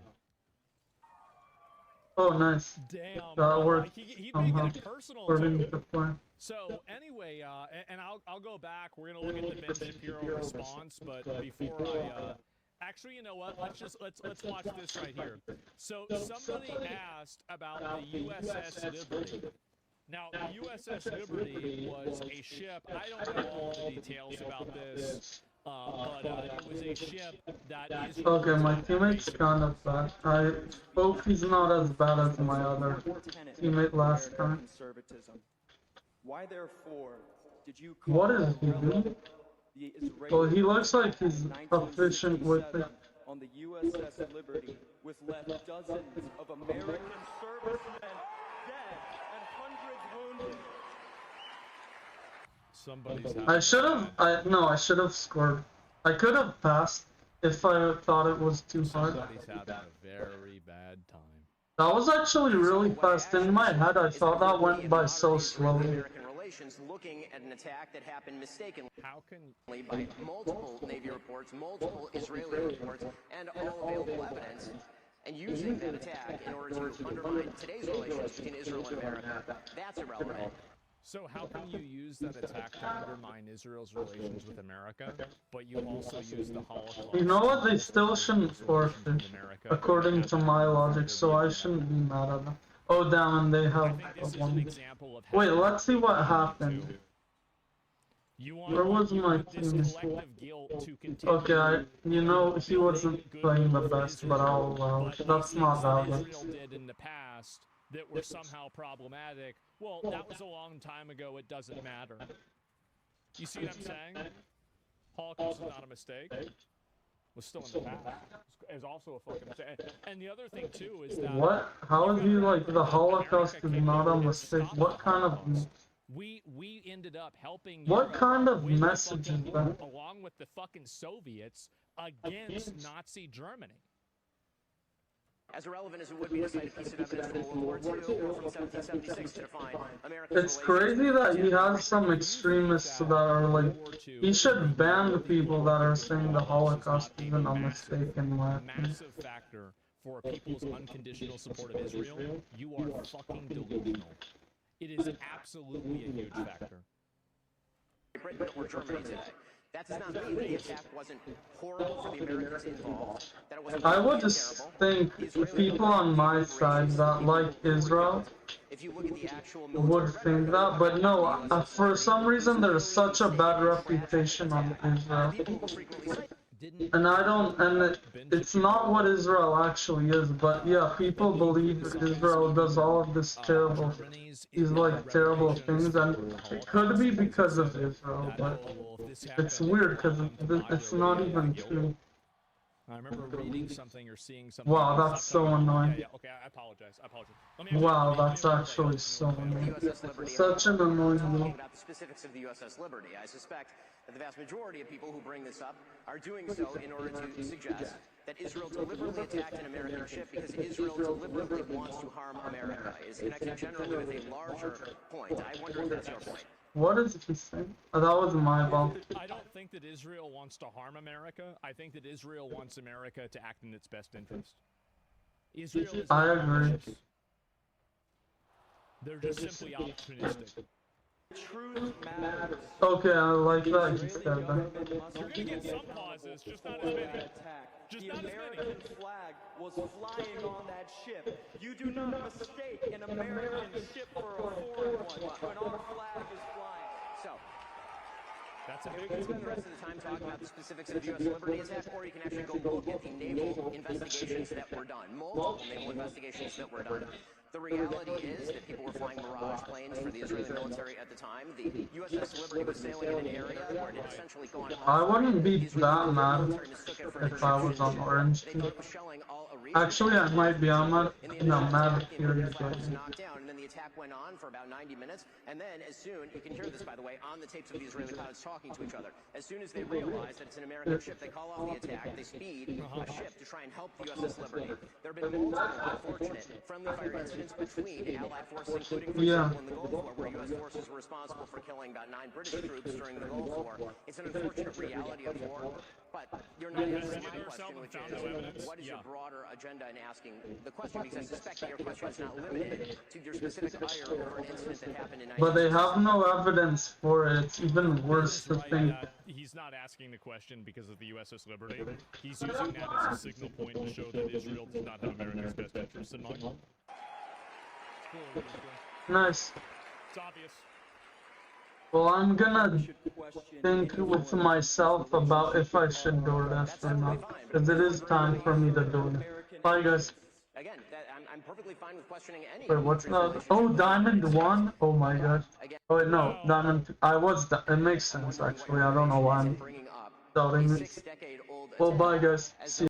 Oh, nice. Damn. That worked He somehow. making it personal According too. to the plan. So anyway, and I'll go back. We're gonna look at the Ben Shapiro response, but before I actually, you know what? Let's watch this right here. So somebody asked about the USS Liberty. Now, the USS Liberty was a ship. I don't know all the details about this, but it was a ship that is. Okay, my teammate's kind of bad. I hope he's not as bad as my other teammate last time. Conservatism. Why therefore did you What is he doing? Well, he looks like he's efficient with it. on the USS Liberty with left dozens of American servicemen dead and hundreds wounded? Somebody's I should have. No, I should have scored. I could have passed if I thought it was too hard. Somebody's having a very bad time. That was actually really fast. In my head, I thought that went by so slowly. American relations, looking at an attack that happened mistakenly by multiple Navy reports, multiple Israeli reports, and all available evidence, and using that attack in order to undermine today's relations between Israel and America. That's irrelevant. So how can you use that attack to undermine Israel's relations with America, but you also use the Holocaust? You know what? They still shouldn't forfeit, according to my logic, so I shouldn't be mad at them. Oh, damn, and they have one. Wait, let's see what happened. Where was my team? Okay, you know, he wasn't playing the best, but I'll allow it. That's not valid. Israel did in the past that were somehow problematic. Well, that was a long time ago. It doesn't matter. You see what I'm saying? Holocaust is not a mistake. Was still in the past. Is also a fucking mistake. And the other thing too is that What? How is he like the Holocaust is not a mistake? What kind of we ended up helping. what Europe kind of win the message is fucking that? war along with the fucking Soviets against Nazi Germany? As irrelevant as it would be to cite a piece of evidence from World War II or from 1776 to define America's It's crazy that he has some extremists that are like, he should ban the people that are saying the Holocaust isn't a mistake in my opinion. Massive factor for people's unconditional support of Israel. You are fucking delusional. It is absolutely a huge factor. Britain or Germany today. That does not mean that the attack wasn't horrible for the Americans involved, that it wasn't I would just think the people on my side that like Israel if you look at the actual would think that, but no, for some reason there's such a bad reputation on Israel. And I don't, and it's not what Israel actually is, but yeah, people believe Israel does all of this terrible, these like terrible things, and it could be because of Israel, but it's weird because it's not even true. I remember reading something or seeing something. Wow, that's so annoying. Yeah, okay, I apologize. Let me Wow, that's actually so annoying. Such an annoying move. about the specifics of the USS Liberty. I suspect that the vast majority of people who bring this up are doing so in order to suggest that Israel deliberately attacked an American ship because Israel deliberately wants to harm America. It is connected generally with a larger point. I wonder if that's your point. What is he saying? Oh, that was my ball. I don't think that Israel wants to harm America. I think that Israel wants America to act in its best interest. Israel is I not agree. malicious. They're just simply opportunistic. Truth matters. Okay, I like that he said that. You're gonna get some pauses, just not as many. Just The not as many. American flag was flying on that ship. You do not mistake an American ship for a foreign one when our flag is flying. So, that's a we big can spend the rest of the time talking about the specifics of the U.S. Liberty attack, or you can actually go look at the naval investigations that were done, multiple naval investigations that were done. The reality is that people were flying Mirage planes for the Israeli military at the time. The USS Liberty was sailing in an area where it had essentially gone off. I wouldn't be that mad if I was on orange team. Actually, I might be. I'm not mad here again. knocked down, and then the attack attack went on for about 90 minutes, and then as soon, you can hear this, by the way, on the tapes of the Israeli pilots talking to each other. As soon as they realize that it's an American ship, they call off the attack, they speed a ship to try and help the USS Liberty. There have been multiple unfortunate friendly fire incidents between Allied forces, including, for example, in the Gulf War, where U.S. forces were responsible for killing about 9 British troops during the Gulf War. It's an unfortunate reality of war, but you're not answering my question, which is, what is your broader agenda in asking the question? Because I suspect that your question is not limited to your specific ire over an incident that happened in 1960. But they have no evidence for it. It's even worse to think. He's not asking the question because of the USS Liberty. He's using that as a signal point to show that Israel does not have America's best interests in mind. Nice. It's obvious. Well, I'm gonna think with myself about if I should DoorDash or not, because it is time for me to do it. Bye, guys. Again, I'm perfectly fine with questioning any. Wait, what's that? Oh, Diamond 1? Oh my gosh. Oh, wait, no, Diamond. It makes sense, actually. I don't know why I'm doubting it. Well, bye, guys. See you.